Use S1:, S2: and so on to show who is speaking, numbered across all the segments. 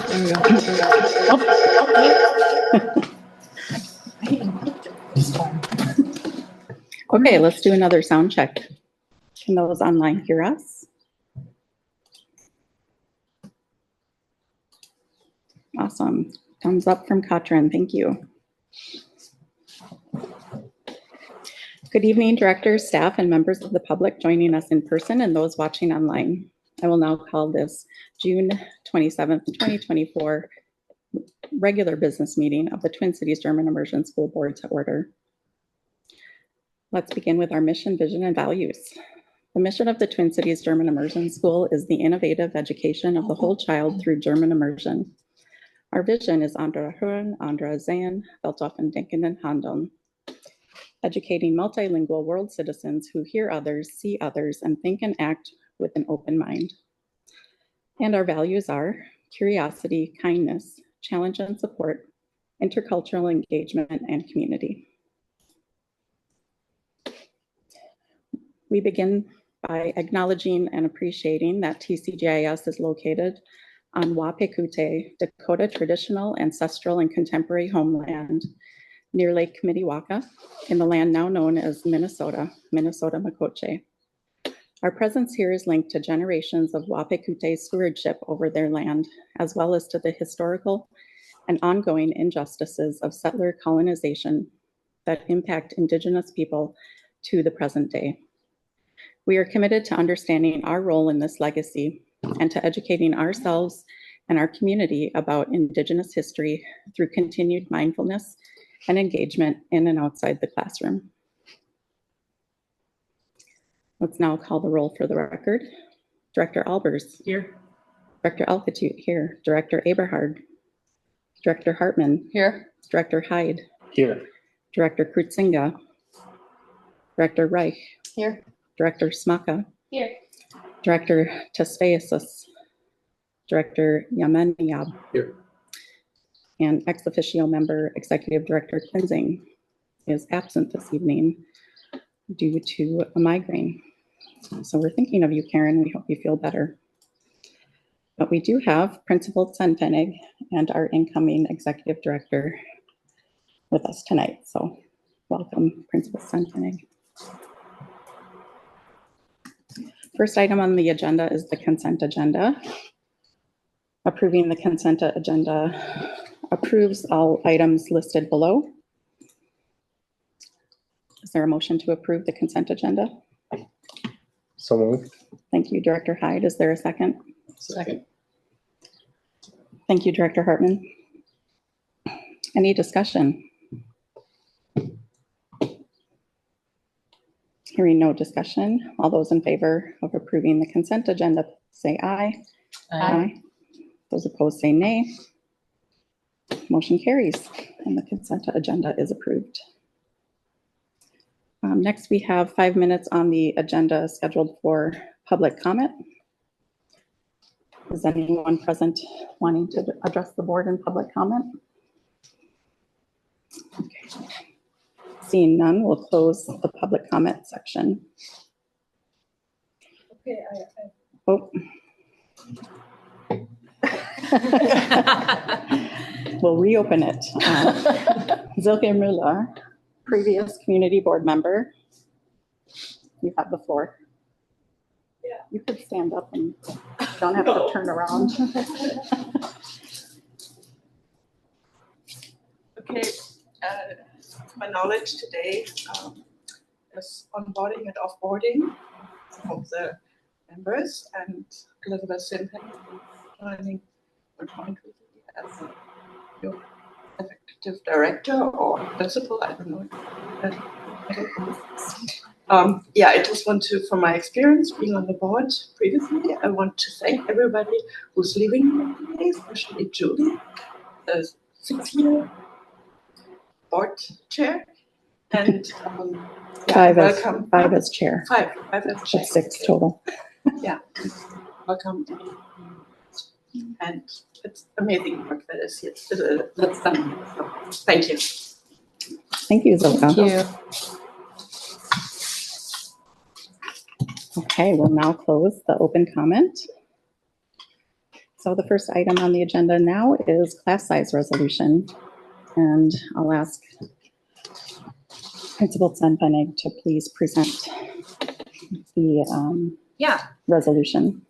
S1: There we go. Okay, let's do another sound check. Can those online hear us? Awesome. Thumbs up from Katrin. Thank you. Good evening, directors, staff, and members of the public joining us in person and those watching online. I will now call this June 27th, 2024 regular business meeting of the Twin Cities German Immersion School Board to order. Let's begin with our mission, vision, and values. The mission of the Twin Cities German Immersion School is the innovative education of the whole child through German immersion. Our vision is Andere hören, andere sehen, weltoffen denken und handeln. Educating multilingual world citizens who hear others, see others, and think and act with an open mind. And our values are curiosity, kindness, challenge and support, intercultural engagement, and community. We begin by acknowledging and appreciating that TCGIS is located on Wapekute, Dakota traditional, ancestral, and contemporary homeland near Lake Minnewaca in the land now known as Minnesota, Minnesota-Makoche. Our presence here is linked to generations of Wapekute stewardship over their land, as well as to the historical and ongoing injustices of settler colonization that impact Indigenous people to the present day. We are committed to understanding our role in this legacy and to educating ourselves and our community about Indigenous history through continued mindfulness and engagement in and outside the classroom. Let's now call the roll for the record. Director Albers. Here. Director Alcatute. Here. Director Eberhard. Director Hartman. Here. Director Hyde.
S2: Here.
S1: Director Krutzinga. Director Reich.
S3: Here.
S1: Director Smaka.
S3: Here.
S1: Director Tesfayesus. Director Yamaniab.
S2: Here.
S1: And ex officio member, Executive Director Kensing is absent this evening due to a migraine. So we're thinking of you, Karen. We hope you feel better. But we do have Principal Senfenig and our incoming Executive Director with us tonight. So welcome, Principal Senfenig. First item on the agenda is the consent agenda. Approving the consent agenda approves all items listed below. Is there a motion to approve the consent agenda?
S2: So moved.
S1: Thank you, Director Hyde. Is there a second?
S2: Second.
S1: Thank you, Director Hartman. Any discussion? Hearing no discussion, all those in favor of approving the consent agenda say aye. Aye. Those opposed say nay. Motion carries and the consent agenda is approved. Next, we have 5 minutes on the agenda scheduled for public comment. Is anyone present wanting to address the board in public comment? Okay. Seeing none, we'll close the public comment section.
S3: Okay,
S1: Oh. We'll reopen it. Silke Müller, previous community board member. You have the floor.
S3: Yeah.
S1: You could stand up and don't have to turn around.
S3: Okay, to my knowledge today is onboarding and offboarding of the members, and Elizabeth Simpen joining the point with you as your executive director or principal, I don't know. Yeah, I just want to, from my experience being on the board previously, I want to thank everybody who's leaving today, especially Julie, the 6-year board chair, and
S1: Five
S3: welcome.
S1: as chair.
S3: Five as chair.
S1: That's 6 total.
S3: Yeah, welcome. And it's amazing work that is here. That's done. So, thank you.
S1: Thank you, Zilka.
S3: Thank you.
S1: Okay, we'll now close the open comment. So the first item on the agenda now is class size resolution. And I'll ask Principal Zenpenig to please present the
S4: Yeah,
S1: resolution.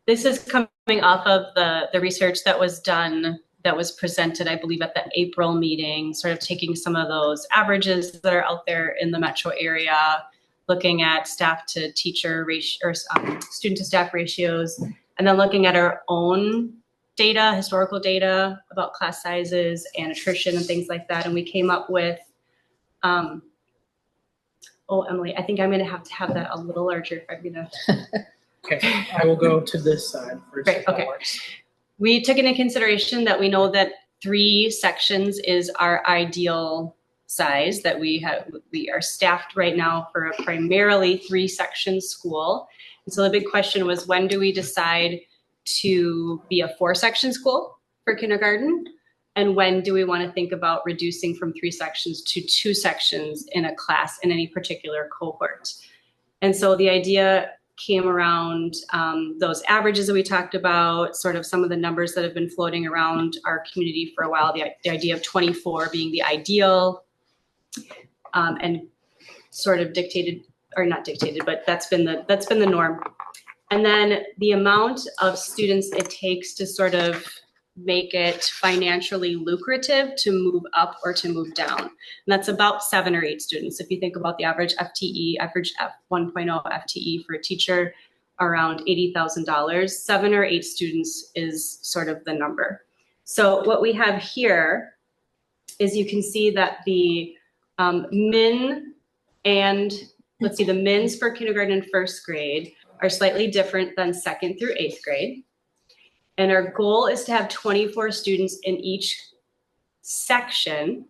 S4: this is coming off of the research that was done, that was presented, I believe, at the April meeting, sort of taking some of those averages that are out there in the metro area, looking at staff to teacher ratio, or student to staff ratios, and then looking at our own data, historical data about class sizes and attrition and things like that. And we came up with, oh, Emily, I think I'm gonna have to have that a little larger if I'm gonna.
S5: Okay, I will go to this side first.
S4: Great,
S5: if that
S4: okay.
S5: works.
S4: We took into consideration that we know that 3 sections is our ideal size, that we are staffed right now for a primarily 3-section school. And so the big question was, when do we decide to be a 4-section school for kindergarten? And when do we want to think about reducing from 3 sections to 2 sections in a class in any particular cohort? And so the idea came around those averages that we talked about, sort of some of the numbers that have been floating around our community for a while, the idea of 24 being the ideal, and sort of dictated, or not dictated, but that's been the norm. And then the amount of students it takes to sort of make it financially lucrative to move up or to move down. And that's about 7 or 8 students. If you think about the average FTE, average F1.0 FTE for a teacher, around $80,000, 7 or 8 students is sort of the number. So what we have here is you can see that the min and, let's see, the mins for kindergarten and 1st grade are slightly different than 2nd through 8th grade. And our goal is to have 24 students in each section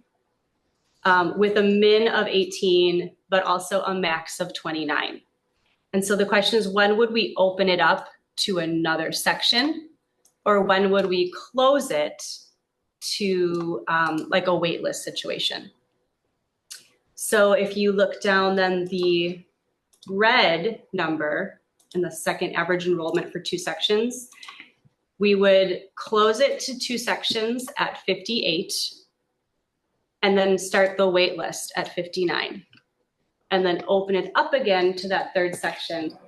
S4: with a min of 18, but also a max of 29. And so the question is, when would we open it up to another section? Or when would we close it to like a wait list situation? So if you look down, then the red number in the 2nd average enrollment for 2 sections, we would close it to 2 sections at 58 and then start the wait list at 59 and then open it up again to that 3rd section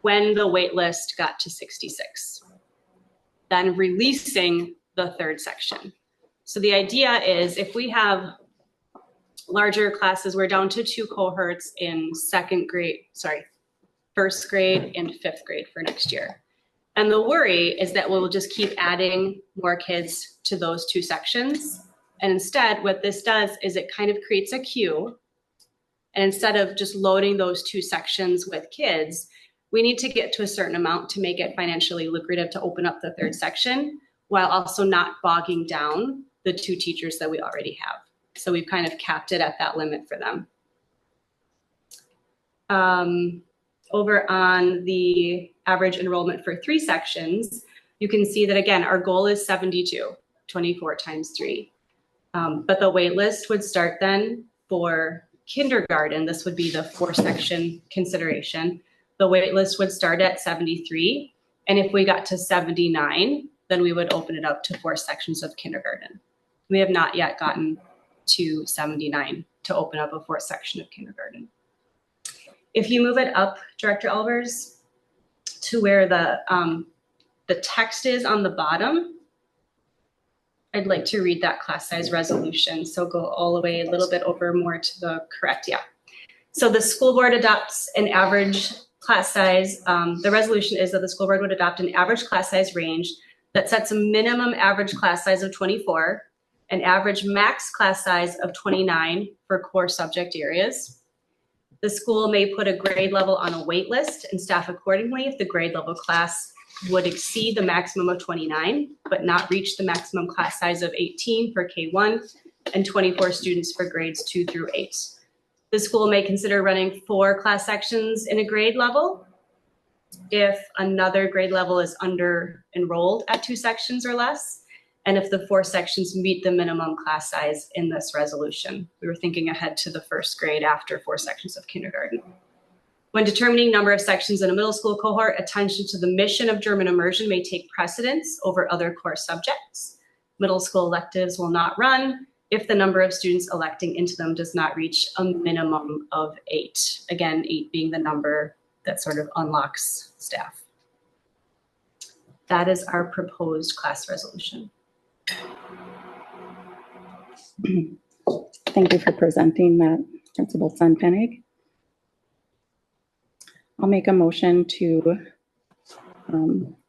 S4: when the wait list got to 66, then releasing the 3rd section. So the idea is, if we have larger classes, we're down to 2 cohorts in 1st grade and 5th grade for next year. And the worry is that we'll just keep adding more kids to those 2 sections. And instead, what this does is it kind of creates a queue. And instead of just loading those 2 sections with kids, we need to get to a certain amount to make it financially lucrative to open up the 3rd section, while also not bogging down the 2 teachers that we already have. So we've kind of capped it at that limit for them. Over on the average enrollment for 3 sections, you can see that, again, our goal is 72, 24 times 3. But the wait list would start then for kindergarten. This would be the 4-section consideration. The wait list would start at 73. And if we got to 79, then we would open it up to 4 sections of kindergarten. We have not yet gotten to 79 to open up a 4th section of kindergarten. If you move it up, Director Albers, to where the text is on the bottom, I'd like to read that class size resolution. So go all the way a little bit over more to the correct, yeah. So the school board adopts an average class size. The resolution is that the school board would adopt an average class size range that sets a minimum average class size of 24, an average max class size of 29 for core subject areas. The school may put a grade level on a wait list and staff accordingly if the grade level class would exceed the maximum of 29, but not reach the maximum class size of 18 for K1 and 24 students for grades 2 through 8. The school may consider running 4 class sections in a grade level if another grade level is under enrolled at 2 sections or less, and if the 4 sections meet the minimum class size in this resolution. We were thinking ahead to the 1st grade after 4 sections of kindergarten. When determining number of sections in a middle school cohort, attention to the mission of German immersion may take precedence over other core subjects. Middle school electives will not run if the number of students electing into them does not reach a minimum of 8. Again, 8 being the number that sort of unlocks staff. That is our proposed class resolution.
S1: Thank you for presenting that, Principal Senpenig. I'll make a motion to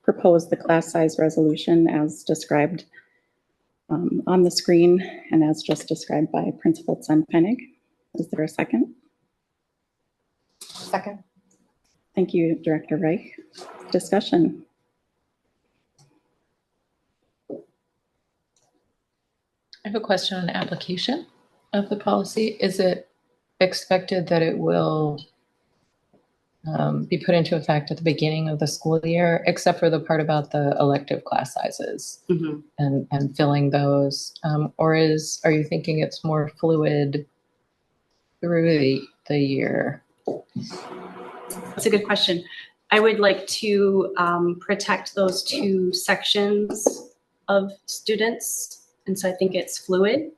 S1: propose the class size resolution as described on the screen and as just described by Principal Senpenig. Is there a second?
S6: Second.
S1: Thank you, Director Reich. Discussion.
S6: I have a question on application of the policy. Is it expected that it will be put into effect at the beginning of the school year, except for the part about the elective class sizes and filling those? Or are you thinking it's more fluid through the year?
S4: That's a good question. I would like to protect those 2 sections of students. And so I think it's fluid.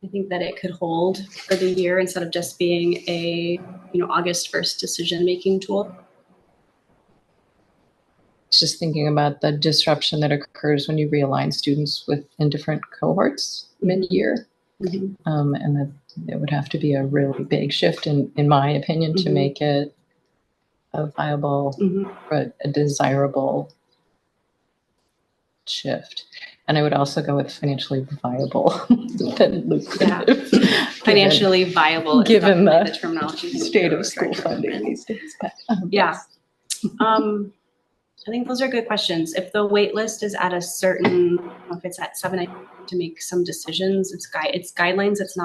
S4: I think that it could hold for the year instead of just being a, August 1st decision-making tool.
S6: Just thinking about the disruption that occurs when you realign students in different cohorts mid-year. And that it would have to be a really big shift, in my opinion, to make it a viable, but a desirable shift. And I would also go with financially viable than lucrative.
S4: Financially viable. is
S6: Given
S4: definitely
S6: the
S4: terminology.
S6: state of school funding these days. But,
S4: Yeah. I think those are good questions. If the wait list is at a certain, if it's at 7, I think to make some decisions. It's guidelines. It's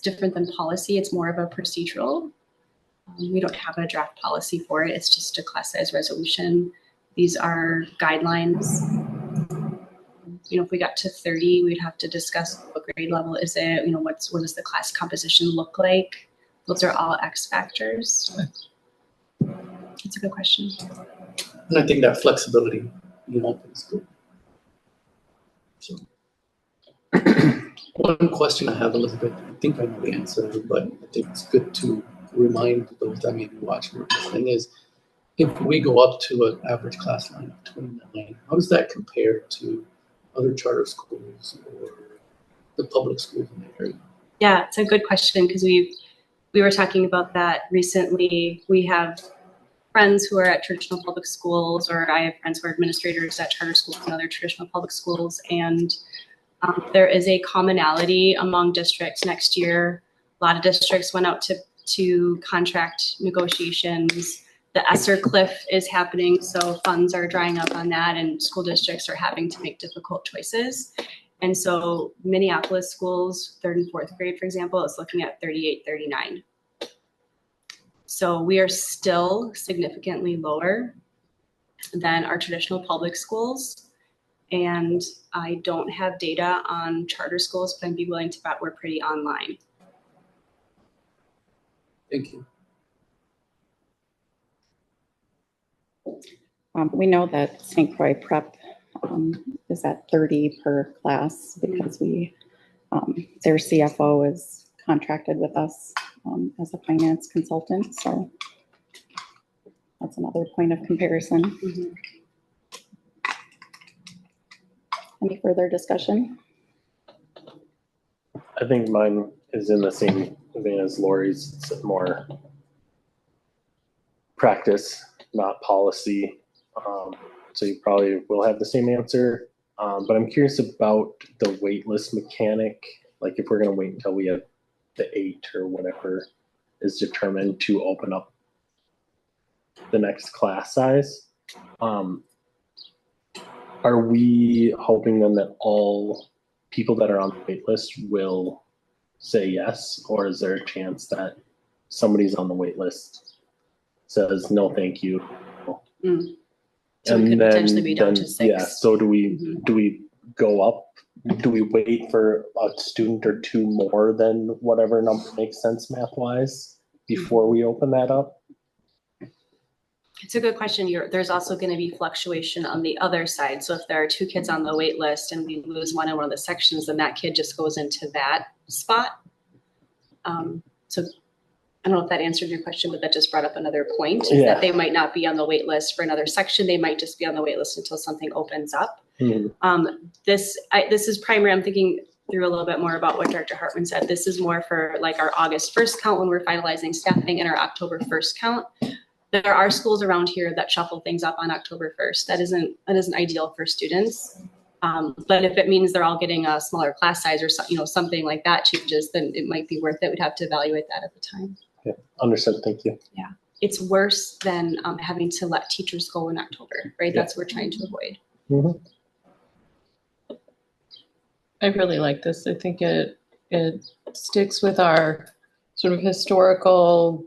S4: different than policy. It's more of a procedural. We don't have a draft policy for it. It's just a class size resolution. These are guidelines. If we got to 30, we'd have to discuss what grade level is it, what does the class composition look like? Those are all X factors. That's a good question.
S7: And I think that flexibility, is good. So, one question I have, Elizabeth, I think I know the answer, but I think it's good to remind those that may be watching or listening is, if we go up to an average class line of 29, how does that compare to other charter schools or the public schools in the area?
S4: Yeah, it's a good question because we were talking about that recently. We have friends who are at traditional public schools, or I have friends who are administrators at charter schools and other traditional public schools, and there is a commonality among districts next year. A lot of districts went out to contract negotiations. The ESSER cliff is happening, so funds are drying up on that, and school districts are having to make difficult choices. And so Minneapolis schools, 3rd and 4th grade, for example, is looking at 38, 39. So we are still significantly lower than our traditional public schools. And I don't have data on charter schools, but I'd be willing to bet we're pretty online.
S7: Thank you.
S1: We know that St. Croix Prep is at 30 per class because their CFO is contracted with us as a finance consultant. So that's another point of comparison. Any further discussion?
S2: I think mine is in the same vein as Lori's. It's more practice, not policy. So you probably will have the same answer. But I'm curious about the wait list mechanic. Like if we're going to wait until we have the 8 or whatever is determined to open up the next class size. Are we hoping then that all people that are on the wait list will say yes? Or is there a chance that somebody's on the wait list says, no, thank you?
S4: So we could potentially be down to 6.
S2: Yeah, so do we go up? Do we wait for a student or 2 more than whatever number makes sense math wise? before we open that up?
S4: It's a good question. There's also going to be fluctuation on the other side. So if there are 2 kids on the wait list and we lose one in one of the sections, then that kid just goes into that spot. So I don't know if that answered your question, but that just brought up another point, is that they might not be on the wait list for another section. They might just be on the wait list until something opens up. This is primary. I'm thinking through a little bit more about what Director Hartman said. This is more for like our August 1st count when we're finalizing staffing, and our October 1st count. There are schools around here that shuffle things up on October 1st. That isn't ideal for students. But if it means they're all getting a smaller class size or something like that changes, then it might be worth it. We'd have to evaluate that at the time.
S2: Yeah, understood. Thank you.
S4: Yeah, it's worse than having to let teachers go in October, right? That's what we're trying to avoid.
S6: I really like this. I think it sticks with our sort of historical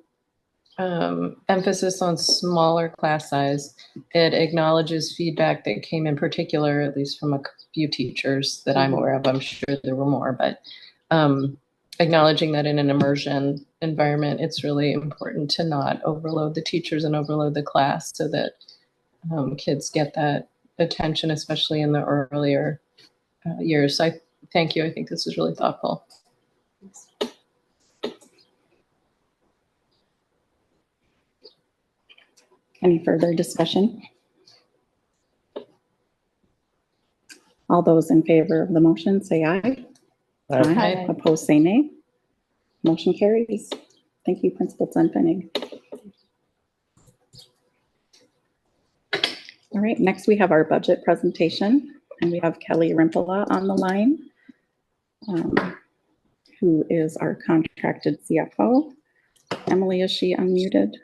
S6: emphasis on smaller class size. It acknowledges feedback that came in particular, at least from a few teachers that I'm aware of. I'm sure there were more, but acknowledging that in an immersion environment, it's really important to not overload the teachers and overload the class so that kids get that attention, especially in the earlier years. So I thank you. I think this is really thoughtful.
S1: Any further discussion? All those in favor of the motion say aye.
S6: Aye.
S1: Opposed, say nay. Motion carries. Thank you, Principal Zenpenig. All right, next we have our budget presentation, and we have Kelly Rimpola on the line, who is our contracted CFO. Emily, is she unmuted?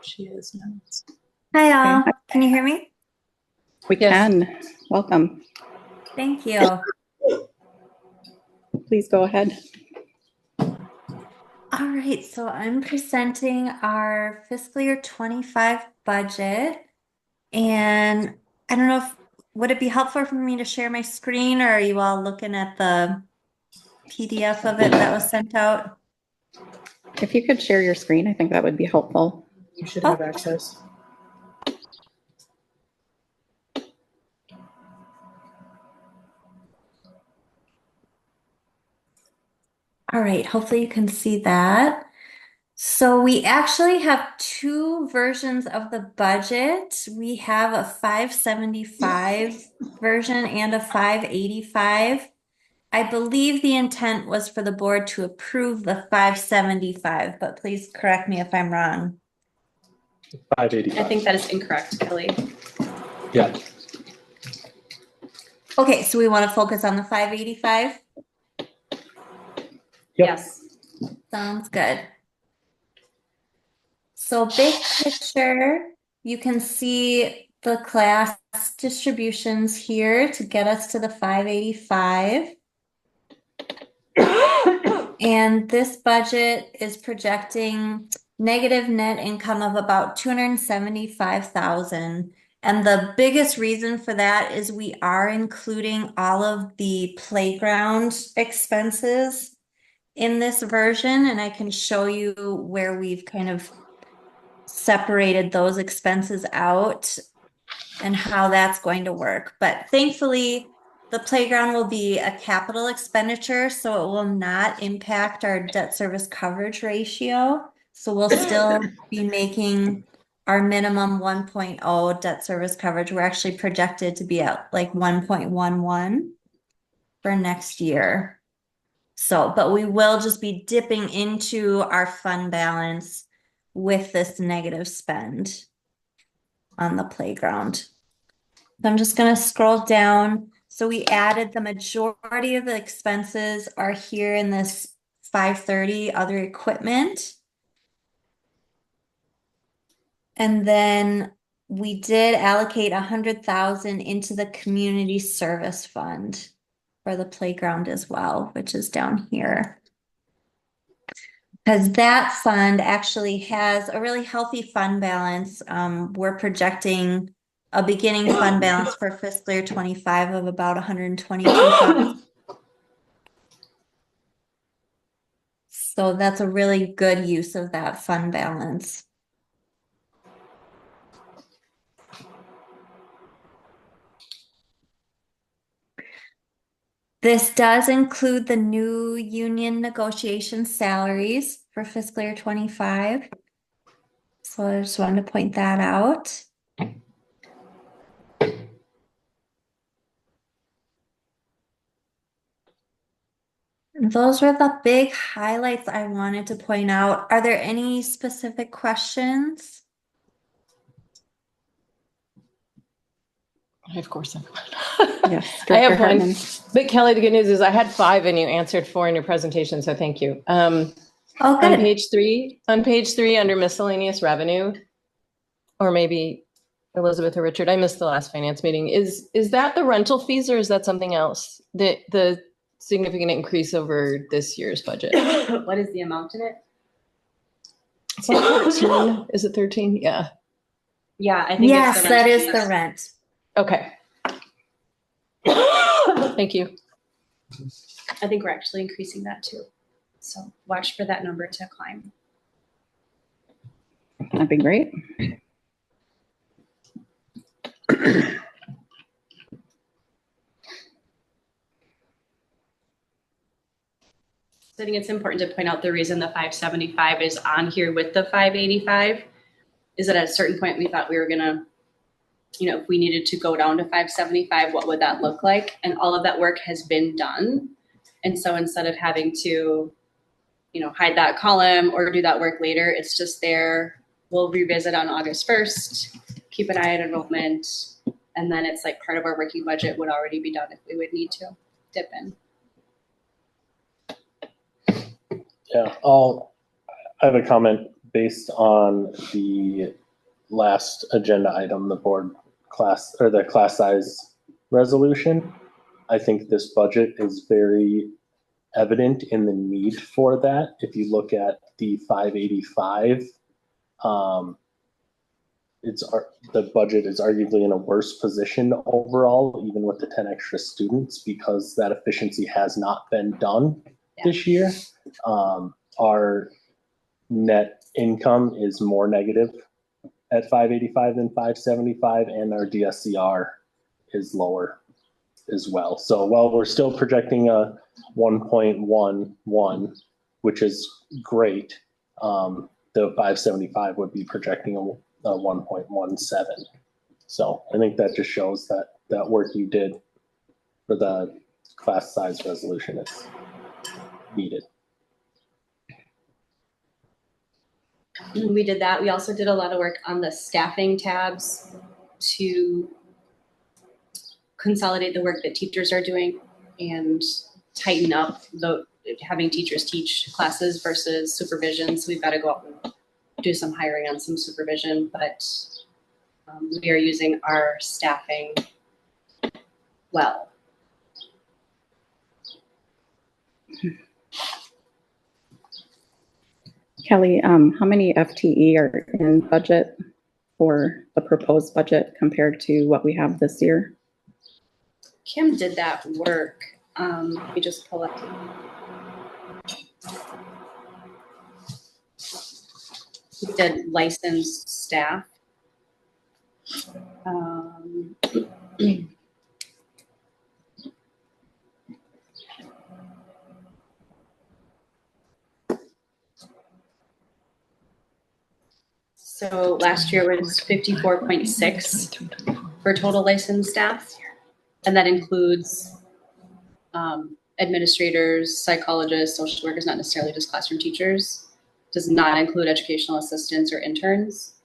S6: She is now.
S8: Hi, all.
S1: Okay.
S8: Can you hear me?
S1: We
S6: Yes.
S1: can. Welcome.
S8: Thank you.
S1: Please go ahead.
S8: All right, so I'm presenting our fiscal year 25 budget. And I don't know if, would it be helpful for me to share my screen, or are you all looking at the PDF of it that was sent out?
S1: If you could share your screen, I think that would be helpful.
S5: You should have access.
S8: All right, hopefully you can see that. So we actually have 2 versions of the budget. We have a 575 version and a 585. I believe the intent was for the board to approve the 575, but please correct me if I'm wrong.
S2: 585.
S4: I think that is incorrect, Kelly.
S2: Yeah.
S8: Okay, so we want to focus on the 585?
S2: Yep.
S4: Yes.
S8: Sounds good. So big picture, you can see the class distributions here to get us to the 585. And this budget is projecting negative net income of about 275,000. And the biggest reason for that is we are including all of the playground expenses in this version, and I can show you where we've kind of separated those expenses out and how that's going to work. But thankfully, the playground will be a capital expenditure, so it will not impact our debt service coverage ratio. So we'll still be making our minimum 1.0 debt service coverage. We're actually projected to be at like 1.11 for next year. So, but we will just be dipping into our fund balance with this negative spend on the playground. So I'm just going to scroll down. So we added the majority of the expenses are here in this 530 other equipment. And then we did allocate 100,000 into the community service fund for the playground as well, which is down here. Because that fund actually has a really healthy fund balance. We're projecting a beginning fund balance for fiscal year 25 of about 122,000. So that's a really good use of that fund balance. This does include the new union negotiation salaries for fiscal year 25. So I just wanted to point that out. Those were the big highlights I wanted to point out. Are there any specific questions?
S6: Of course.
S1: Yes,
S6: I have
S1: Director
S6: one.
S1: Hartman.
S6: But Kelly, the good news is I had 5 and you answered 4 in your presentation, so thank you.
S8: Oh,
S6: On
S8: good.
S6: page 3, under miscellaneous revenue, or maybe Elizabeth or Richard, I missed the last finance meeting. Is that the rental fees or is that something else? The significant increase over this year's budget?
S4: What is the amount in it?
S6: It's like 13. Is it 13? Yeah.
S4: Yeah, I think
S8: Yes,
S4: it's the
S8: that
S4: rental
S8: is the
S4: fees.
S8: rent.
S6: Okay. Thank you.
S4: I think we're actually increasing that too. So watch for that number to climb.
S1: That'd be great.
S4: I think it's important to point out the reason the 575 is on here with the 585 is that at a certain point we thought we were gonna, if we needed to go down to 575, what would that look like? And all of that work has been done. And so instead of having to, hide that column or do that work later, it's just there. We'll revisit on August 1st, keep an eye on enrollment, and then it's like part of our working budget would already be done if we would need to dip in.
S2: Yeah, I have a comment based on the last agenda item, the board class or the class size resolution. I think this budget is very evident in the need for that. If you look at the 585, the budget is arguably in a worse position overall, even with the 10 extra students, because that efficiency has not been done this year. Our net income is more negative at 585 than 575, and our DSCR is lower as well. So while we're still projecting a 1.11, which is great, the 575 would be projecting a 1.17. So I think that just shows that work you did for the class size resolution is needed.
S4: We did that. We also did a lot of work on the staffing tabs to consolidate the work that teachers are doing and tighten up having teachers teach classes versus supervision. So we've got to go out and do some hiring on some supervision, but we are using our staffing well.
S1: Kelly, how many FTE are in budget for the proposed budget compared to what we have this year?
S4: Kim did that work. We just pull up. We did licensed staff. So last year was 54.6 for total licensed staff. And that includes administrators, psychologists, social workers, not necessarily just classroom teachers. Does not include educational assistants or interns.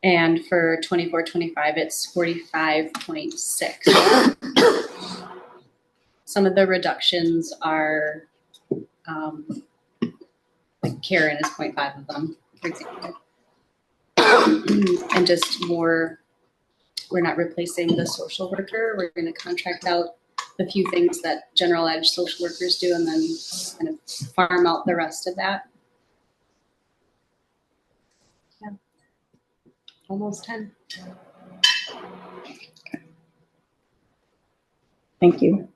S4: And for 24-25, it's 45.6. Some of the reductions are, like Karen is 0.5 of them, for example. And just more, we're not replacing the social worker. We're going to contract out the few things that general ed social workers do and then kind of farm out the rest of that. Yeah. Almost 10.
S1: Thank you.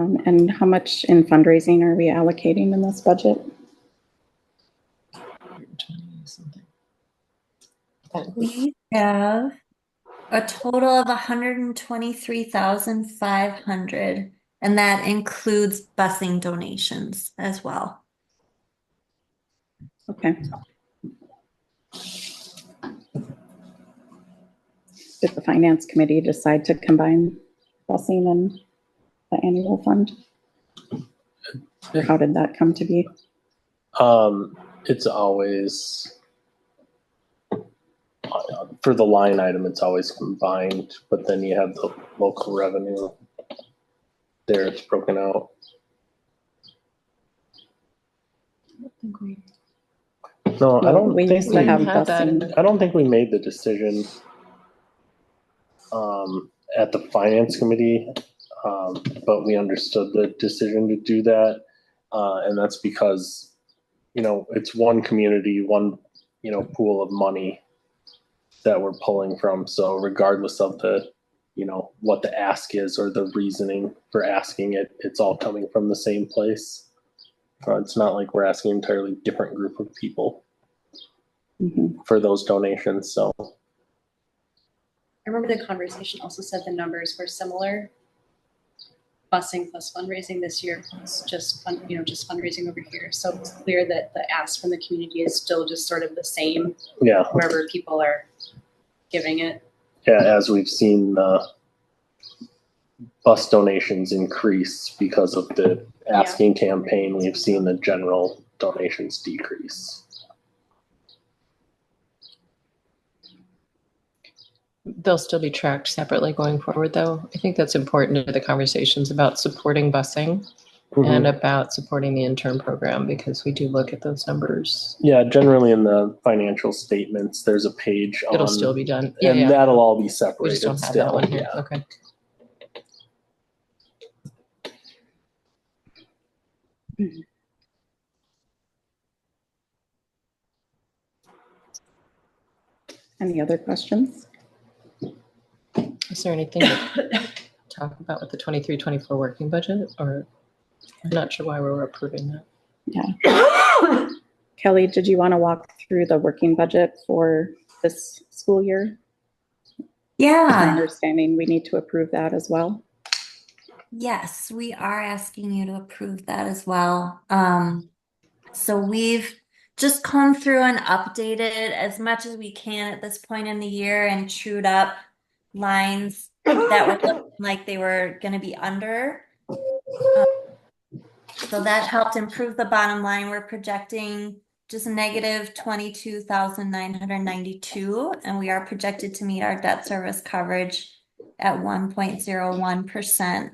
S1: And how much in fundraising are we allocating in this budget?
S6: 120 something.
S8: We have a total of 123,500, and that includes busing donations as well.
S1: Okay. Did the finance committee decide to combine busing and the annual fund? Or how did that come to be?
S2: It's always for the line item, it's always combined, but then you have the local revenue there, it's broken out. No, I don't
S1: We
S2: think
S1: used to have
S6: had that in
S1: busing.
S2: I don't think we made the decision at the finance committee, but we understood the decision to do that. And that's because, it's one community, one, pool of money that we're pulling from. So regardless of the, what the ask is or the reasoning for asking it, it's all coming from the same place. It's not like we're asking an entirely different group of people for those donations. So
S4: I remember the conversation also said the numbers were similar. Busing plus fundraising this year was just fundraising over here. So it's clear that the ask from the community is still just sort of the same
S2: yeah,
S4: wherever people are giving it.
S2: yeah, as we've seen bus donations increase because of the asking campaign, we've seen the general donations decrease.
S6: They'll still be tracked separately going forward, though. I think that's important to the conversations about supporting busing and about supporting the intern program, because we do look at those numbers.
S2: Yeah, generally in the financial statements, there's a page on.
S6: It'll still be done.
S2: And that'll all be separated.
S6: We just don't have
S2: still.
S6: that one here.
S2: Yeah.
S6: Okay.
S1: Any other questions?
S6: Is there anything to talk about with the 23-24 working budget, or I'm not sure why we're approving that.
S1: Yeah. Kelly, did you want to walk through the working budget for this school year? My
S8: Yeah,
S1: understanding, we need to approve that as well.
S8: yes, we are asking you to approve that as well. So we've just come through and updated as much as we can at this point in the year and trued up lines that were looking like they were going to be under. So that helped improve the bottom line. We're projecting just negative 22,992, and we are projected to meet our debt service coverage at 1.01%.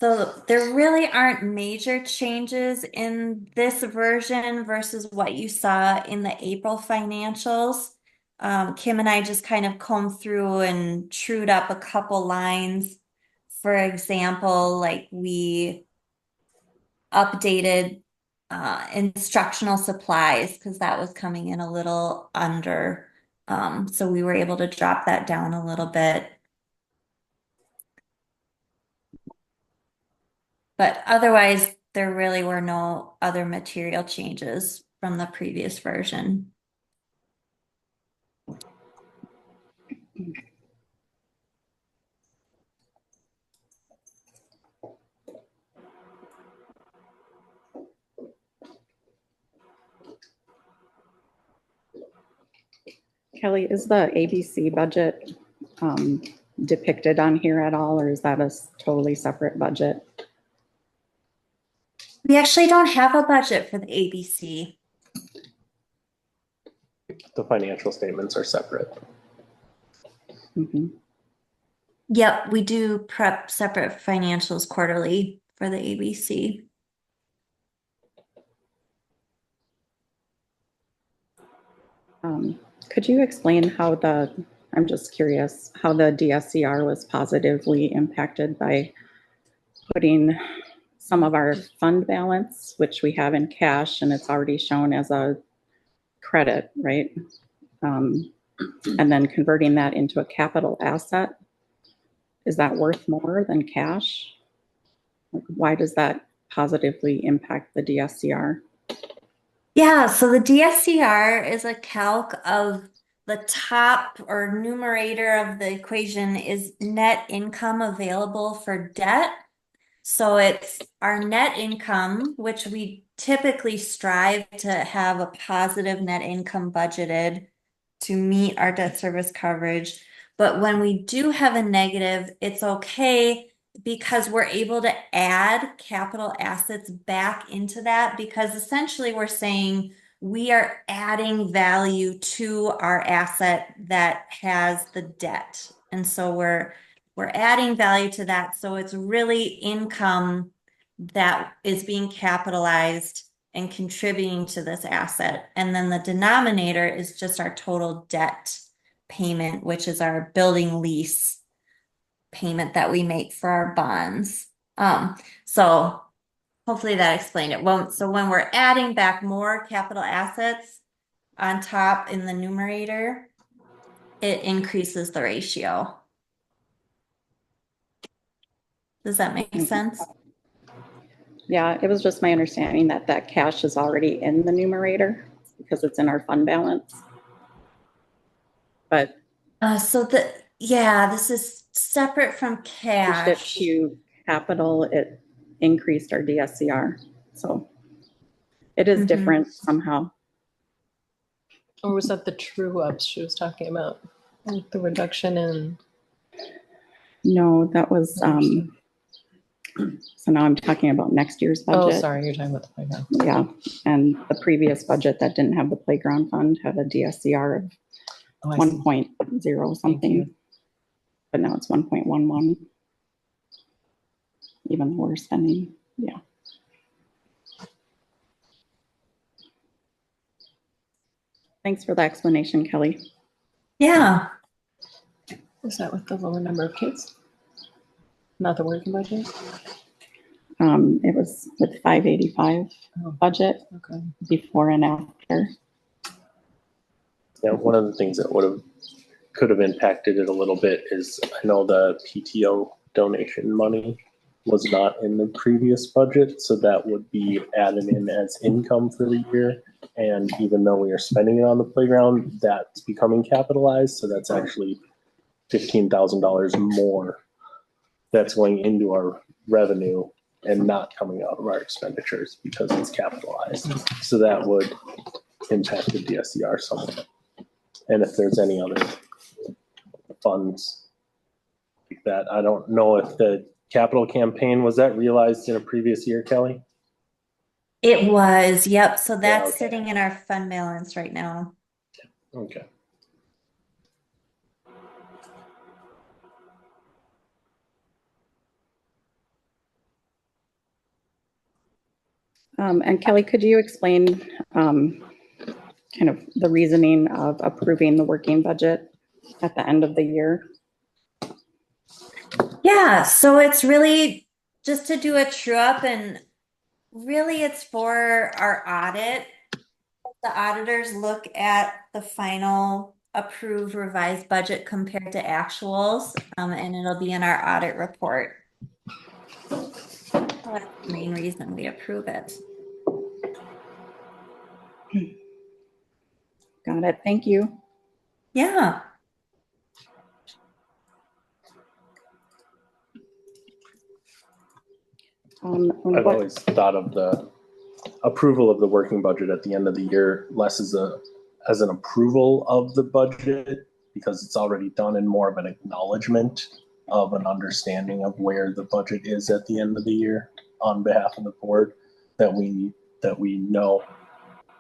S8: So there really aren't major changes in this version versus what you saw in the April financials. Kim and I just kind of combed through and trued up a couple lines. For example, like we updated instructional supplies because that was coming in a little under. So we were able to drop that down a little bit. But otherwise, there really were no other material changes from the previous version.
S1: Kelly, is the ABC budget depicted on here at all, or is that a totally separate budget?
S8: We actually don't have a budget for the ABC.
S2: The financial statements are separate.
S1: Mhm.
S8: Yep, we do prep separate financials quarterly for the ABC.
S1: Could you explain how I'm just curious, how the DSCR was positively impacted by putting some of our fund balance, which we have in cash, and it's already shown as a credit, right? and then converting that into a capital asset, is that worth more than cash? Like, why does that positively impact the DSCR?
S8: Yeah, so the DSCR is a calc of the top or numerator of the equation is net income available for debt. So it's our net income, which we typically strive to have a positive net income budgeted to meet our debt service coverage. But when we do have a negative, it's okay because we're able to add capital assets back into that, because essentially we're saying we are adding value to our asset that has the debt. And so we're adding value to that. So it's really income that is being capitalized and contributing to this asset. And then the denominator is just our total debt payment, which is our building lease payment that we make for our bonds. So hopefully that explained it. Well, so when we're adding back more capital assets on top in the numerator, it increases the ratio. Does that make sense?
S1: Yeah, it was just my understanding that that cash is already in the numerator because it's in our fund balance. But
S8: this is separate from
S1: to
S8: cash.
S1: shift to capital, it increased our DSCR. So it is different somehow.
S6: Or was that the true ups she was talking about? Like the reduction in.
S1: No, that was, so now I'm talking about next year's budget.
S6: Oh, sorry, you're talking about the playground.
S1: Yeah, and the previous budget that didn't have the playground fund had a DSCR of 1.0 something, but now it's 1.11. Even though we're spending, yeah. Thanks for the explanation, Kelly.
S8: Yeah.
S6: Was that with the lower number of kids? Not the working budget?
S1: It was with 585 budget
S6: Okay.
S1: before and after.
S2: Yeah, one of the things that could have impacted it a little bit is I know the PTO donation money was not in the previous budget, so that would be added in as income for the year. And even though we are spending it on the playground, that's becoming capitalized, so that's actually $15,000 more that's going into our revenue and not coming out of our expenditures because it's capitalized. So that would impact the DSCR somewhat. And if there's any other funds like that, I don't know if the capital campaign, was that realized in a previous year, Kelly?
S8: It was, yep. So that's
S2: okay.
S8: sitting in our fund balance right now.
S2: Okay.
S1: And Kelly, could you explain kind of the reasoning of approving the working budget at the end of the year?
S8: Yeah, so it's really just to do a true up, and really it's for our audit. The auditors look at the final approved revised budget compared to actuals, and it'll be in our audit report. So that's the main reason we approve it.
S1: Got it. Thank you.
S8: Yeah.
S2: I've always thought of the approval of the working budget at the end of the year less as an approval of the budget because it's already done, and more of an acknowledgement of an understanding of where the budget is at the end of the year on behalf of the board, that we know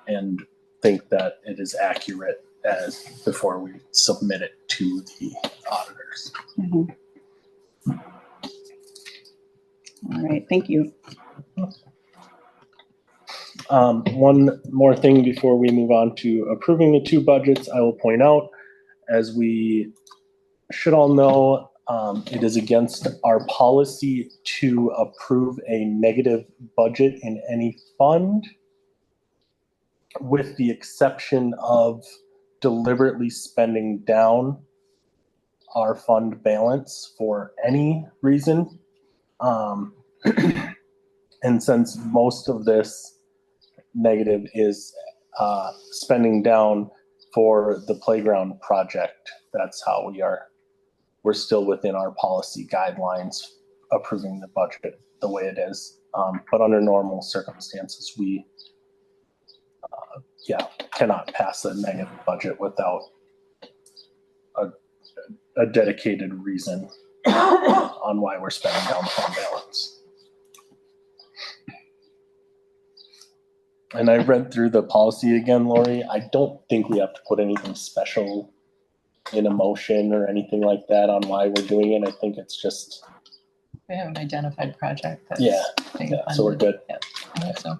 S2: and think that it is accurate as before we submit it to the auditors.
S1: Mhm. All right, thank you.
S2: One more thing before we move on to approving the two budgets, I will point out, as we should all know, it is against our policy to approve a negative budget in any fund, with the exception of deliberately spending down our fund balance for any reason. And since most of this negative is spending down for the playground project, that's how we're still within our policy guidelines approving the budget the way it is. But under normal circumstances, we cannot pass a negative budget without a dedicated reason on why we're spending down the fund balance. And I read through the policy again, Lori. I don't think we have to put anything special in a motion or anything like that on why we're doing it. I think it's just,
S6: We have an identified project that's
S2: Yeah,
S6: being
S2: so we're
S6: funded.
S2: good.
S6: Yeah, I think so.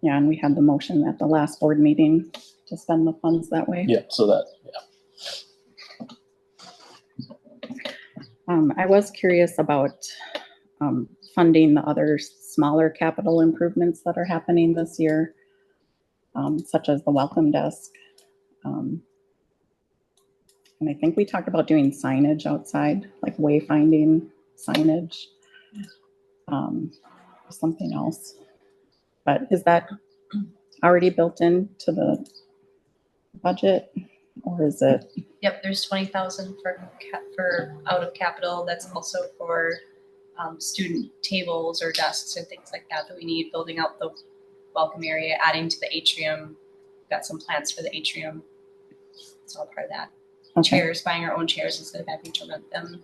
S1: Yeah, and we had the motion at the last board meeting to spend the funds that way.
S2: Yeah, so that,
S1: I was curious about funding the other smaller capital improvements that are happening this year, such as the welcome desk. And I think we talked about doing signage outside, like wayfinding signage, something else. But is that already built into the budget, or is it?
S4: Yep, there's 20,000 for out of capital. That's also for student tables or desks and things like that we need, building out the welcome area, adding to the atrium. Got some plans for the atrium. It's all part of that.
S1: Okay.
S4: Chairs, buying our own chairs instead of having to rent them.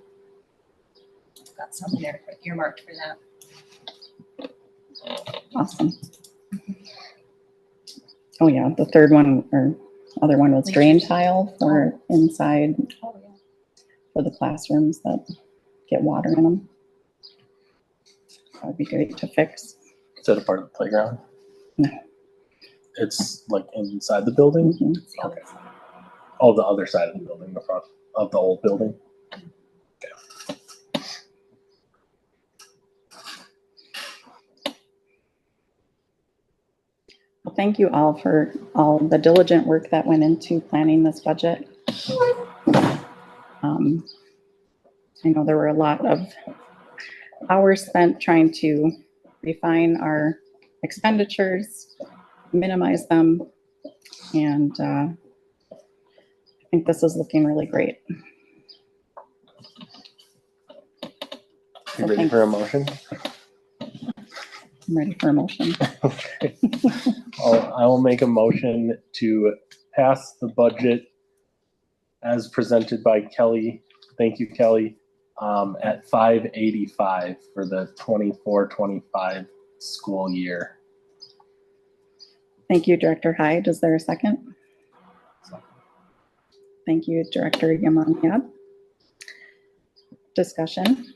S4: Got some there earmarked for that.
S1: Awesome. Oh yeah, the third one or other one was drain tile for inside
S4: Oh yeah.
S1: for the classrooms that get water in them. That would be great to fix.
S2: is that a part of the playground?
S1: No.
S2: It's like inside the building?
S1: Mhm.
S4: It's the other side.
S2: Oh, the other side of the building, the front of the old building.
S1: Well, thank you all for all the diligent work that went into planning this budget. I know there were a lot of hours spent trying to refine our expenditures, minimize them, and I think this is looking really great.
S2: You ready for a motion?
S1: I'm ready for a motion.
S2: Okay. I will make a motion to pass the budget as presented by Kelly. Thank you, Kelly. At 585 for the 24-25 school year.
S1: Thank you, Director Hyde. Is there a second? Thank you, Director Yamanyan. Discussion.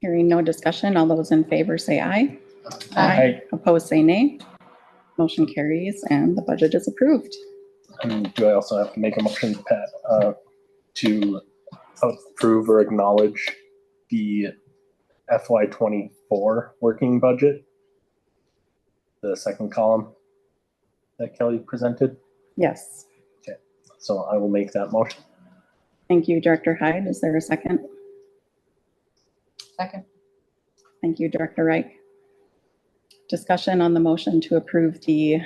S1: Hearing no discussion, all those in favor say aye.
S2: Aye.
S1: Opposed, say nay. Motion carries and the budget is approved.
S2: And do I also have to make a motion, Pat, to approve or acknowledge the FY24 working budget? The second column that Kelly presented.
S1: Yes.
S2: So I will make that motion.
S1: Thank you, Director Hyde. Is there a second?
S6: Second.
S1: Thank you, Director Reich. Discussion on the motion to approve the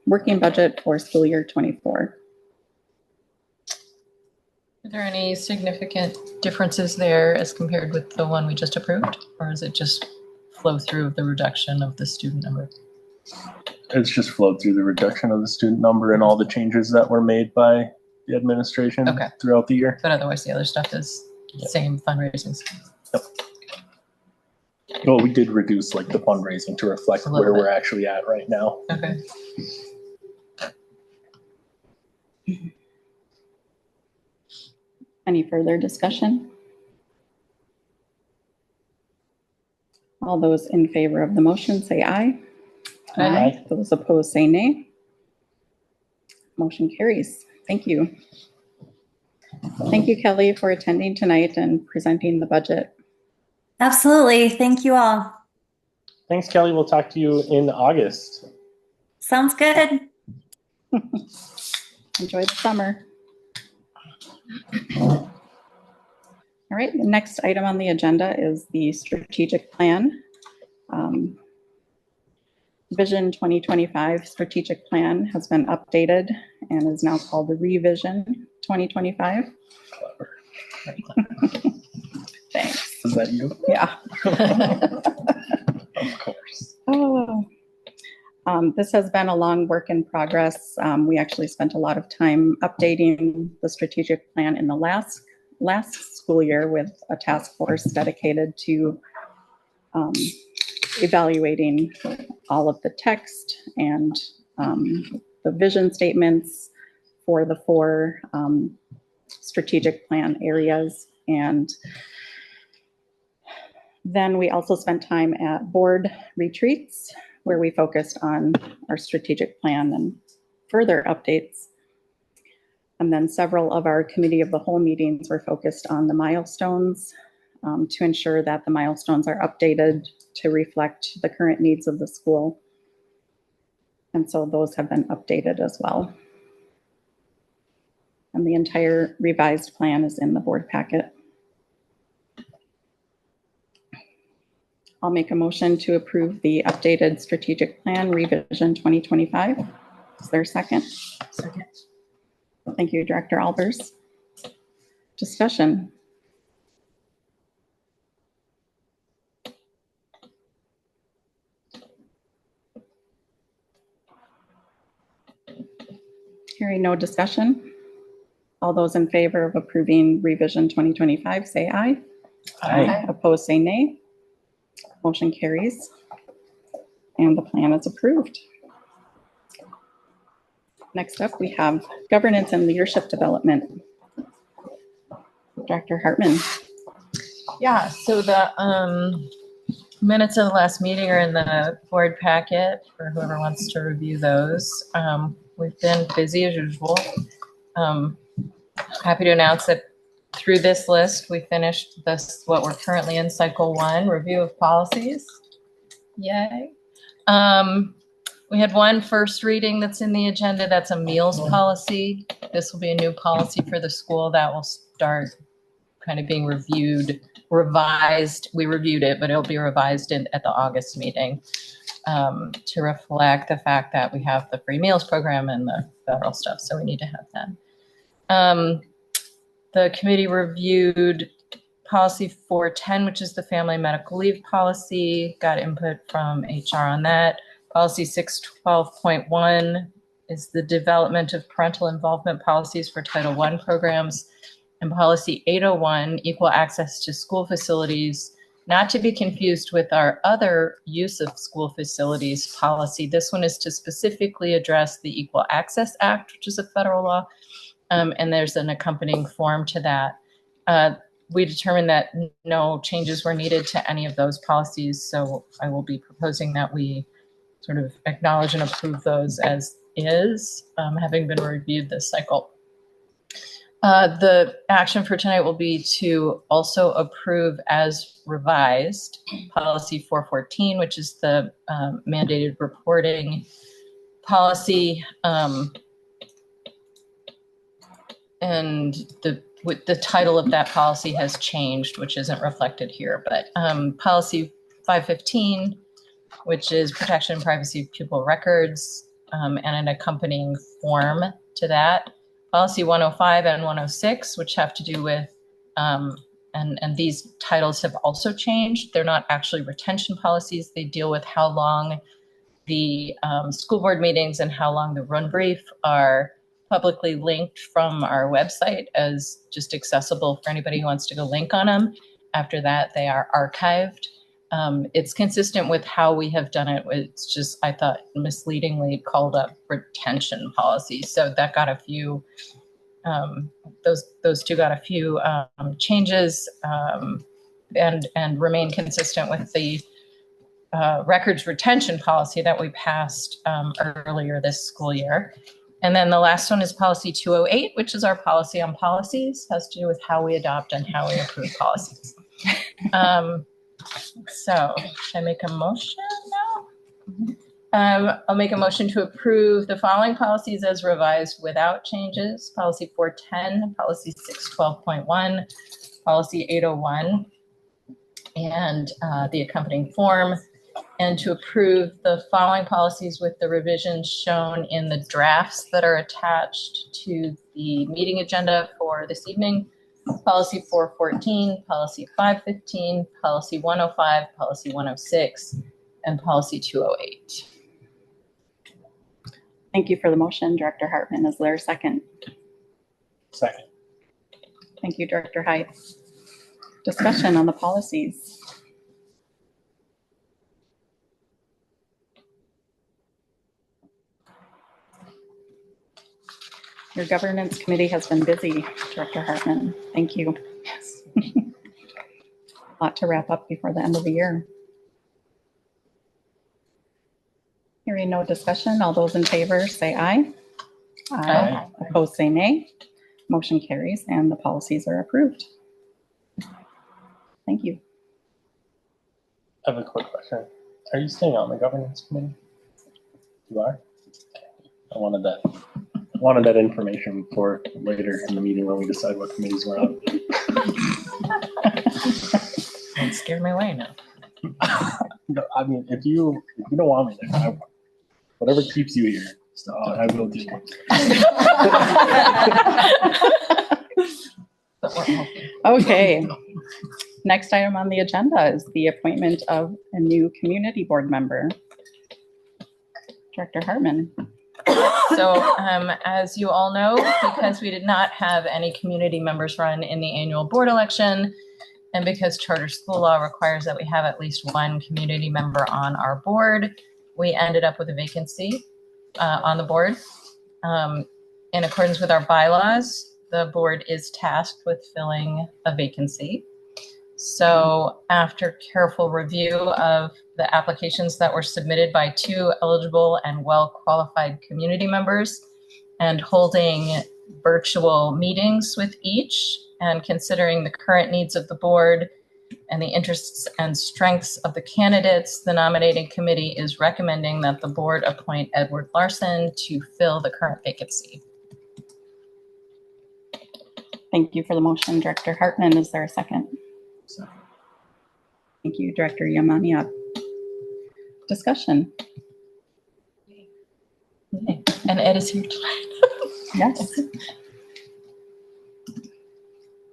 S1: working budget for school year 24.
S6: Are there any significant differences there as compared with the one we just approved? Or is it just flow through the reduction of the student number?
S2: It's just flowed through the reduction of the student number and all the changes that were made by the administration
S6: Okay.
S2: throughout the year.
S6: But otherwise, the other stuff is same fundraising.
S2: Well, we did reduce like the fundraising to reflect
S6: A little
S2: where
S6: bit.
S2: we're actually at right now.
S6: Okay.
S1: Any further discussion? All those in favor of the motion say aye.
S6: Aye.
S1: Those opposed say nay. Motion carries. Thank you. Thank you, Kelly, for attending tonight and presenting the budget.
S8: Absolutely. Thank you all.
S2: Thanks, Kelly. We'll talk to you in August.
S8: Sounds good.
S1: Enjoy the summer. All right, the next item on the agenda is the strategic plan. Vision 2025 strategic plan has been updated and is now called the Revision 2025.
S2: Clever.
S1: Thanks.
S2: Is that you?
S1: Yeah.
S2: Of course.
S1: Oh. This has been a long work in progress. We actually spent a lot of time updating the strategic plan in the last school year with a task force dedicated to evaluating all of the text and the vision statements for the 4 strategic plan areas. And then we also spent time at board retreats where we focused on our strategic plan and further updates. And then several of our committee of the whole meetings were focused on the milestones to ensure that the milestones are updated to reflect the current needs of the school. And so those have been updated as well. And the entire revised plan is in the board packet. I'll make a motion to approve the updated strategic plan revision 2025. Is there a second?
S6: Second.
S1: Thank you, Director Albers. Discussion. Hearing no discussion. All those in favor of approving revision 2025, say aye.
S2: Aye.
S1: Opposed, say nay. Motion carries. And the plan is approved. Next up, we have governance and leadership development. Dr. Hartman.
S6: Yeah, so the minutes of the last meeting are in the board packet for whoever wants to review those. We've been busy as usual. Happy to announce that through this list, we finished this, what we're currently in cycle 1, review of policies. Yay. We had one first reading that's in the agenda. That's a meals policy. This will be a new policy for the school that will start kind of being revised. We reviewed it, but it'll be revised at the August meeting to reflect the fact that we have the free meals program and the federal stuff. So we need to have that. The committee reviewed policy 410, which is the family medical leave policy, got input from HR on that. Policy 612.1 is the development of parental involvement policies for Title I programs. And policy 801, equal access to school facilities, not to be confused with our other use of school facilities policy. This one is to specifically address the Equal Access Act, which is a federal law. And there's an accompanying form to that. We determined that no changes were needed to any of those policies. So I will be proposing that we sort of acknowledge and approve those as is, having been reviewed this cycle. The action for tonight will be to also approve as revised policy 414, which is the mandated reporting policy. And the title of that policy has changed, which isn't reflected here, but policy 515, which is protection and privacy of pupil records, and an accompanying form to that. Policy 105 and 106, which have to do with, and these titles have also changed. They're not actually retention policies. They deal with how long the school board meetings and how long the run brief are publicly linked from our website as just accessible for anybody who wants to go link on them. After that, they are archived. It's consistent with how we have done it. It's just, I thought, misleadingly called up retention policy. So that got a few, those two got a few changes and remain consistent with the records retention policy that we passed earlier this school year. And then the last one is policy 208, which is our policy on policies, has to do with how we adopt and how we approve policies. So should I make a motion now? I'll make a motion to approve the following policies as revised without changes. Policy 410, policy 612.1, policy 801, and the accompanying form, and to approve the following policies with the revisions shown in the drafts that are attached to the meeting agenda for this evening. Policy 414, policy 515, policy 105, policy 106, and policy 208.
S1: Thank you for the motion, Director Hartman. Is there a second?
S2: Second.
S1: Thank you, Director Hyde. Discussion on the policies. Your governance committee has been busy, Director Hartman. Thank you. Yes. A lot to wrap up before the end of the year. Hearing no discussion, all those in favor say aye.
S6: Aye.
S1: Opposed say nay. Motion carries and the policies are approved. Thank you.
S2: I have a quick question. Are you staying on the governance committee? You are? I wanted that information for later in the meeting when we decide what committees we're on.
S6: Don't scare me away now.
S2: No, I mean, if you don't want me there, whatever keeps you here, so I will do.
S1: Okay. Next item on the agenda is the appointment of a new community board member. Director Hartman.
S6: So as you all know, because we did not have any community members run in the annual board election, and because charter school law requires that we have at least one community member on our board, we ended up with a vacancy on the board. In accordance with our bylaws, the board is tasked with filling a vacancy. So after careful review of the applications that were submitted by 2 eligible and well-qualified community members, and holding virtual meetings with each, and considering the current needs of the board and the interests and strengths of the candidates, the nominating committee is recommending that the board appoint Edward Larson to fill the current vacancy.
S1: Thank you for the motion, Director Hartman. Is there a second? Thank you, Director Yamaniak. Discussion.
S6: Okay. And Ed is here tonight.
S1: Yes.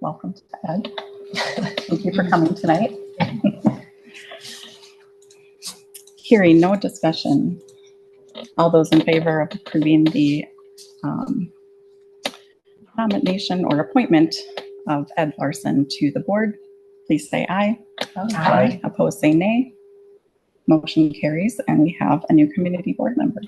S1: Welcome to Ed. Thank you for coming tonight. Hearing no discussion. All those in favor of approving the nomination or appointment of Ed Larson to the board, please say aye.
S2: Aye.
S1: Opposed, say nay. Motion carries, and we have a new community board member.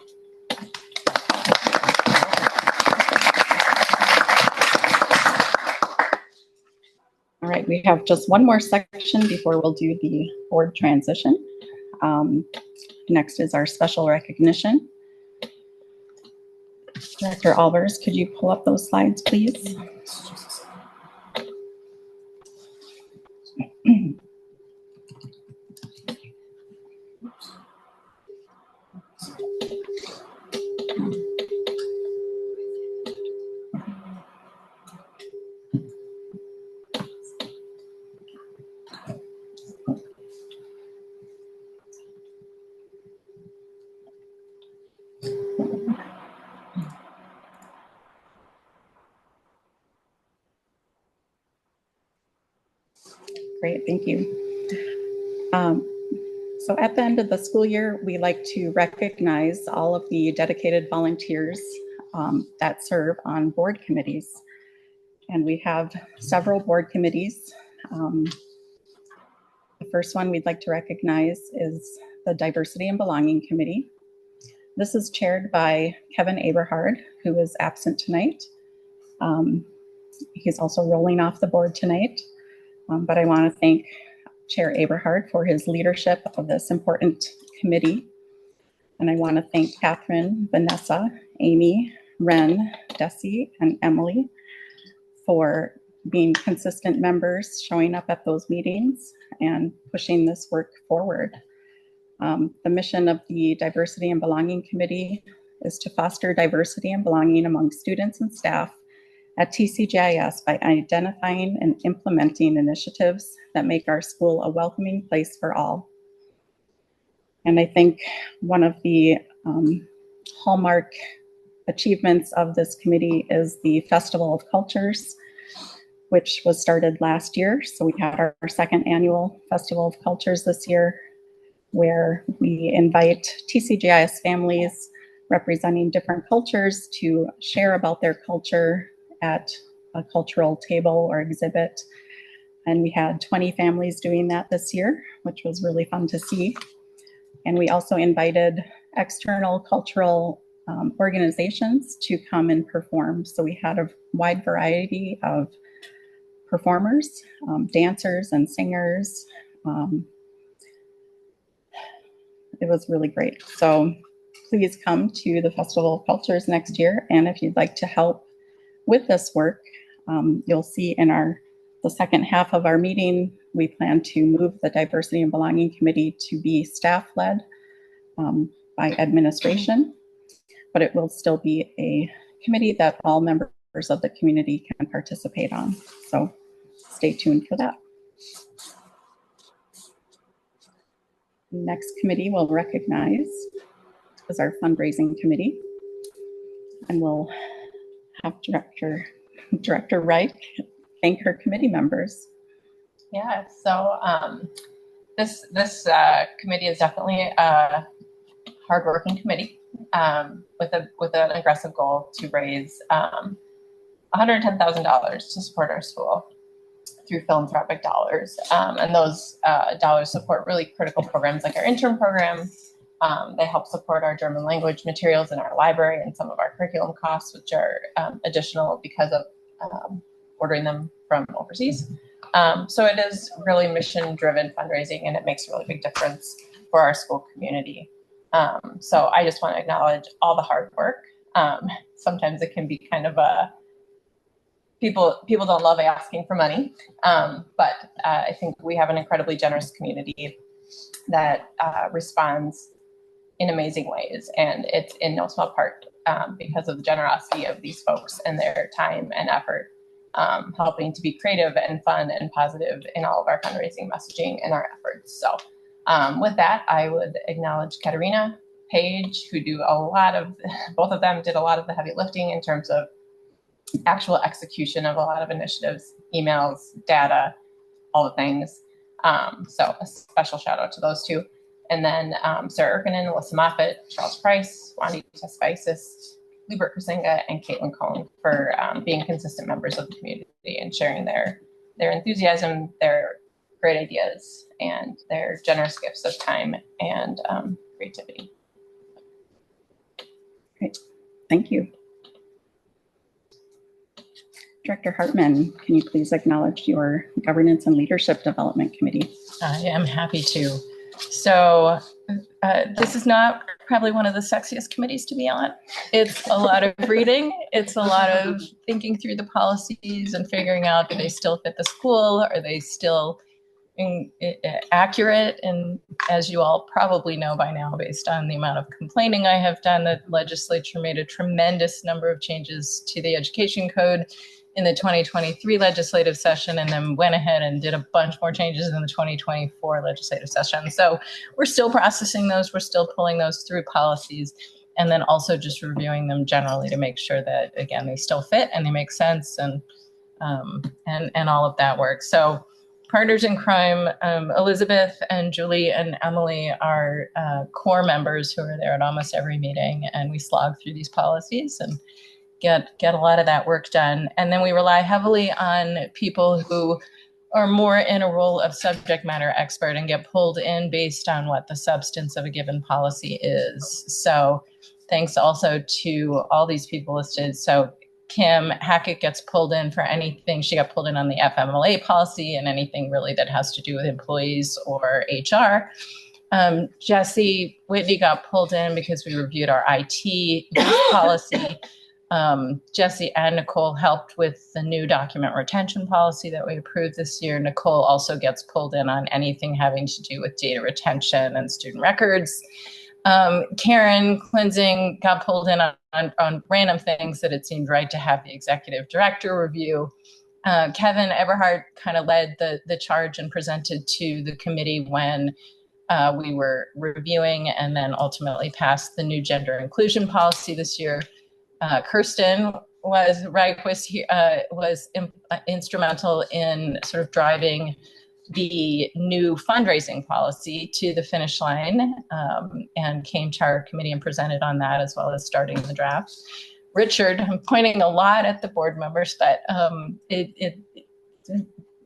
S1: All right, we have just one more section before we'll do the board transition. Next is our special recognition. Director Albers, could you pull up those slides, please? Great, thank you. So at the end of the school year, we like to recognize all of the dedicated volunteers that serve on board committees. And we have several board committees. The first one we'd like to recognize is the Diversity and Belonging Committee. This is chaired by Kevin Aberhard, who is absent tonight. He's also rolling off the board tonight. But I want to thank Chair Aberhard for his leadership of this important committee. And I want to thank Catherine, Vanessa, Amy, Ren, Desi, and Emily for being consistent members, showing up at those meetings, and pushing this work forward. The mission of the Diversity and Belonging Committee is to foster diversity and belonging among students and staff at TCGIS by identifying and implementing initiatives that make our school a welcoming place for all. And I think one of the hallmark achievements of this committee is the Festival of Cultures, which was started last year. So we had our second annual Festival of Cultures this year, where we invite TCGIS families representing different cultures to share about their culture at a cultural table or exhibit. And we had 20 families doing that this year, which was really fun to see. And we also invited external cultural organizations to come and perform. So we had a wide variety of performers, dancers and singers. It was really great. So please come to the Festival of Cultures next year. And if you'd like to help with this work, you'll see in the second half of our meeting, we plan to move the Diversity and Belonging Committee to be staff-led by administration, but it will still be a committee that all members of the community can participate on. So stay tuned for that. Next committee we'll recognize is our fundraising committee. And we'll have Director Reich thank her committee members.
S6: Yeah, so this committee is definitely a hardworking committee with an aggressive goal to raise $110,000 to support our school through philanthropic dollars. And those dollars support really critical programs like our intern program. They help support our German language materials in our library and some of our curriculum costs, which are additional because of ordering them from overseas. So it is really mission-driven fundraising, and it makes a really big difference for our school community. So I just want to acknowledge all the hard work. Sometimes it can be kind of people don't love asking for money, but I think we have an incredibly generous community that responds in amazing ways, and it's in no small part because of the generosity of these folks and their time and effort, helping to be creative and fun and positive in all of our fundraising messaging and our efforts. So with that, I would acknowledge Katerina, Paige, who do both of them did a lot of the heavy lifting in terms of actual execution of a lot of initiatives, emails, data, all the things. So a special shout out to those two. And then Sarah Erkinen, Alyssa Moffett, Charles Price, Wandi Teskaisis, Liebert Krasinga, and Caitlin Cohn for being consistent members of the community and sharing their enthusiasm, their great ideas, and their generous gifts of time and creativity.
S1: Great, thank you. Director Hartman, can you please acknowledge your Governance and Leadership Development Committee?
S6: I am happy to. So this is not probably one of the sexiest committees to be on. It's a lot of reading. It's a lot of thinking through the policies and figuring out, do they still fit the school? Are they still accurate? And as you all probably know by now, based on the amount of complaining I have done, the legislature made a tremendous number of changes to the education code in the 2023 legislative session, and then went ahead and did a bunch more changes in the 2024 legislative session. So we're still processing those, we're still pulling those through policies, and then also just reviewing them generally to make sure that, again, they still fit and they make sense, and all of that work. So Partners in Crime, Elizabeth and Julie and Emily are core members who are there at almost every meeting, and we slog through these policies and get a lot of that work done. And then we rely heavily on people who are more in a role of subject matter expert and get pulled in based on what the substance of a given policy is. So thanks also to all these people listed. So Kim Hackett gets pulled in for anything. She got pulled in on the FMLA policy and anything really that has to do with employees or HR. Jesse Whitney got pulled in because we reviewed our IT policy. Jesse and Nicole helped with the new document retention policy that we approved this year. Nicole also gets pulled in on anything having to do with data retention and student records. Karen Cleansing got pulled in on random things that it seemed right to have the executive director review. Kevin Eberhardt kind of led the charge and presented to the committee when we were reviewing and then ultimately passed the new gender inclusion policy this year. Kirsten was instrumental in sort of driving the new fundraising policy to the finish line, and came to our committee and presented on that, as well as starting the draft. Richard, I'm pointing a lot at the board members, but it's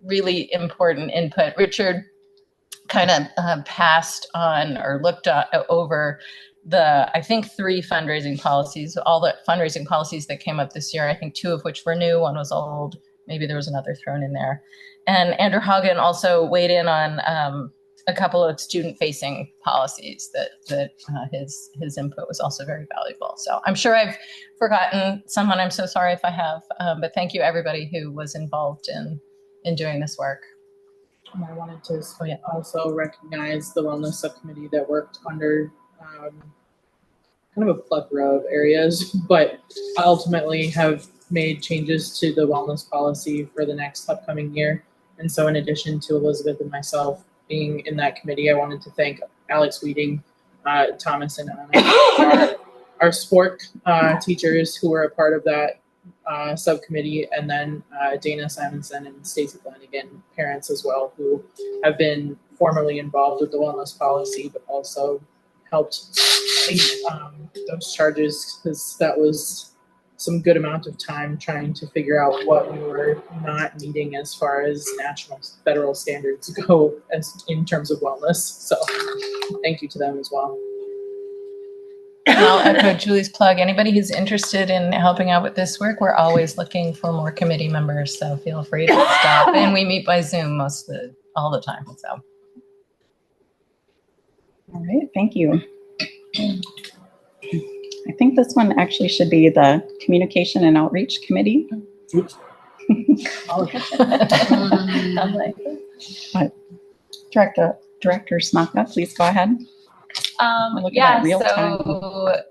S6: really important input. Richard kind of passed on or looked over I think 3 fundraising policies, all the fundraising policies that came up this year. I think 2 of which were new, 1 was old. Maybe there was another thrown in there. And Andrew Hagen also weighed in on a couple of student-facing policies that his input was also very valuable. So I'm sure I've forgotten someone. I'm so sorry if I have, but thank you everybody who was involved in doing this work.
S5: And I wanted to also recognize the wellness subcommittee that worked under kind of a plethora of areas, but ultimately have made changes to the wellness policy for the next upcoming year. And so in addition to Elizabeth and myself being in that committee, I wanted to thank Alex Weeding, Thomas and Anna, our sport teachers who were a part of that subcommittee, and then Dana Simonson and Stacey Flanagan, parents as well, who have been formally involved with the wellness policy, but also helped lead those charges, because that was some good amount of time trying to figure out what we were not meeting as far as national federal standards go as in terms of wellness. So thank you to them as well.
S6: And I'll echo Julie's plug. Anybody who's interested in helping out with this work, we're always looking for more committee members, so feel free to stop. And we meet by Zoom all the time. So,
S1: All right, thank you. I think this one actually should be the Communication and Outreach Committee.
S7: Oops.
S1: Director Smaka, please go ahead. Look at that real time.
S9: So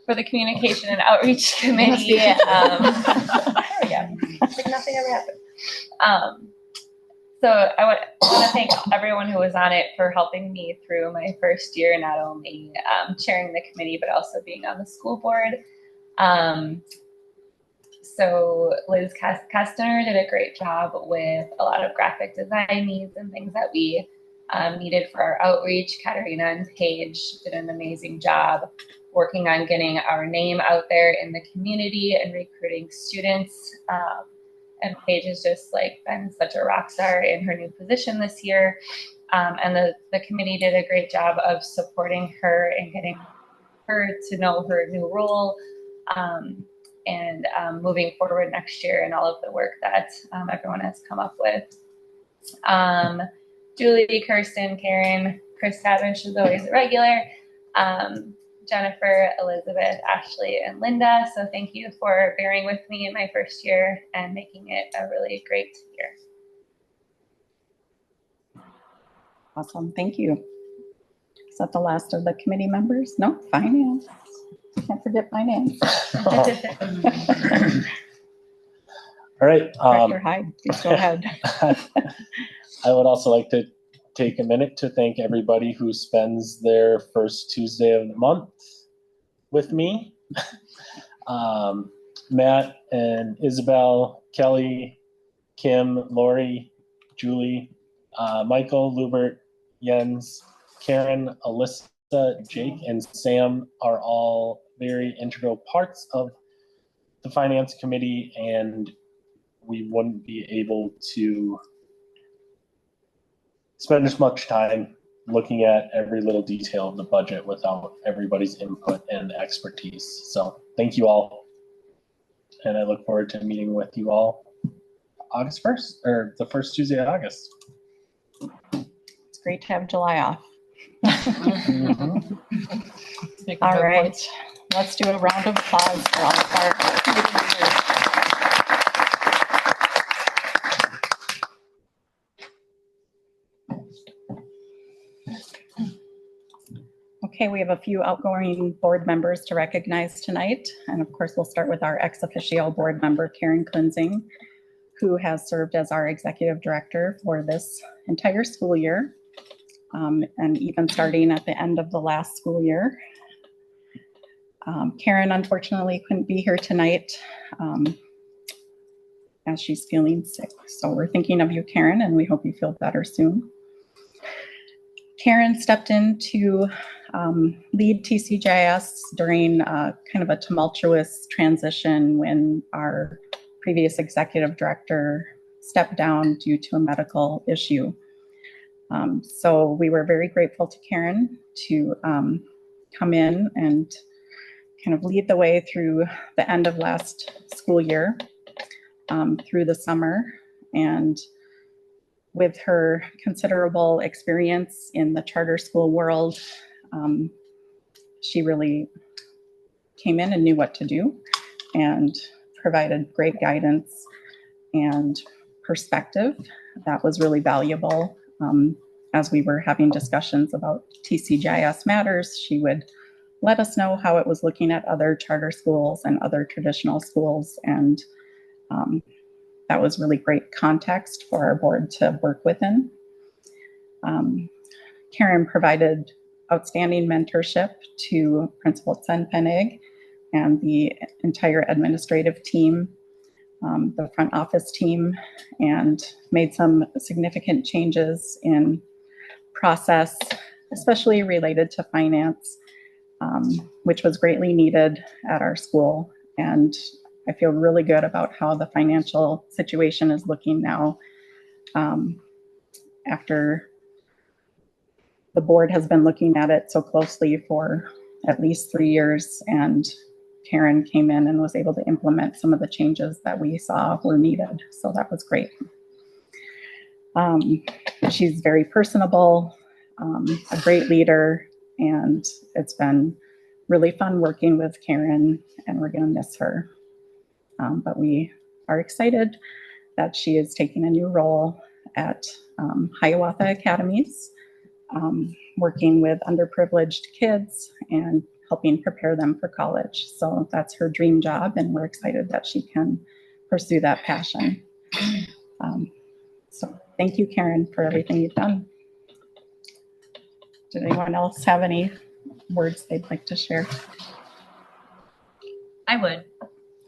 S9: for the Communication and Outreach Committee, there we go. It's like nothing ever happened. So I want to thank everyone who was on it for helping me through my first year, not only chairing the committee, but also being on the school board. So Liz Kestner did a great job with a lot of graphic design needs and things that we needed for our outreach. Katarina and Paige did an amazing job working on getting our name out there in the community and recruiting students. And Paige has just been such a rock star in her new position this year. And the committee did a great job of supporting her and getting her to know her new role, and moving forward next year and all of the work that everyone has come up with. Julie, Kirsten, Karen, Chris Tavish is always a regular. Jennifer, Elizabeth, Ashley, and Linda. So thank you for bearing with me in my first year and making it a really great year.
S1: Awesome, thank you. Is that the last of the committee members? No, finance. Can't forget finance.
S2: All right.
S1: Director Hyde, please go ahead.
S2: I would also like to take a minute to thank everybody who spends their first Tuesday of the month with me. Matt and Isabel, Kelly, Kim, Lori, Julie, Michael, Lubert, Jens, Karen, Alyssa, Jake, and Sam are all very integral parts of the finance committee, and we wouldn't be able to spend as much time looking at every little detail of the budget without everybody's input and expertise. So thank you all. And I look forward to meeting with you all August 1st, or the first Tuesday of August.
S1: It's great to have July off.
S6: Mm-hmm.
S1: All right, let's do a round of applause for all of our Okay, we have a few outgoing board members to recognize tonight. And of course, we'll start with our ex officio board member, Karen Klinzing, who has served as our executive director for this entire school year, and even starting at the end of the last school year. Karen unfortunately couldn't be here tonight as she's feeling sick. So we're thinking of you, Karen, and we hope you feel better soon. Karen stepped in to lead TCGIS during kind of a tumultuous transition when our previous executive director stepped down due to a medical issue. So we were very grateful to Karen to come in and kind of lead the way through the end of last school year, through the summer. And with her considerable experience in the charter school world, she really came in and knew what to do and provided great guidance and perspective that was really valuable. As we were having discussions about TCGIS matters, she would let us know how it was looking at other charter schools and other traditional schools. And that was really great context for our board to work within. Karen provided outstanding mentorship to Principal Tsen Penig and the entire administrative team, the front office team, and made some significant changes in process, especially related to finance, which was greatly needed at our school. And I feel really good about how the financial situation is looking now, after the board has been looking at it so closely for at least 3 years, and Karen came in and was able to implement some of the changes that we saw were needed. So that was great. She's very personable, a great leader, and it's been really fun working with Karen, and we're going to miss her. But we are excited that she is taking a new role at Hiawatha Academies, working with underprivileged kids and helping prepare them for college. So that's her dream job, and we're excited that she can pursue that passion. So thank you, Karen, for everything you've done. Did anyone else have any words they'd like to share?
S4: I would.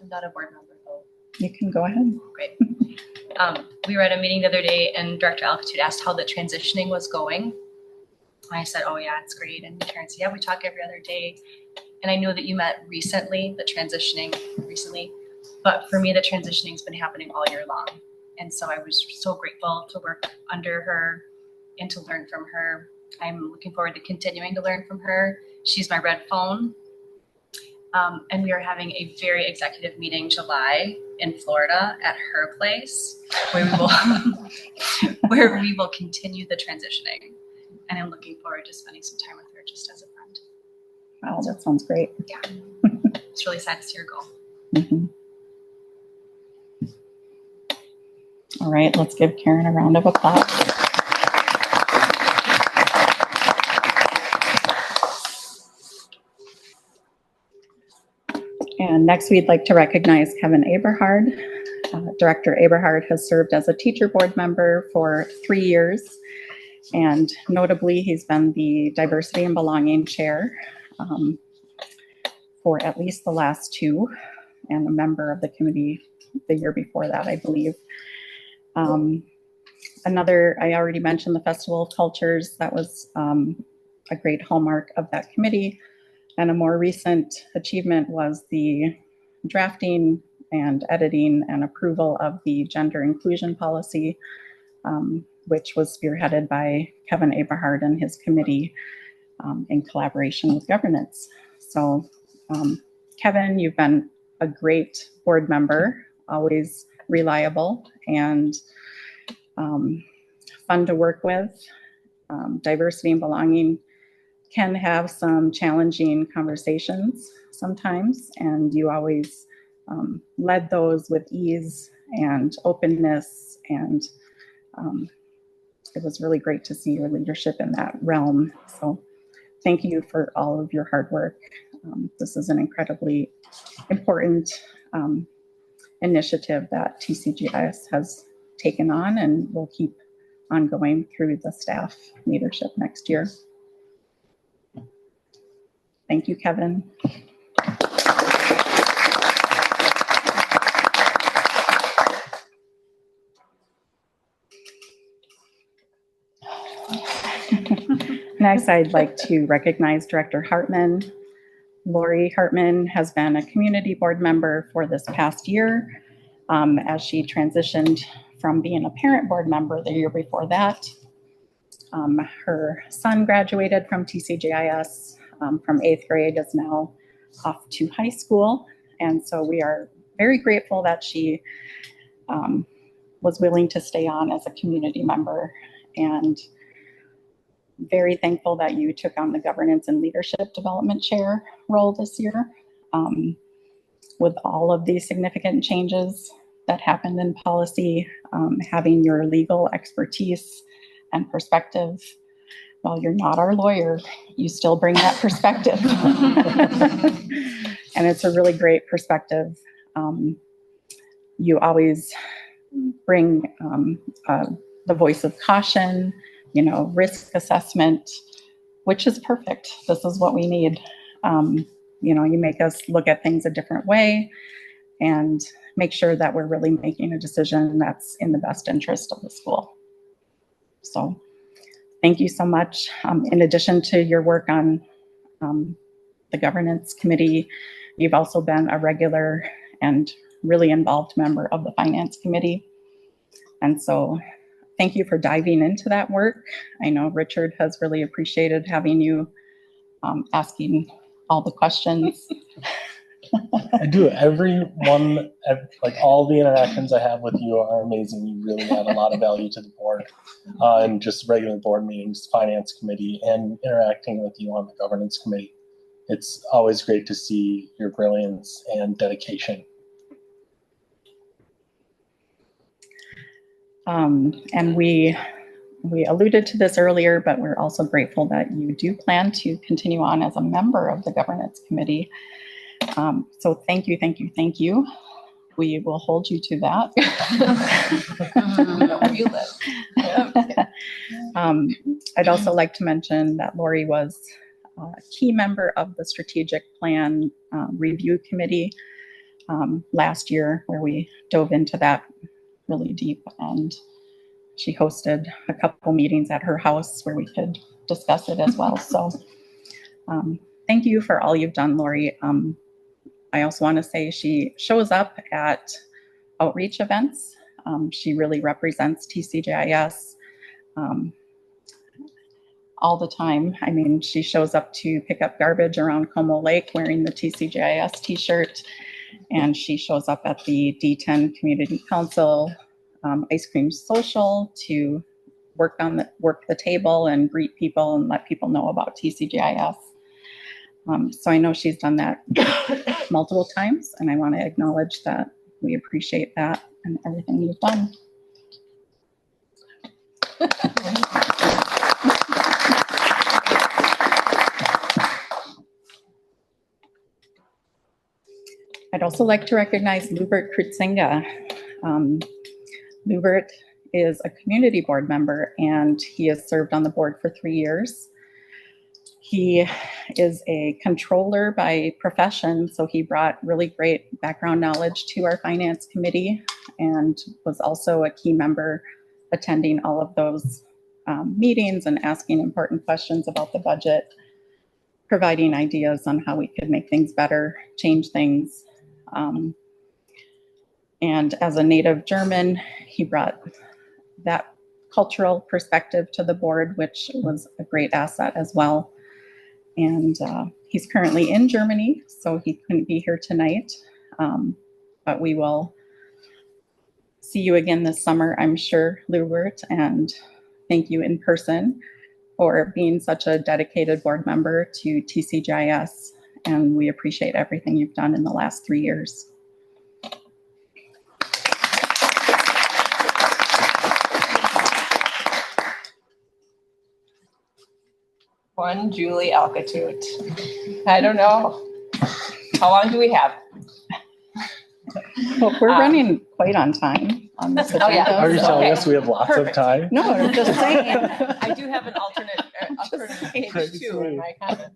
S4: I'm not a board member though.
S1: You can go ahead.
S4: Great. We were at a meeting the other day and Director Altitude asked how the transitioning was going. I said, oh yeah, it's great. And Karen said, yeah, we talk every other day. And I know that you met recently, the transitioning recently, but for me, the transitioning's been happening all year long. And so I was so grateful to work under her and to learn from her. I'm looking forward to continuing to learn from her. She's my red phone. And we are having a very executive meeting July in Florida at her place where we will continue the transitioning. And I'm looking forward to spending some time with her just as a friend.
S1: Wow, that sounds great.
S4: Yeah. It's really sad to see her go.
S1: Mm-hmm. All right, let's give Karen a round of applause. And next, we'd like to recognize Kevin Eberhard. Director Eberhard has served as a teacher board member for 3 years. And notably, he's been the Diversity and Belonging Chair for at least the last 2, and a member of the committee the year before that, I believe. Another, I already mentioned the Festival of Cultures. That was a great hallmark of that committee. And a more recent achievement was the drafting and editing and approval of the gender inclusion policy, which was spearheaded by Kevin Eberhard and his committee in collaboration with governance. So Kevin, you've been a great board member, always reliable and fun to work with. Diversity and belonging can have some challenging conversations sometimes, and you always led those with ease and openness, and it was really great to see your leadership in that realm. So thank you for all of your hard work. This is an incredibly important initiative that TCGIS has taken on and will keep ongoing through the staff leadership next year. Thank you, Kevin. Next, I'd like to recognize Director Hartman. Lori Hartman has been a community board member for this past year as she transitioned from being a parent board member the year before that. Her son graduated from TCGIS from 8th grade, is now off to high school. And so we are very grateful that she was willing to stay on as a community member, and very thankful that you took on the governance and leadership development chair role this year. With all of these significant changes that happened in policy, having your legal expertise and perspective, while you're not our lawyer, you still bring that perspective. And it's a really great perspective. You always bring the voice of caution, risk assessment, which is perfect. This is what we need. You make us look at things a different way and make sure that we're really making a decision that's in the best interest of the school. So thank you so much. In addition to your work on the governance committee, you've also been a regular and really involved member of the finance committee. And so thank you for diving into that work. I know Richard has really appreciated having you asking all the questions.
S2: I do. All the interactions I have with you are amazing. You really add a lot of value to the board, and just regular board meetings, finance committee, and interacting with you on the governance committee. It's always great to see your brilliance and dedication.
S1: And we alluded to this earlier, but we're also grateful that you do plan to continue on as a member of the governance committee. So thank you, thank you, thank you. We will hold you to that. I'd also like to mention that Lori was a key member of the strategic plan review committee last year, where we dove into that really deep, and she hosted a couple meetings at her house where we could discuss it as well. So thank you for all you've done, Lori. I also want to say she shows up at outreach events. She really represents TCGIS all the time. I mean, she shows up to pick up garbage around Como Lake wearing the TCGIS t-shirt, and she shows up at the D10 Community Council ice cream social to work the table and greet people and let people know about TCGIS. So I know she's done that multiple times, and I want to acknowledge that we appreciate that and everything you've done. I'd also like to recognize Lubert Krutzinga. Lubert is a community board member, and he has served on the board for 3 years. He is a controller by profession, so he brought really great background knowledge to our finance committee and was also a key member attending all of those meetings and asking important questions about the budget, providing ideas on how we could make things better, change things. And as a native German, he brought that cultural perspective to the board, which was a great asset as well. And he's currently in Germany, so he couldn't be here tonight. But we will see you again this summer, I'm sure, Lubert, and thank you in person for being such a dedicated board member to TCGIS. And we appreciate everything you've done in the last 3 years.
S10: One Julie Alcatute. I don't know. How long do we have?
S1: Well, we're running quite on time on this
S10: Oh, yeah.
S1: agenda.
S2: Are you
S1: so-
S2: telling us we have lots
S10: Perfect.
S2: of time?
S1: No, I'm just saying.
S10: I do have an alternate page
S2: Crazy
S10: too in my comments.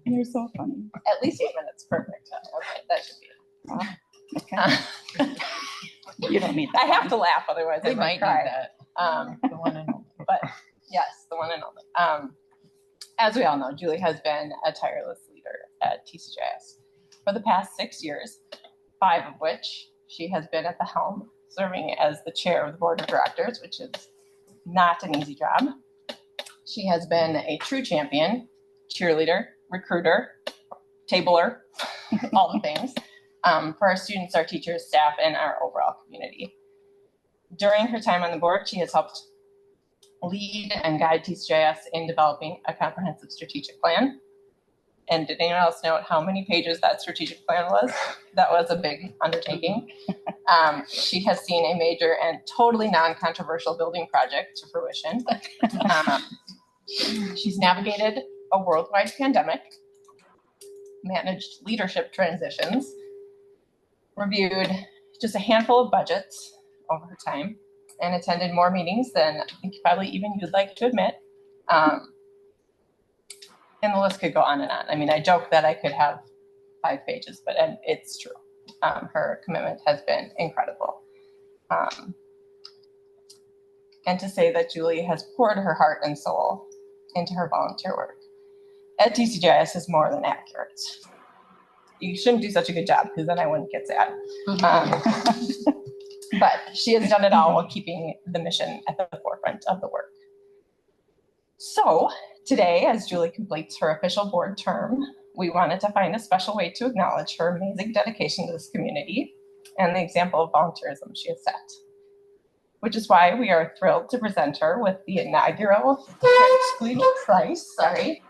S1: You're so funny.
S10: At least 8 minutes. Perfect. Okay, that should be it.
S1: Okay. You don't need
S10: I
S1: that.
S10: have to laugh, otherwise I
S6: We
S10: might
S6: might need
S10: cry.
S6: that. The one and only.
S10: But yes, the one and only. As we all know, Julie has been a tireless leader at TCJS for the past 6 years, 5 of which she has been at the helm, serving as the chair of the board of directors, which is not an easy job. She has been a true champion, cheerleader, recruiter, tabler, all the things, for our students, our teachers, staff, and our overall community. During her time on the board, she has helped lead and guide TCJS in developing a comprehensive strategic plan. And did anyone else note how many pages that strategic plan was? That was a big undertaking. She has seen a major and totally non-controversial building project to fruition. She's navigated a worldwide pandemic, managed leadership transitions, reviewed just a handful of budgets over her time, and attended more meetings than I think probably even you'd like to admit. And the list could go on and on. I mean, I joke that I could have 5 pages, but it's true. Her commitment has been incredible. And to say that Julie has poured her heart and soul into her volunteer work at TCJS is more than accurate. You shouldn't do such a good job, because then I wouldn't get sad. But she has done it all while keeping the mission at the forefront of the work. So today, as Julie completes her official board term, we wanted to find a special way to acknowledge her amazing dedication to this community and the example of volunteerism she has set. Which is why we are thrilled to present her with the inaugural Herzblut Prize. Sorry.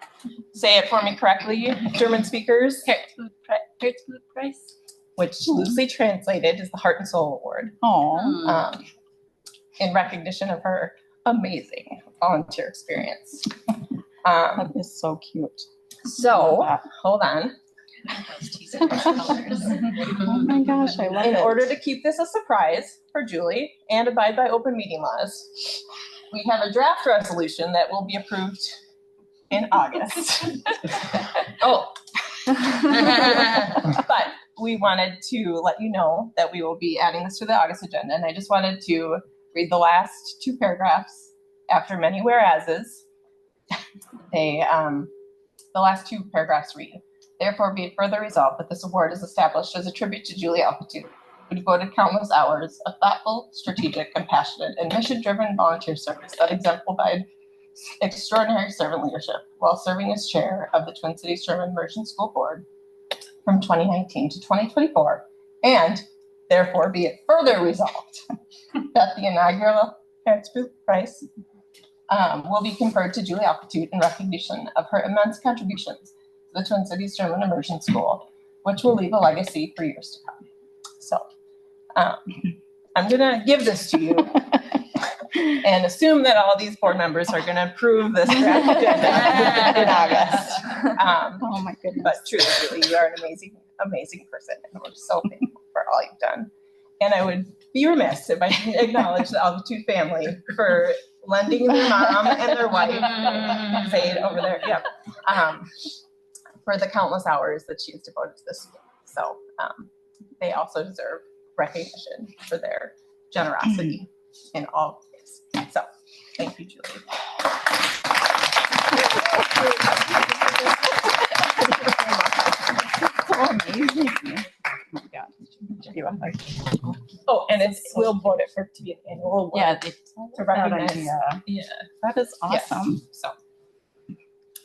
S10: Say it for me correctly, German speakers.
S4: Herzblut Prize.
S10: Which loosely translated is the Heart and Soul Award.
S1: Oh,
S10: In recognition of her amazing volunteer experience.
S1: that is so cute.
S10: So, hold on.
S1: Oh my gosh, I love it.
S10: In order to keep this a surprise for Julie and abide by open meeting laws, we have a draft resolution that will be approved in August. Oh. But we wanted to let you know that we will be adding this to the August agenda, and I just wanted to read the last 2 paragraphs after many whereases. The last 2 paragraphs read, therefore be it further resolved that this award is established as a tribute to Julie Alcatute, who devoted countless hours of thoughtful, strategic, compassionate, and mission-driven volunteer service that exemplified extraordinary servant leadership while serving as chair of the Twin Cities German Immersion School Board from 2019 to 2024, and therefore be it further resolved that the inaugural Herzblut Prize will be conferred to Julie Alcatute in recognition of her immense contributions to the Twin Cities German Immersion School, which will leave a legacy for years to come. So I'm going to give this to you and assume that all these board members are going to approve this draft agenda in August.
S1: Oh my goodness.
S10: But truly, Julie, you are an amazing, amazing person, and we're so thankful for all you've done. And I would be remiss if I didn't acknowledge the Alcatute family for lending their mom and their wife, Zaid over there, yep, for the countless hours that she's devoted to this school. So they also deserve recognition for their generosity in all ways. So thank you, Julie.
S1: So amazing. Oh my God. Give you a hug.
S10: Oh, and we'll vote it to be an annual award.
S1: Yeah,
S10: to recognize.
S1: Yeah, that is awesome.
S10: So,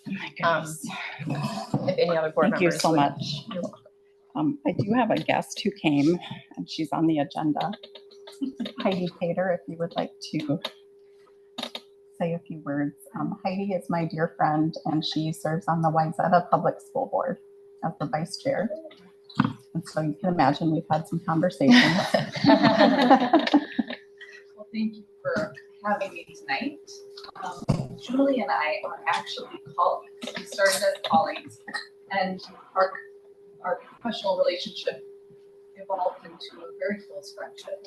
S1: Oh my goodness.
S10: if any other board
S1: Thank you
S10: members
S1: so
S10: would-
S1: much.
S10: You're welcome.
S1: I do have a guest who came, and she's on the agenda. Heidi Pater, if you would like to say a few words. Heidi is my dear friend, and she serves on the Wayzata Public School Board as the vice chair. And so you can imagine we've had some conversations.
S5: Well, thank you for
S11: having me tonight. Julie and I are actually colleagues. We started as colleagues, and our professional relationship evolved into a very close friendship.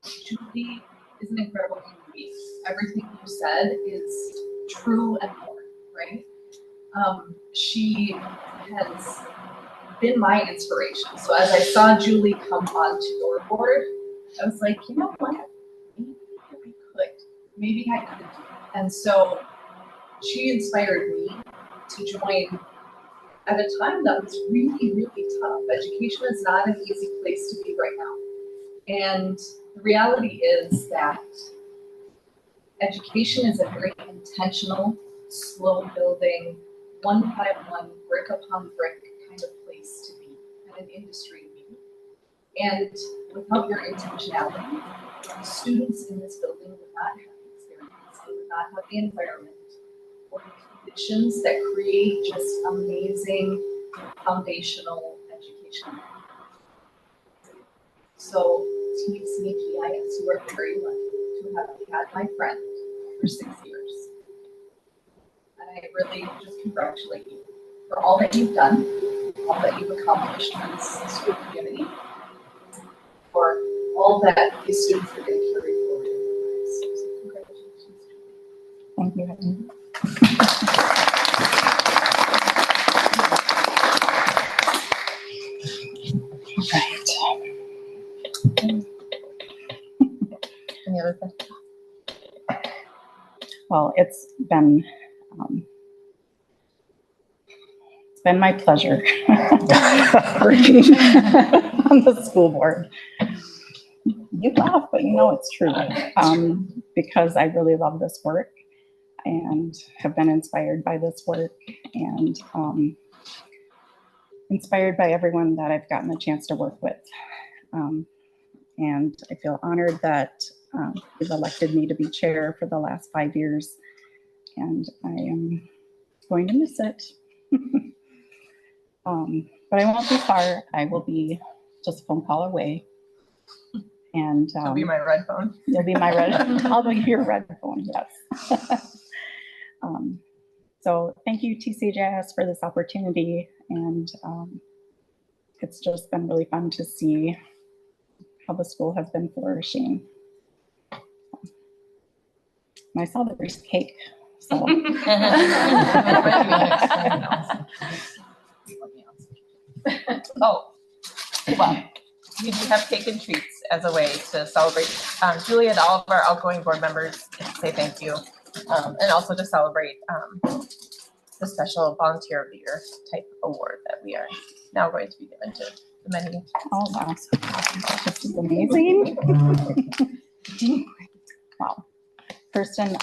S11: Julie is an incredible human being. Everything you said is true and more, right? She has been my inspiration. So as I saw Julie come onto your board, I was like, you know what? Maybe I could. And so she inspired me to join at a time that was really, really tough. Education is not an easy place to be right now. And the reality is that education is a very intentional, slow building, one by one, brick upon brick kind of place to be, and an industry to be. And without your intentionality, the students in this building would not have the experience, they would not have the environment or the conditions that create just amazing foundational education. So, Team CPIS, you are very lucky to have had my friend for 6 years. And I really just congratulate you for all that you've done, all that you've accomplished in this school community, for all that these students are going to carry forward in their lives. So congratulations.
S1: Thank you.
S10: Any other questions?
S1: Well, it's been my pleasure working on the school board. You laugh, but you know it's true, because I really love this work and have been inspired by this work, and inspired by everyone that I've gotten the chance to work with. And I feel honored that you've elected me to be chair for the last 5 years, and I am going to miss it. But I won't be far. I will be just a phone call away. And
S10: It'll be my red phone.
S1: You'll be my red. I'll be your red phone. Yes. So thank you, TCJS, for this opportunity, and it's just been really fun to see how the school has been flourishing. And I saw that there's cake, so.
S10: Oh, well, we do have cake and treats as a way to celebrate Julie and all of our outgoing board members, to say thank you, and also to celebrate the special Volunteer of the Year type award that we are now going to be given to the many.
S1: Oh, wow. This is amazing. Wow. Kirsten,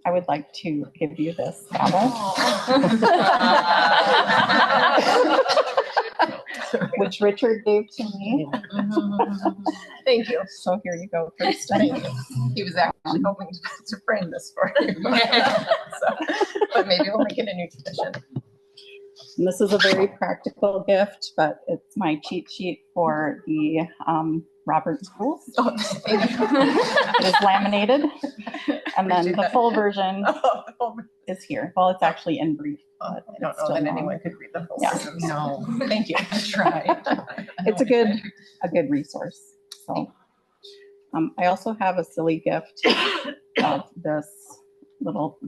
S1: I would like to give you this gavel, which Richard gave to me.
S10: Thank you.
S1: So here you go, Kirsten.
S10: He was actually hoping to frame this for you. But maybe we'll make it a new tradition.
S1: And this is a very practical gift, but it's my cheat sheet for the Roberts rules.
S10: Oh, thank you.
S1: It is laminated, and then the full version
S10: Oh,
S1: is here. Well, it's actually in brief.
S10: I
S1: But
S10: don't
S1: it's
S10: know
S1: still
S10: that
S1: long.
S10: anyone could read the full
S1: Yeah.
S10: sentence. No, thank you. I tried.
S1: It's a good resource. So I also have a silly gift of this little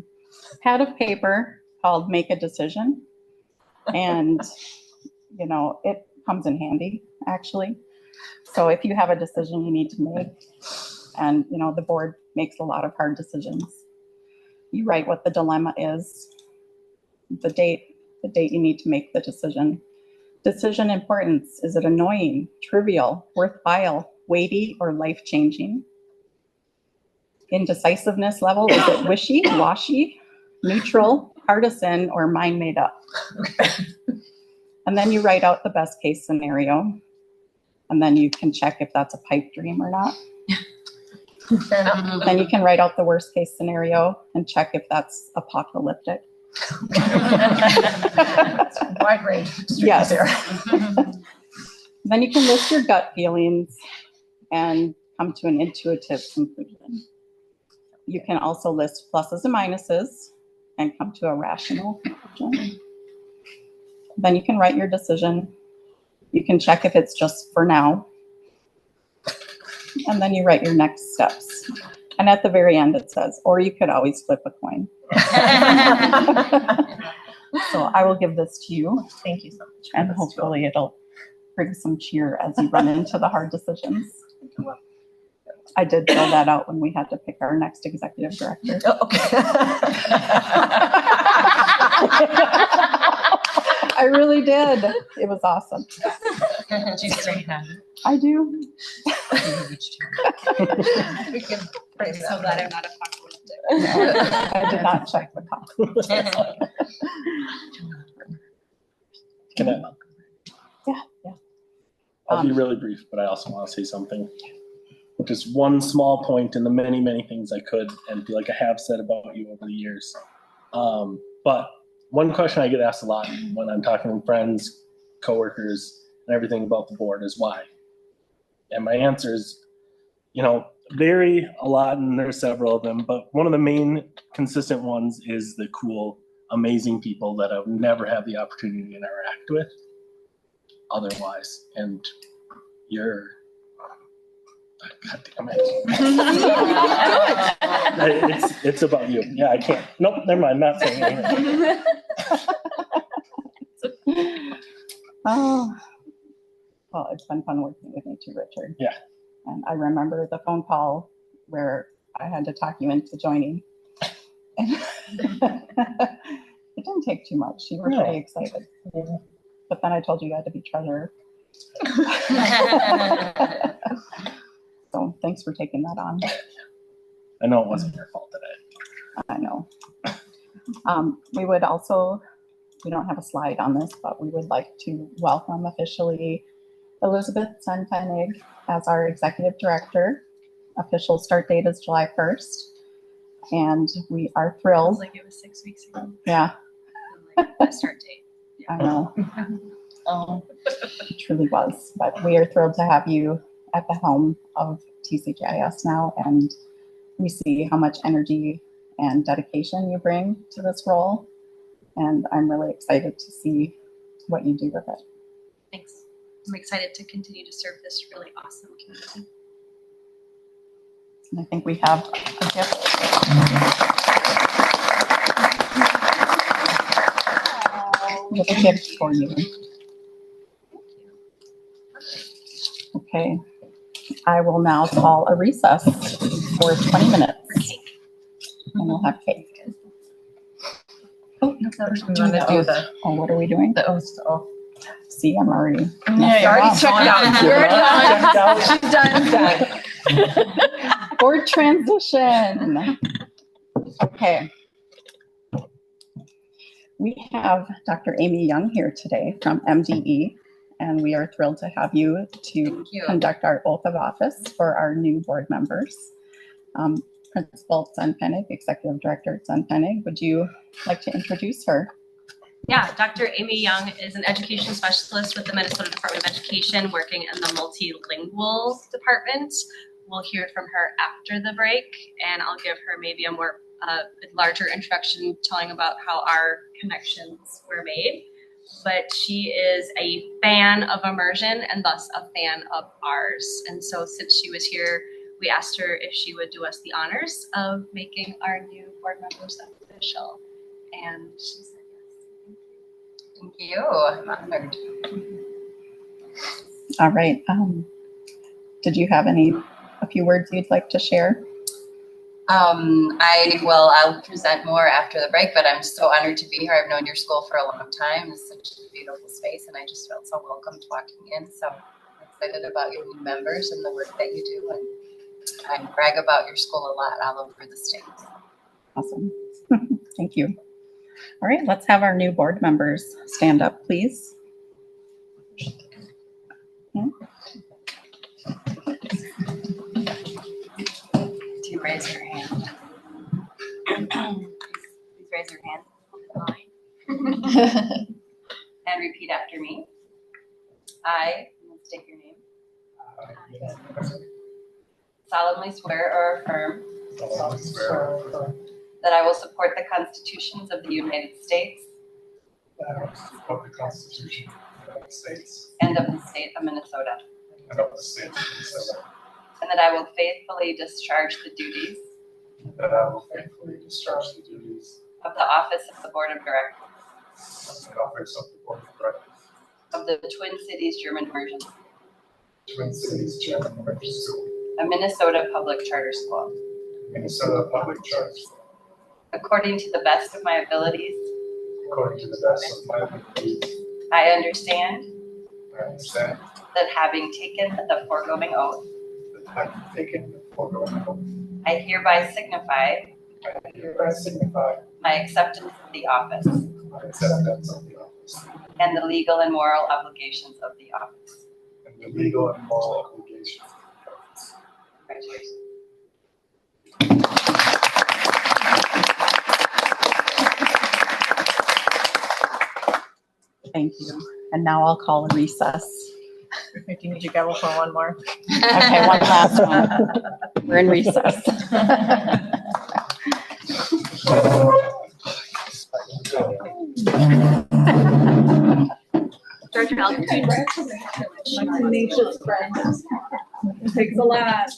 S1: pad of paper called Make a Decision. And, you know, it comes in handy, actually. So if you have a decision you need to make, and, you know, the board makes a lot of hard decisions, you write what the dilemma is, the date you need to make the decision. Decision importance: is it annoying, trivial, worthwhile, weighty, or life-changing? Indecisiveness level: is it wishy, washy, neutral, partisan, or mind made up? And then you write out the best case scenario, and then you can check if that's a pipe dream or not.
S10: Fair enough.
S1: Then you can write out the worst case scenario and check if that's apocalyptic.
S10: It's a wide range of extremes
S1: Yes.
S10: there.
S1: Then you can list your gut feelings and come to an intuitive conclusion. You can also list pluses and minuses and come to a rational conclusion. Then you can write your decision. You can check if it's just for now. And then you write your next steps. And at the very end it says, or you could always flip a coin. So I will give this to you.
S10: Thank you so much.
S1: And hopefully it'll bring some cheer as you run into the hard decisions. I did fill that out when we had to pick our next executive director.
S10: Oh, okay.
S1: I really did. It was awesome. I do.
S10: We can praise
S4: So
S10: that.
S4: glad I'm not a fuck.
S1: I did not check the clock.
S2: Can I?
S1: Yeah.
S2: I'll be really brief, but I also want to say something. Just one small point in the many, many things I could and feel like I have said about you over the years. But one question I get asked a lot when I'm talking to friends, coworkers, and everything about the board is why. And my answer is, vary a lot, and there's several of them, but one of the main consistent ones is the cool, amazing people that I've never had the opportunity to interact with otherwise. And you're, God damn it. It's about you. Yeah, I can't. Nope, never mind. Not saying anything.
S1: Oh, well, it's been fun working with you too, Richard.
S2: Yeah.
S1: And I remember the phone call where I had to talk you into joining. And it didn't take too much. You were pretty excited. But then I told you you had to be treasurer. So thanks for taking that on.
S2: I know it wasn't your fault today.
S1: I know. We don't have a slide on this, but we would like to welcome officially Elizabeth Senfenig as our executive director. Official start date is July 1st. And we are thrilled.
S4: Like it was 6 weeks ago.
S1: Yeah,
S4: Like the start date.
S1: I know. It truly was. But we are thrilled to have you at the helm of TCGIS now. And we see how much energy and dedication you bring to this role. And I'm really excited to see what you do with it.
S4: Thanks. I'm excited to continue to serve this really awesome community.
S1: And I think we have a gift. We have a gift for you. Okay. I will now call a recess for 20 minutes. And we'll have cake.
S10: Oh, no, we want to do the
S1: What are we doing?
S10: oath. Oh,
S1: See, I'm already.
S10: yeah, you already checked out. You're done.
S2: Checked out.
S10: She's done.
S1: Board transition. Okay. We have Dr. Amy Young here today from MDE, and we are thrilled to have you to conduct our oath of office for our new board members. Principal Senfenig, Executive Director Senfenig, would you like to introduce her?
S4: Yeah, Dr. Amy Young is an education specialist with the Minnesota Department of Education, working in the multilingual department. We'll hear from her after the break, and I'll give her maybe a more larger introduction, telling about how our connections were made. But she is a fan of immersion and thus a fan of ours. And so since she was here, we asked her if she would do us the honors of making our new board members official. And she said yes.
S10: Thank you. I'm honored.
S1: All right. Did you have a few words you'd like to share?
S12: I'll present more after the break, but I'm so honored to be here. I've known your school for a long time. It's such a beautiful space, and I just felt so welcomed walking in. So I'm excited about your new members and the work that you do, and I brag about your school a lot all over the state.
S1: Awesome. Thank you. All right, let's have our new board members stand up, please.
S12: Do you raise your hand? Please raise your hand. And repeat after me. I, let's take your name. solemnly swear or affirm that I will support the constitutions of the United States
S13: that I will support the Constitution of the United States
S12: and of the state of Minnesota,
S13: and of the state of Minnesota,
S12: and that I will faithfully discharge the duties
S13: that I will faithfully discharge the duties
S12: of the office of the Board of Directors
S13: of the office of the Board of Directors,
S12: of the Twin Cities German Immersion,
S13: Twin Cities German Immersion School,
S12: a Minnesota public charter school,
S13: Minnesota Public Charter School,
S12: according to the best of my abilities.
S13: according to the best of my abilities.
S12: I understand
S13: I understand
S12: that having taken the foregoing oath,
S13: that having taken the foregoing oath,
S12: I hereby signify
S13: I hereby signify
S12: my acceptance of the office
S13: my acceptance of the office
S12: and the legal and moral obligations of the office.
S13: and the legal and moral obligations of the office.
S12: Congratulations.
S1: Thank you. And now I'll call a recess.
S5: Do you need your gavel for one more?
S1: Okay, one last one. We're in recess.
S4: Director Allen.
S11: Tenacious friends. Takes a lot.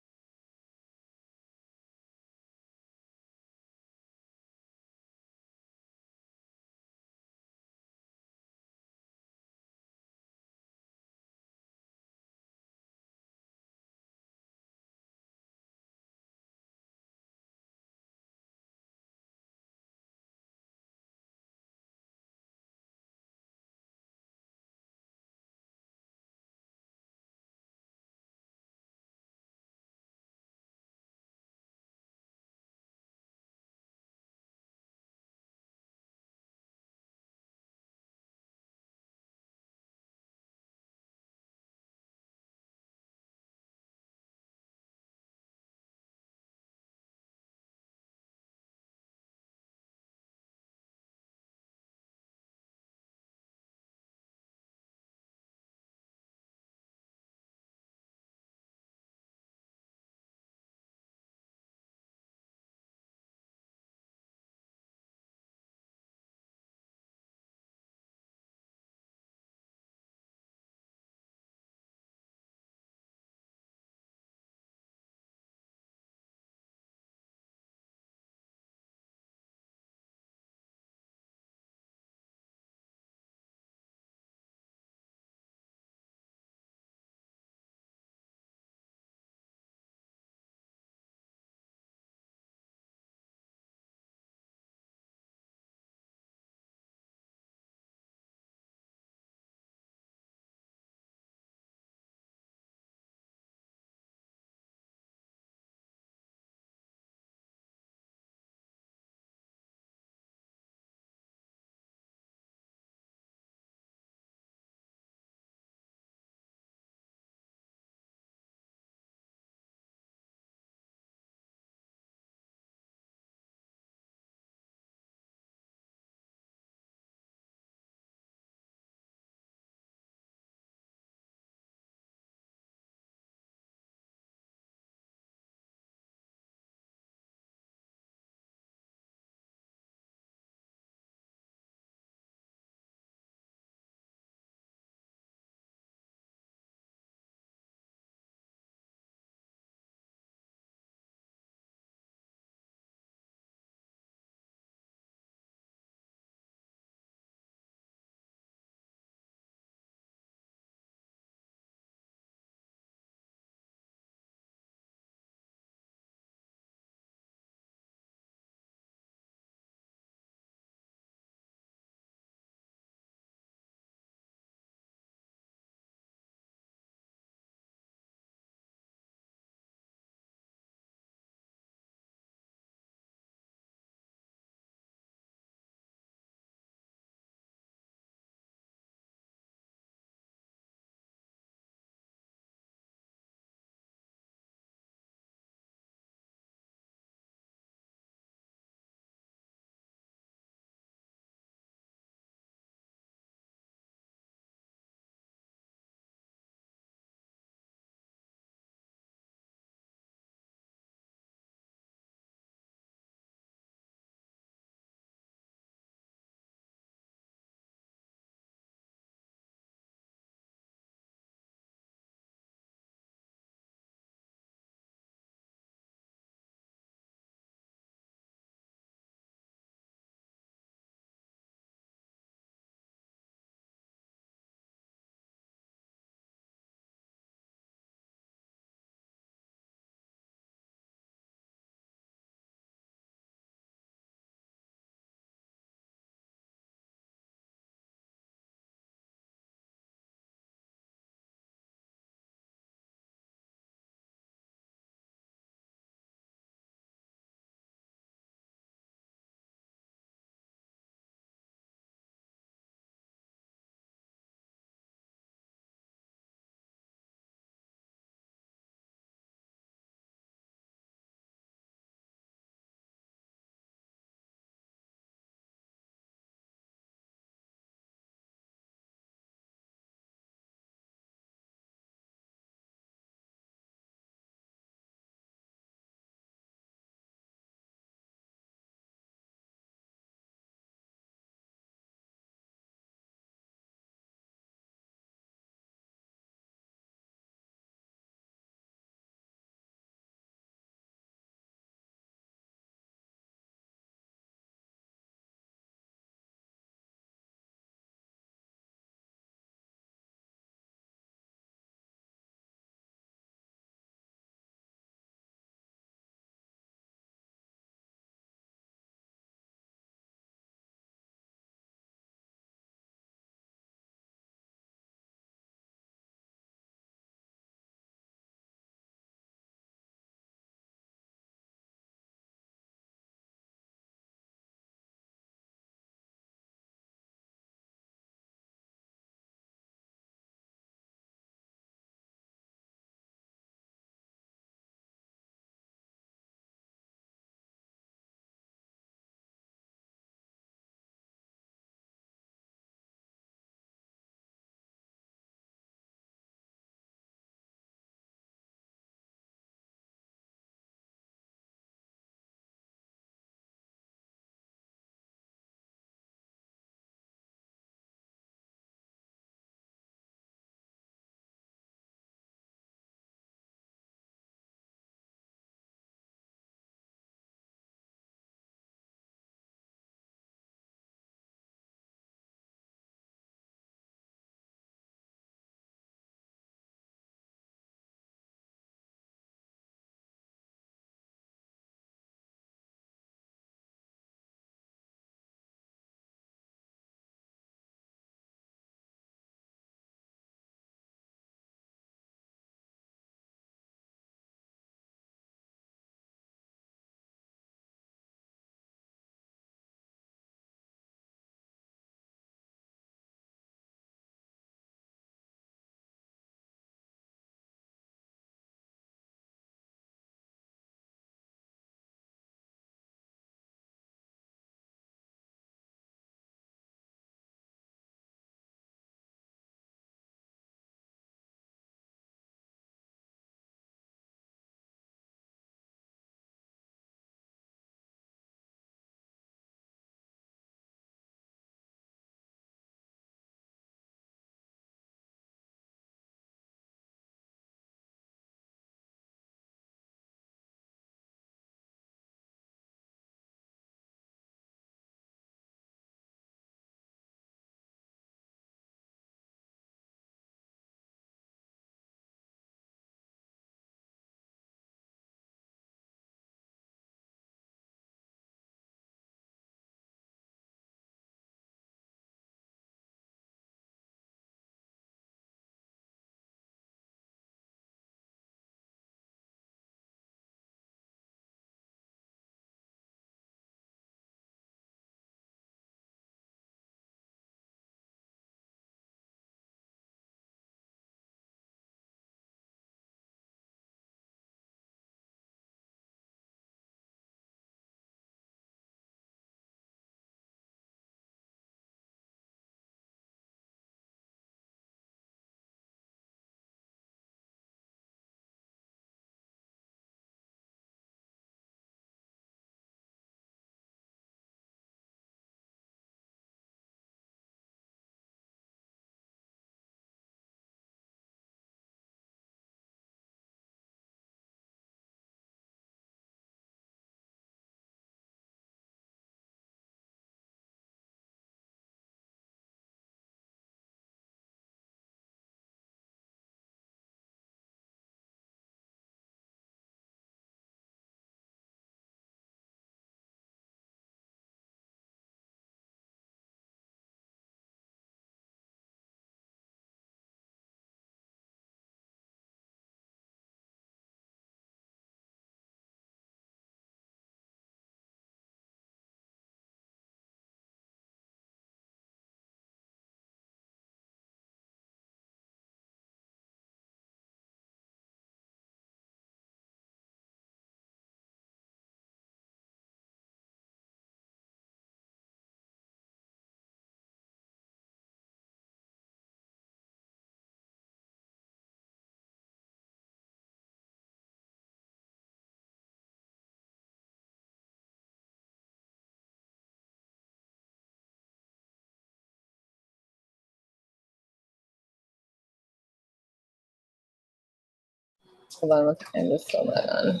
S14: Hold on, I'm just throwing that on.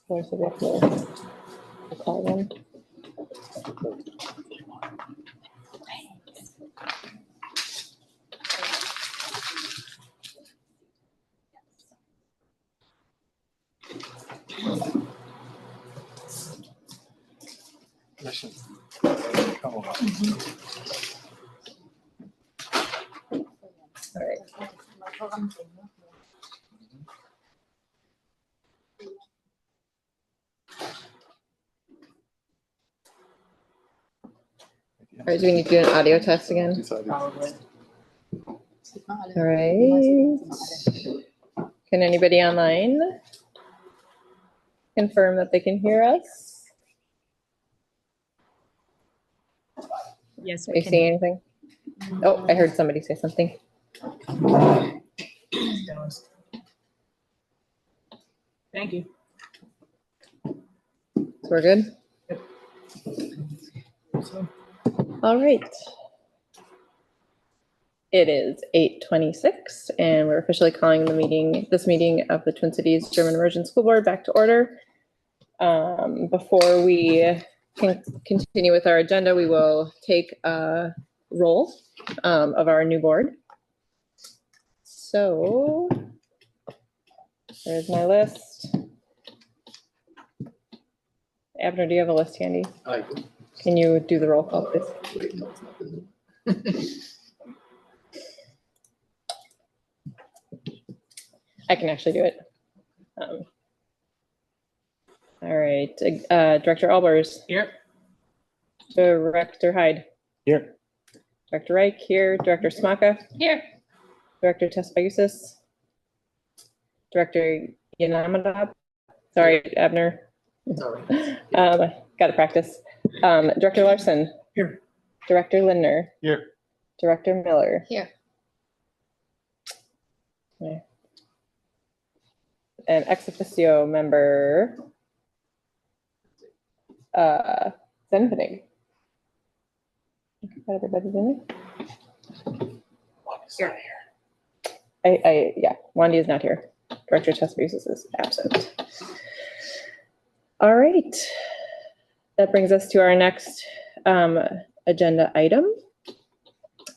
S14: Where's the regular? The call one? All right. All right, do we need to do an audio test again?
S5: Probably.
S14: All right. Can anybody online confirm that they can hear us?
S4: Yes,
S14: Are you seeing anything? Oh, I heard somebody say something.
S5: Thank you.
S14: So we're good? All right. It is 8:26 and we're officially calling this meeting of the Twin Cities German Immersion School Board back to order. Before we can continue with our agenda, we will take a roll of our new board. So there's my list. Abner, do you have a list handy?
S7: I do.
S14: Can you do the roll call, please?
S7: Wait, no, it's not visible.
S14: I can actually do it. All right, Director Albers.
S5: Here.
S14: Director Hyde.
S2: Here.
S14: Director Reich here. Director Smaka.
S4: Here.
S14: Director Tesfagusis. Director Yanamada. Sorry, Abner.
S7: Sorry.
S14: Got to practice. Director Larson.
S5: Here.
S14: Director Lindner.
S2: Here.
S14: Director Miller.
S6: Here.
S14: Okay. And ex officio member Zenfenig. Got everybody's in
S2: Here.
S14: Yeah, Wandy is not here. Director Tesfagusis is absent. All right. That brings us to our next agenda item,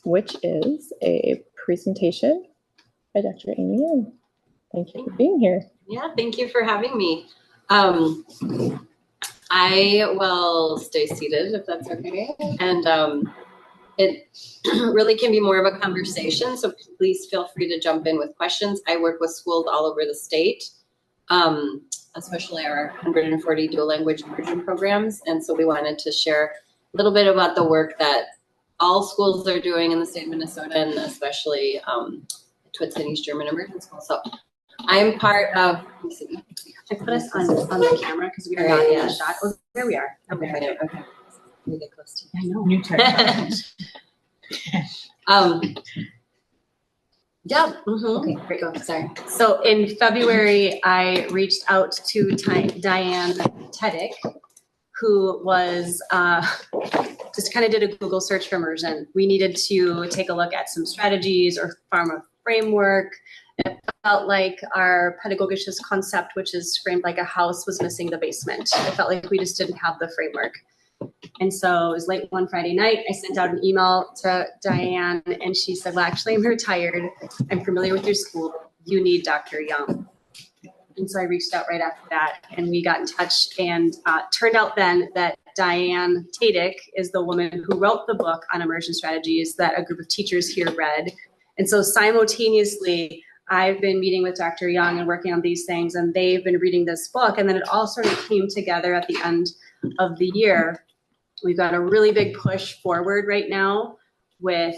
S14: which is a presentation by Dr. Amy Young. Thank you for being here.
S12: Yeah, thank you for having me. I will stay seated if that's okay. And it really can be more of a conversation, so please feel free to jump in with questions. I work with schools all over the state, especially our 140 dual language immersion programs. And so we wanted to share a little bit about the work that all schools are doing in the state of Minnesota, and especially Twin Cities German Immersion School. So I'm part of, let me see.
S4: I put us on the camera because we are not in the shot. Oh, there we are.
S12: Okay. Okay. Let me get close to you.
S4: I know.
S5: New technologies.
S12: Yeah. Okay, great. Go. Sorry.
S4: So in February, I reached out to Diane Tedick, who was just kind of did a Google search for immersion. We needed to take a look at some strategies or farm a framework. It felt like our pedagogisches concept, which is framed like a house, was missing the basement. It felt like we just didn't have the framework. And so it was late one Friday night. I sent out an email to Diane and she said, well, actually, I'm retired. I'm familiar with your school. You need Dr. Young. And so I reached out right after that and we got in touch, and turned out then that Diane Tadick is the woman who wrote the book on immersion strategies that a group of teachers here read. And so simultaneously, I've been meeting with Dr. Young and working on these things, and they've been reading this book. And then it all sort of came together at the end of the year. We've got a really big push forward right now with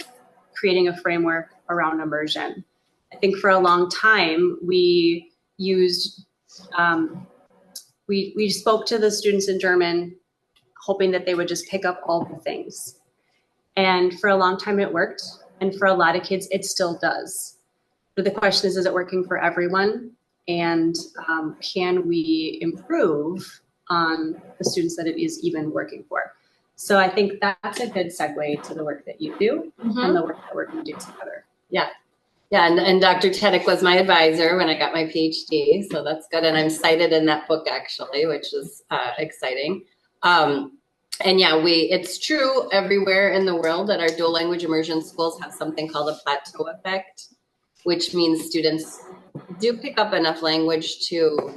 S4: creating a framework around immersion. I think for a long time, we used, we spoke to the students in German, hoping that they would just pick up all the things. And for a long time it worked. And for a lot of kids, it still does. But the question is it working for everyone? and can we improve on the students that it is even working for? So I think that's a good segue to the work that you do and the work that we're going to do together.
S12: Yeah. Yeah, and Dr. Teddick was my advisor when I got my PhD, so that's good. And I'm cited in that book actually, which is exciting. And yeah, it's true everywhere in the world that our dual language immersion schools have something called a plateau effect, which means students do pick up enough language to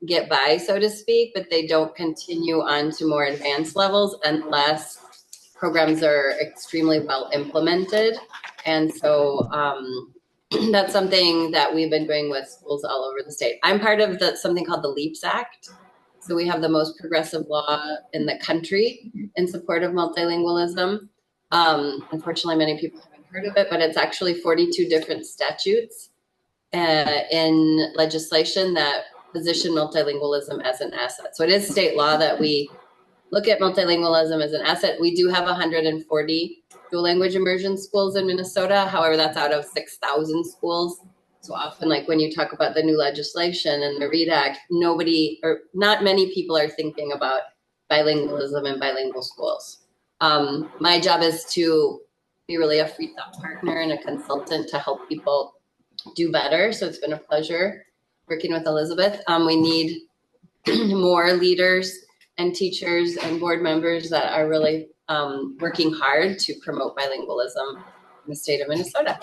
S12: get by, so to speak, but they don't continue on to more advanced levels unless programs are extremely well implemented. And so that's something that we've been doing with schools all over the state. I'm part of something called the LEAPS Act. So we have the most progressive law in the country in support of multilingualism. Unfortunately, many people haven't heard of it, but it's actually 42 different statutes in legislation that position multilingualism as an asset. So it is state law that we look at multilingualism as an asset. We do have 140 dual language immersion schools in Minnesota. However, that's out of 6,000 schools. So often, like when you talk about the new legislation and the READ Act, not many people are thinking about bilingualism in bilingual schools. My job is to be really a free thought partner and a consultant to help people do better. So it's been a pleasure working with Elizabeth. We need more leaders and teachers and board members that are really working hard to promote bilingualism in the state of Minnesota.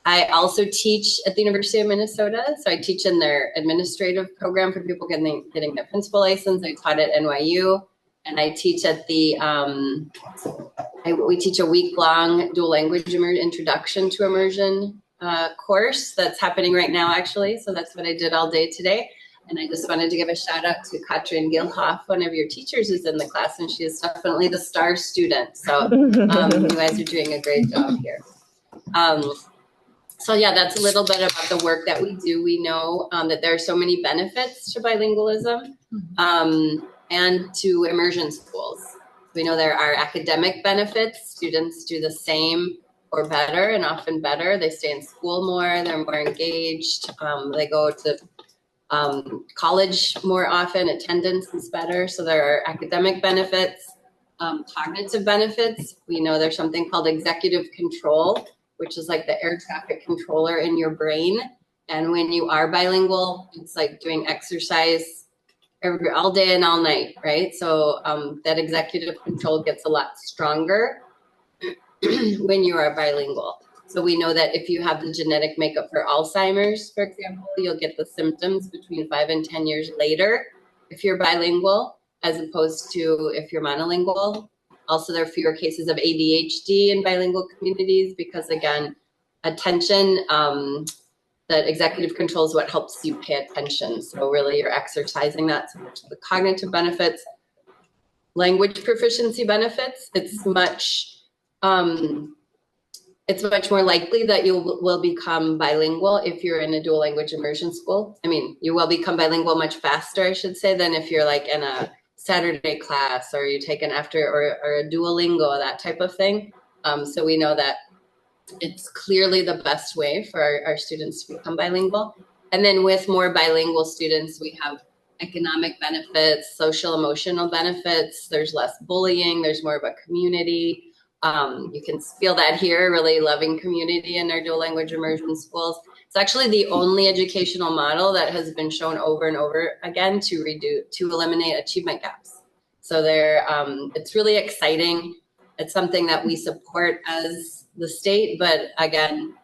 S12: I also teach at the University of Minnesota. So I teach in their administrative program for people getting their principal license. I taught at NYU, and I teach at the, we teach a week-long dual language introduction to immersion course that's happening right now, actually. So that's what I did all day today. And I just wanted to give a shout out to Katrin Gilhoff, one of your teachers who's in the class, and she is definitely the star student. So you guys are doing a great job here. So yeah, that's a little bit about the work that we do. We know that there are so many benefits to bilingualism and to immersion schools. We know there are academic benefits. Students do the same or better, and often better. They stay in school more, they're more engaged, they go to college more often, attendance is better. So there are academic benefits, cognitive benefits. We know there's something called executive control, which is like the air traffic controller in your brain. And when you are bilingual, it's like doing exercise all day and all night, right? So that executive control gets a lot stronger when you are bilingual. So we know that if you have the genetic makeup for Alzheimer's, for example, you'll get the symptoms between 5 and 10 years later if you're bilingual, as opposed to if you're monolingual. Also, there are fewer cases of ADHD in bilingual communities because, again, attention, that executive control is what helps you pay attention. So really you're exercising that. So much of the cognitive benefits, language proficiency benefits, it's much more likely that you will become bilingual if you're in a dual language immersion school. I mean, you will become bilingual much faster, I should say, than if you're like in a Saturday class or you take an after or a Duolingo, that type of thing. So we know that it's clearly the best way for our students to become bilingual. And then with more bilingual students, we have economic benefits, social emotional benefits. There's less bullying. There's more of a community. You can feel that here, really loving community in our dual language immersion schools. It's actually the only educational model that has been shown over and over again to eliminate achievement gaps. So it's really exciting. It's something that we support as the state, but again,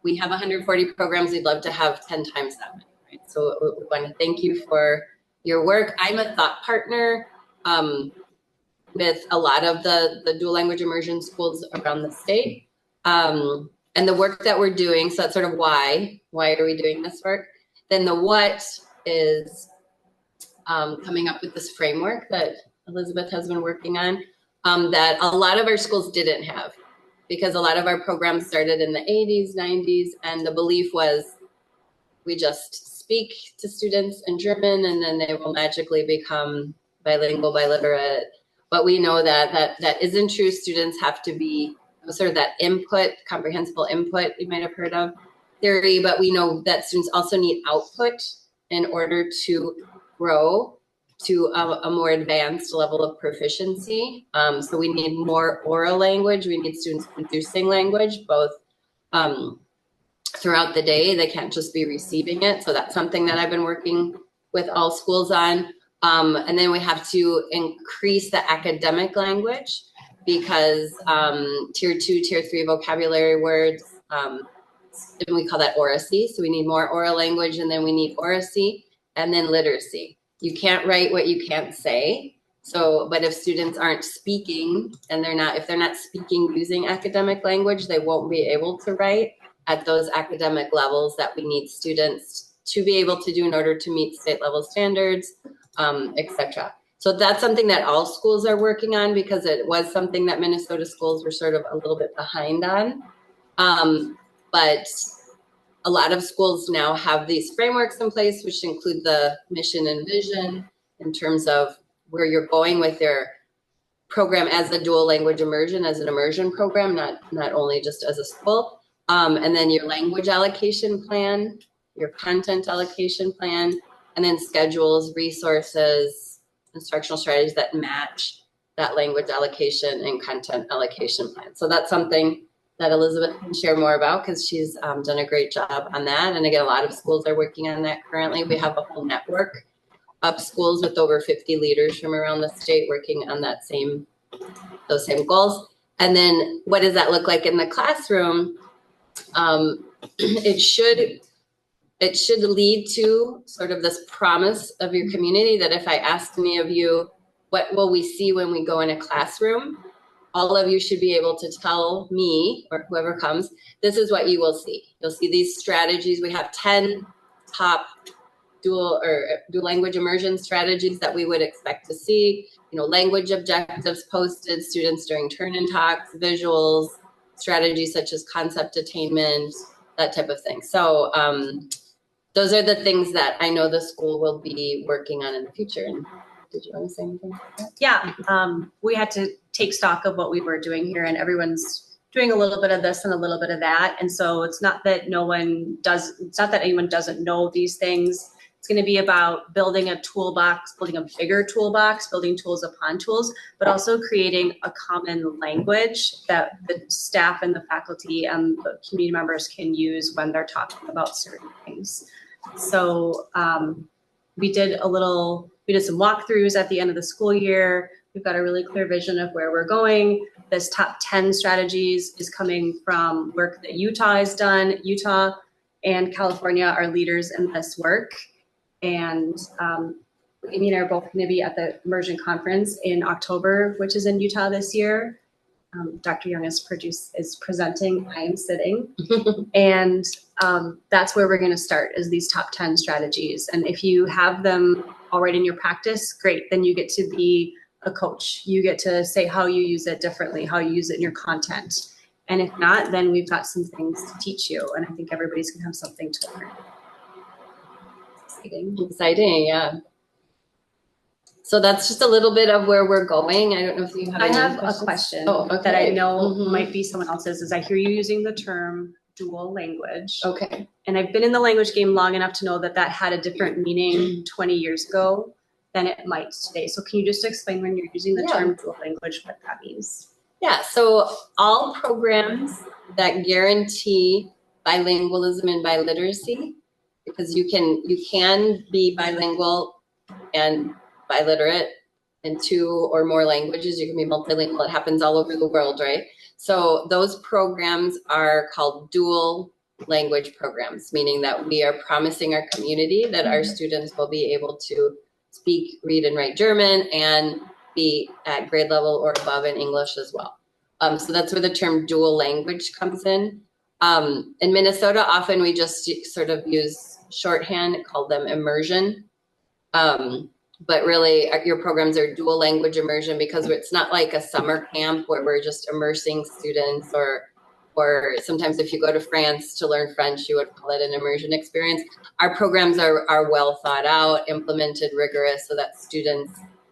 S12: we have 140 programs. We'd love to have 10 times that many, right? So we want to thank you for your work. I'm a thought partner with a lot of the dual language immersion schools around the state. And the work that we're doing, so that's sort of why are we doing this work? Then the what is coming up with this framework that Elizabeth has been working on, that a lot of our schools didn't have, because a lot of our programs started in the 80s, 90s, and the belief was we just speak to students in German and then they will magically become bilingual, biliterate. But we know that isn't true. Students have to be sort of that input, comprehensible input you might have heard of, theory, but we know that students also need output in order to grow to a more advanced level of proficiency. So we need more oral language. We need students producing language, both throughout the day. They can't just be receiving it. So that's something that I've been working with all schools on. And then we have to increase the academic language because tier 2, tier 3 vocabulary words, and we call that oracy. So we need more oral language, and then we need oracy and then literacy. You can't write what you can't say. So, but if students aren't speaking and if they're not speaking using academic language, they won't be able to write at those academic levels that we need students to be able to do in order to meet state level standards, etc. So that's something that all schools are working on because it was something that Minnesota schools were sort of a little bit behind on. But a lot of schools now have these frameworks in place, which include the mission and vision in terms of where you're going with your program as a dual language immersion, as an immersion program, not only just as a school. And then your language allocation plan, your content allocation plan, and then schedules, resources, instructional strategies that match that language allocation and content allocation plan. So that's something that Elizabeth can share more about because she's done a great job on that. And again, a lot of schools are working on that currently. We have a whole network of schools with over 50 leaders from around the state working on those same goals. And then what does that look like in the classroom? It should lead to sort of this promise of your community that if I ask any of you, what will we see when we go in a classroom? All of you should be able to tell me or whoever comes, this is what you will see. You'll see these strategies. We have 10 top dual language immersion strategies that we would expect to see. Language objectives posted, students during turn-in talks, visuals, strategies such as concept attainment, that type of thing. So those are the things that I know the school will be working on in the future. And did you want to say anything about that?
S4: Yeah, we had to take stock of what we were doing here, and everyone's doing a little bit of this and a little bit of that. And so it's not that anyone doesn't know these things. It's going to be about building a toolbox, building a bigger toolbox, building tools upon tools, but also creating a common language that the staff and the faculty and the community members can use when they're talking about certain things. So we did some walkthroughs at the end of the school year. We've got a really clear vision of where we're going. This top 10 strategies is coming from work that Utah has done. Utah and California are leaders in this work. And Amy and I are both going to be at the Immersion Conference in October, which is in Utah this year. Dr. Young is presenting, I am sitting. And that's where we're going to start, is these top 10 strategies. And if you have them already in your practice, great. Then you get to be a coach. You get to say how you use it differently, how you use it in your content. And if not, then we've got some things to teach you. And I think everybody's going to have something to learn.
S12: Exciting, yeah. So that's just a little bit of where we're going. I don't know if you have any questions.
S4: A question
S12: okay.
S4: that I know might be someone else's. Is I hear you using the term dual language.
S12: Okay.
S4: And I've been in the language game long enough to know that had a different meaning 20 years ago than it might today. So can you just explain when you're using the term dual language, what that means?
S12: Yeah, so all programs that guarantee bilingualism and biliteracy, because you can be bilingual and biliterate in 2 or more languages. You can be multilingual. It happens all over the world, right? So those programs are called dual language programs, meaning that we are promising our community that our students will be able to speak, read, and write German and be at grade level or above in English as well. So that's where the term dual language comes in. In Minnesota, often we just sort of use shorthand, call them immersion. But really your programs are dual language immersion because it's not like a summer camp where we're just immersing students or sometimes if you go to France to learn French, you would call it an immersion experience. Our programs are well thought out, implemented, rigorous, so that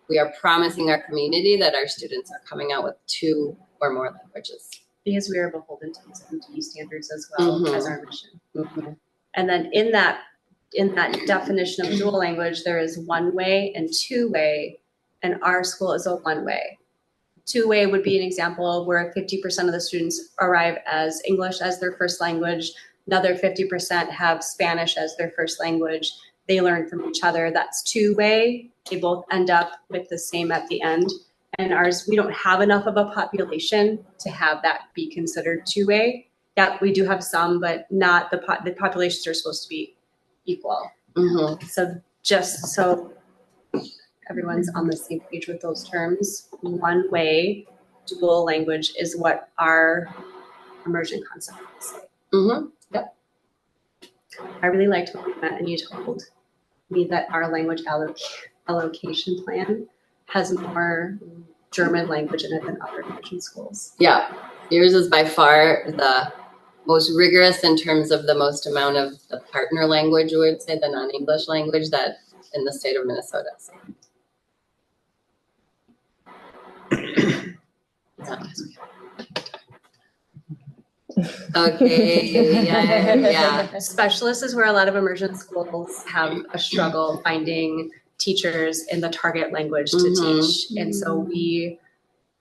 S12: we are promising our community that our students are coming out with 2 or more languages.
S4: because we are beholden to these MDE standards as well
S12: Mhm.
S4: as our mission. And then in that definition of dual language, there is one way and two way, and our school is a one way. Two way would be an example where 50% of the students arrive as English as their first language, another 50% have Spanish as their first language. They learn from each other. That's two way. They both end up with the same at the end. And ours, we don't have enough of a population to have that be considered two way. Yeah, we do have some, but not the populations are supposed to be equal. So just so everyone's on the same page with those terms, one way dual language is what our immersion concept is. Yep. I really liked when we met and you told me that our language allocation plan has more German language in it than other immersion schools.
S12: Yeah, yours is by far the most rigorous in terms of the most amount of the partner language, we would say, the non-English language that in the state of Minnesota. So. Okay, yeah.
S4: Specialists is where a lot of immersion schools have a struggle finding teachers in the target language to teach. And so we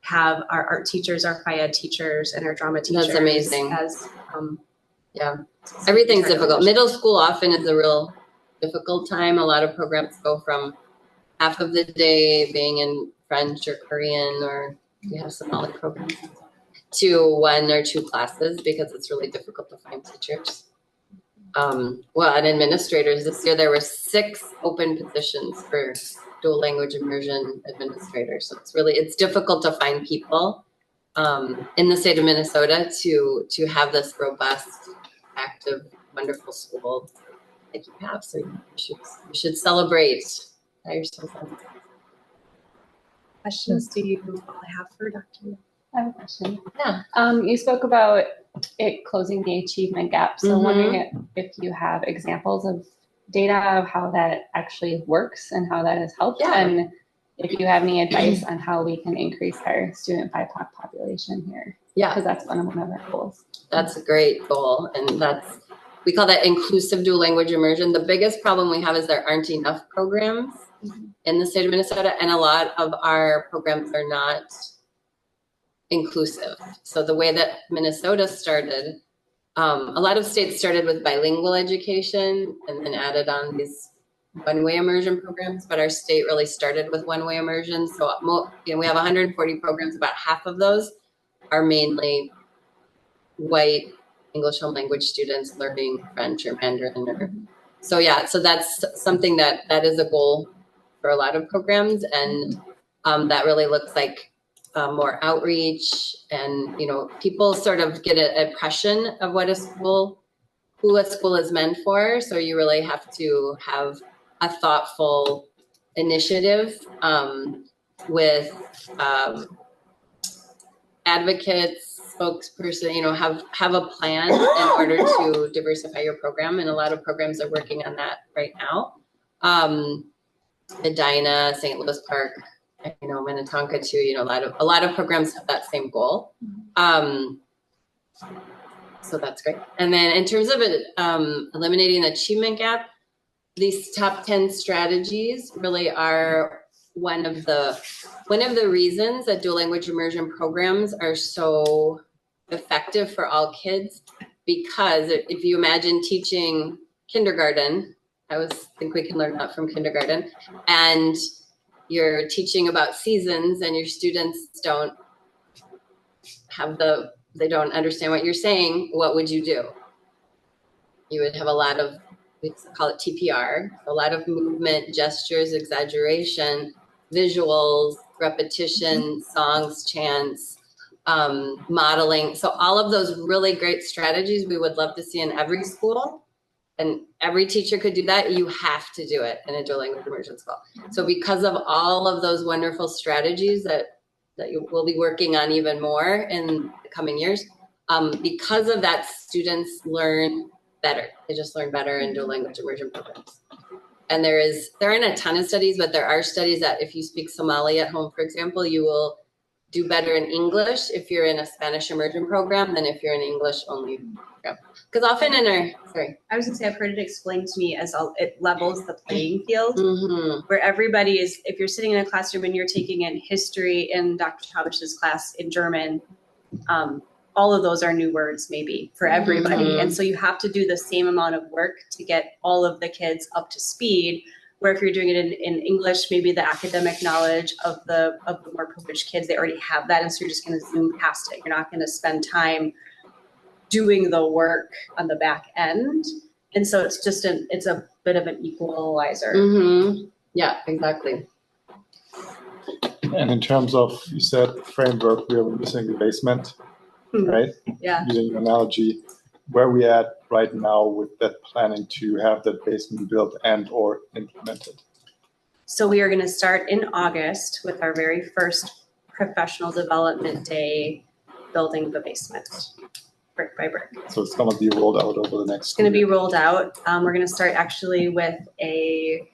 S4: have our art teachers, our Phi Ed teachers, and our drama teachers.
S12: That's amazing.
S4: As,
S12: yeah, everything's difficult. Middle school often is a real difficult time. A lot of programs go from half of the day being in French or Korean, or we have Somali programs, to 1 or 2 classes because it's really difficult to find teachers. Well, and administrators, this year there were 6 open positions for dual language immersion administrators. So it's difficult to find people in the state of Minnesota to have this robust, active, wonderful school like you have. So you should celebrate.
S4: Questions do you all have for Dr.
S9: I have a question.
S12: Yeah.
S9: You spoke about it closing the achievement gap. So I'm wondering if you have examples of data of how that actually works and how that has helped.
S12: Yeah.
S9: And if you have any advice on how we can increase our student BIPOC population here.
S12: Yeah.
S9: Because that's one of our goals.
S12: That's a great goal. And we call that inclusive dual language immersion. The biggest problem we have is there aren't enough programs in the state of Minnesota, and a lot of our programs are not inclusive. So the way that Minnesota started, a lot of states started with bilingual education and then added on these one-way immersion programs, but our state really started with one-way immersion. So we have 140 programs, about half of those are mainly white English home language students learning French or Mandarin. So that's something that is a goal for a lot of programs, and that really looks like more outreach, and people sort of get an impression of what who a school is meant for. So you really have to have a thoughtful initiative with advocates, spokesperson, have a plan in order to diversify your program. And a lot of programs are working on that right now. Edina, St. Louis Park, Minnetonka too, a lot of programs have that same goal. So that's great. And then in terms of eliminating the achievement gap, these top 10 strategies really are one of the reasons that dual language immersion programs are so effective for all kids, because if you imagine teaching kindergarten, I think we can learn that from kindergarten, and you're teaching about seasons and your students don't understand what you're saying, what would you do? You would have a lot of, we call it TPR, a lot of movement, gestures, exaggeration, visuals, repetition, songs, chants, modeling. So all of those really great strategies we would love to see in every school. And every teacher could do that. You have to do it in a dual language immersion school. So because of all of those wonderful strategies that you will be working on even more in the coming years, because of that, students learn better. They just learn better in dual language immersion programs. And there aren't a ton of studies, but there are studies that if you speak Somali at home, for example, you will do better in English if you're in a Spanish immersion program than if you're in English only program. Because often in our, sorry.
S4: I was gonna say, I've heard it explained to me as it levels the playing field,
S12: Mm-hmm.
S4: where everybody is, if you're sitting in a classroom and you're taking in history in Dr. Chavish's class in German, all of those are new words maybe for everybody.
S12: Mhm.
S4: And so you have to do the same amount of work to get all of the kids up to speed. Where if you're doing it in English, maybe the academic knowledge of the more privileged kids, they already have that. And so you're just going to zoom past it. You're not going to spend time doing the work on the back end. And so it's just it's a bit of an equalizer.
S12: Mm-hmm. Yeah, exactly.
S13: And in terms of, you said framework, we are missing the basement, right?
S4: Yeah.
S13: Using your analogy, where we at right now with that planning to have that basement built and or implemented?
S4: So we are going to start in August with our very first professional development day, building the basement, brick by brick.
S13: So it's going to be rolled out over the next.
S4: It's going to be rolled out. We're going to start actually with a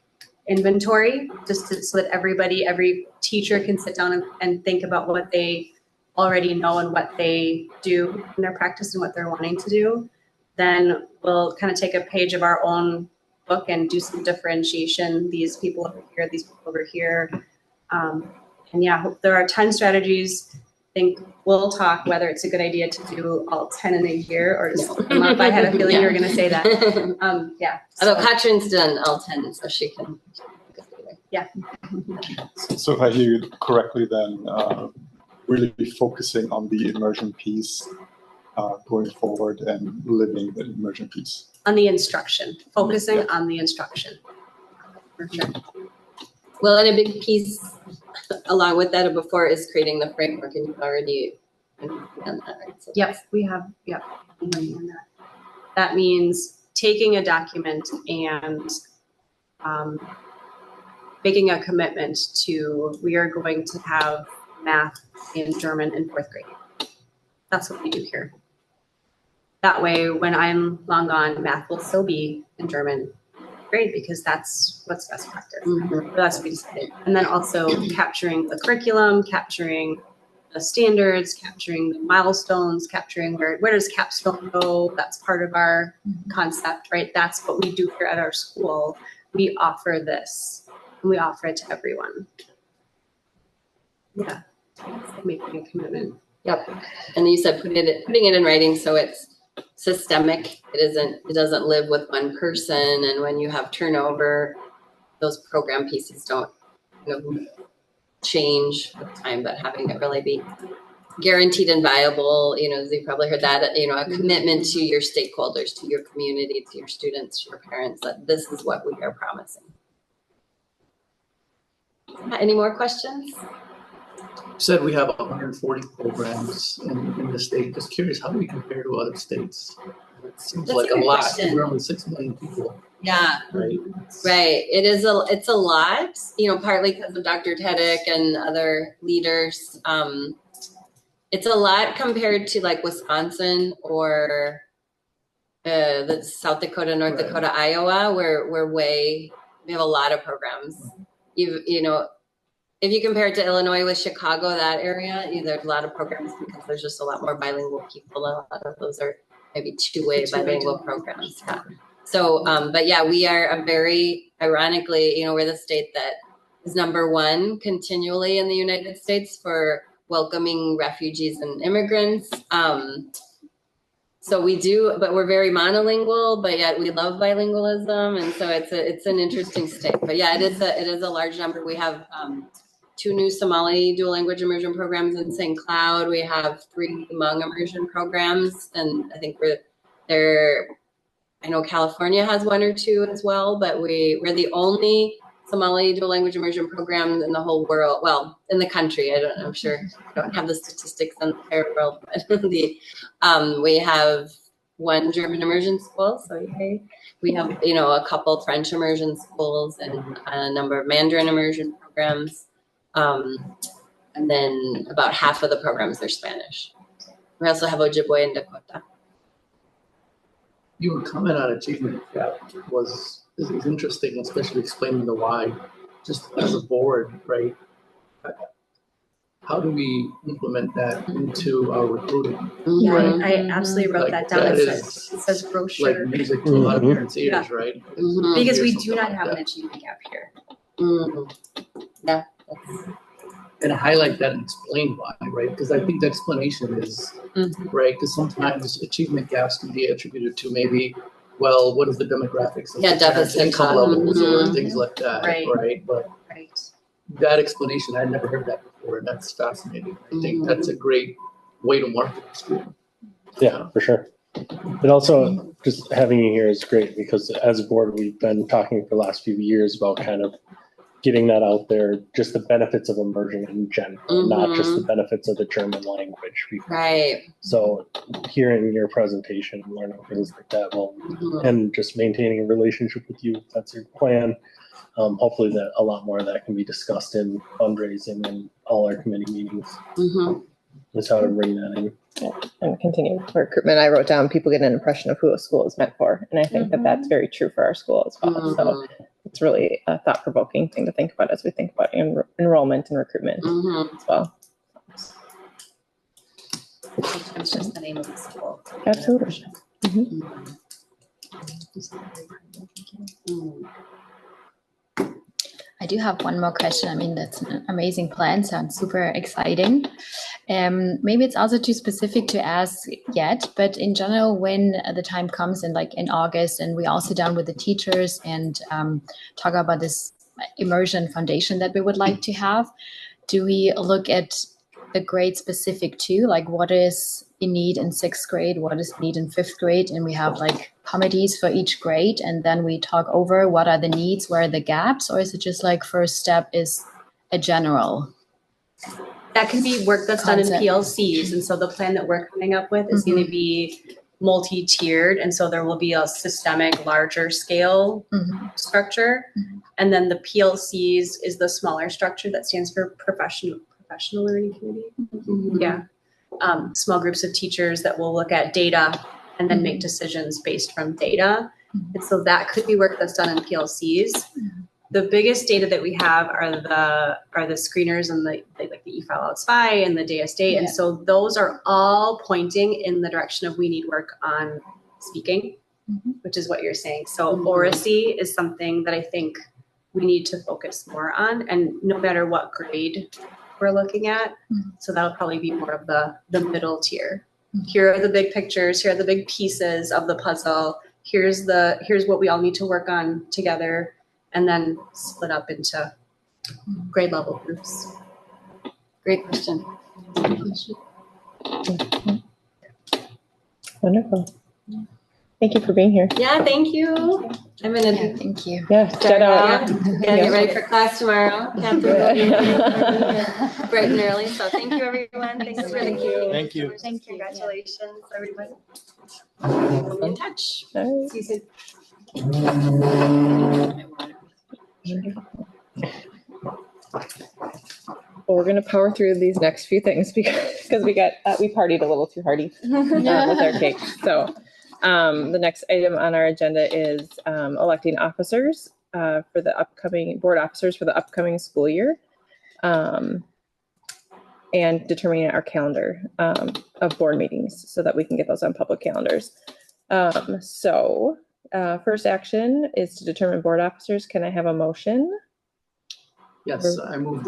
S4: inventory, so that every teacher can sit down and think about what they already know and what they do in their practice and what they're wanting to do. Then we'll kind of take a page of our own book and do some differentiation. These people over here, these people over here. And yeah, there are 10 strategies. I think we'll talk whether it's a good idea to do all 10 in a year or just a month. I had a feeling you were going to say that. Yeah.
S12: Although Katrin's done all 10, so she can.
S4: Yeah.
S13: So if I hear you correctly, then really be focusing on the immersion piece going forward and living the immersion piece.
S4: On the instruction, focusing on the instruction. For sure.
S12: Well, and a big piece along with that before is creating the framework, and you've already done that, right? So
S4: Yep, we have, yep. That means taking a document and making a commitment to, we are going to have math and German in 4th grade. That's what we do here. That way, when I'm long gone, math will still be in German grade because that's what's best practice.
S12: Mhm.
S4: That's what we decided. And then also capturing the curriculum, capturing the standards, capturing the milestones, capturing where does capstone go? That's part of our concept, right? That's what we do here at our school. We offer this, and we offer it to everyone. Yeah, making a commitment.
S12: Yep. And you said putting it in writing so it's systemic. It doesn't live with one person, and when you have turnover, those program pieces don't change with time, but having it really be guaranteed and viable, as you probably heard that, a commitment to your stakeholders, to your community, to your students, to your parents, that this is what we are promising. Any more questions?
S7: You said we have 140 programs in the state. Just curious, how do we compare to other states? It seems
S12: That's
S7: like
S12: a
S7: a
S12: good
S7: lot.
S12: question.
S7: We're only 6 million people,
S12: Yeah.
S7: right?
S12: Right. It's a lot, partly because of Dr. Teddick and other leaders. It's a lot compared to like Wisconsin or the South Dakota, North Dakota, Iowa, where we have a lot of programs. If you compare it to Illinois with Chicago, that area, there's a lot of programs because there's just a lot more bilingual people. A lot of those are maybe two-way bilingual programs. Yeah. So, but yeah, we are a very, ironically, we're the state that is #1 continually in the United States for welcoming refugees and immigrants. So we do, but we're very monolingual, but yet we love bilingualism. And so it's an interesting state, but yeah, it is a large number. We have 2 new Somali dual language immersion programs in St. Cloud. We have 3 Hmong immersion programs, and I think we're there. I know California has 1 or 2 as well, but we're the only Somali dual language immersion program in the whole world. Well, in the country, I'm sure I don't have the statistics on the entire world, but we have 1 German immersion school. So we have a couple French immersion schools and a number of Mandarin immersion programs. And then about half of the programs are Spanish. We also have Ojibwe and Dakota.
S7: Your comment on achievement gap is interesting, especially explaining the why. Just as a board, right? how do we implement that into our recruiting?
S4: Yeah,
S7: Right.
S4: I absolutely wrote
S7: Like,
S4: that down.
S7: that
S4: It
S7: is
S4: says, it says brochure.
S7: Like music to a lot of
S2: Mhm.
S7: parents' ears,
S4: Yeah.
S7: right?
S4: Because we
S7: Hear
S4: do
S7: something
S4: not
S7: like
S4: have an
S7: that.
S4: achievement gap here.
S12: Yeah.
S7: And highlight that and explain why, right? Because I think the explanation is, right, because sometimes achievement gaps can be attributed to maybe, well, what is the demographics of
S12: Yeah,
S7: the parents'
S12: deficit
S7: income
S12: income.
S7: levels or
S12: Mhm.
S7: things like that,
S4: Right.
S7: right? But
S4: Right.
S7: that explanation, I never heard that before, and that's fascinating. I think
S12: Mhm.
S7: that's a great way to market the school.
S2: Yeah, for sure. And also, just having you here is great because as a board, we've been talking for the last few years about kind of getting that out there, just the benefits of immersion in general, not just the benefits of the German language.
S12: Right.
S2: So hearing your presentation, learning things like that, well,
S12: Mhm.
S2: and just maintaining a relationship with you, if that's your plan. Hopefully that a lot more of that can be discussed in fundraising and all our committee meetings.
S12: Mhm.
S2: Is how to bring that in.
S14: And continue recruitment. I wrote down people get an impression of who a school is meant for. And I think that that's very true for our school as well. So it's really a thought provoking thing to think about as we think about enrollment and recruitment as well.
S4: It's just the name of the school.
S14: Absolutely.
S15: I do have one more question. I mean, that's an amazing plan. Sounds super exciting. Maybe it's also too specific to ask yet, but in general, when the time comes in August and we all sit down with the teachers and talk about this immersion foundation that we would like to have, do we look at the grade specific too? Like what is in need in 6th grade? What is need in 5th grade? And we have like committees for each grade. And then we talk over what are the needs, where are the gaps? Or is it just like first step is a general?
S4: That can be work that's done in
S15: Concept.
S4: PLCs. And so the plan that we're coming up with is going to be multi-tiered. And so there will be a systemic, larger scale structure. And then the PLCs is the smaller structure that stands for professional learning committee. Yeah. Small groups of teachers that will look at data and then make decisions based from data. And so that could be work that's done in PLCs. The biggest data that we have are the screeners and the eFile out SPY and the DSD. And so those are all pointing in the direction of we need work on speaking, which is what you're saying. So oracy is something that I think we need to focus more on, and no matter what grade we're looking at. So that'll probably be more of the middle tier. Here are the big pictures, here are the big pieces of the puzzle. Here's what we all need to work on together, and then split up into grade level groups.
S12: Great question.
S14: Wonderful. Thank you for being here.
S4: Yeah, thank you. I'm gonna
S15: thank you.
S14: Yeah,
S12: Start
S14: out.
S12: Gotta get ready for class tomorrow. Captain will be bright and early. So thank you, everyone. Thanks for the key.
S13: Thank you.
S4: Thank you. Congratulations, everybody.
S12: We'll be in touch.
S14: All right.
S4: See you soon.
S14: Well, we're gonna power through these next few things because we partied a little too hardy with our cake. So the next item on our agenda is electing officers for the upcoming board officers for the upcoming school year, and determining our calendar of board meetings so that we can get those on public calendars. First action is to determine board officers. Can I have a motion?
S7: Yes, I move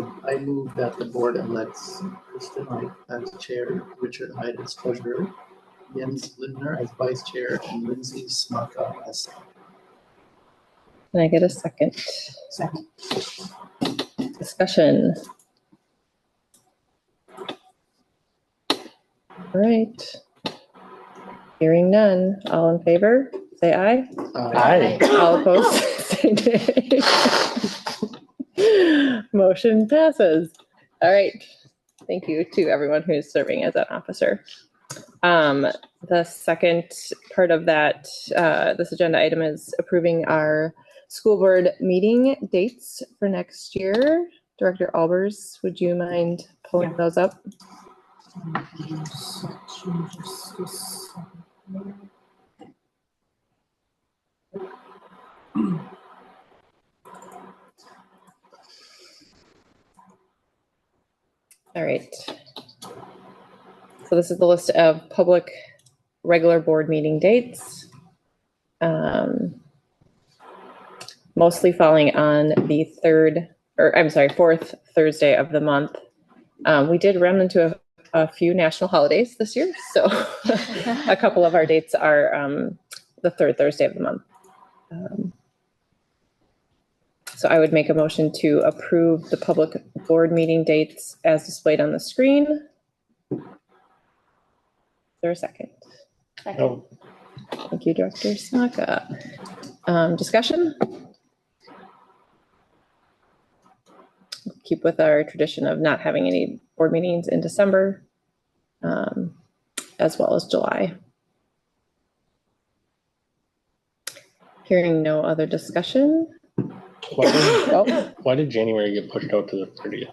S7: that the board elects Kristen Wright as chair, Richard Hyde as treasurer, Jens Lindner as vice chair, and Lindsay Smaka as secretary.
S14: Can I get a second?
S7: Second.
S14: Discussion. All right. Hearing none. All in favor, say aye.
S2: Aye.
S14: All opposed, say nay. Motion passes. All right. Thank you to everyone who's serving as an officer. The second part of that, this agenda item is approving our school board meeting dates for next year. Director Albers, would you mind pulling those up? All right. So this is the list of public regular board meeting dates. Mostly falling on the fourth Thursday of the month. We did run into a few national holidays this year, so a couple of our dates are the third Thursday of the month. So I would make a motion to approve the public board meeting dates as displayed on the screen. Is there a second?
S2: Oh,
S14: Thank you, Director Snaka. Discussion? Keep with our tradition of not having any board meetings in December, as well as July. Hearing no other discussion.
S2: why did January get pushed out to the 30th?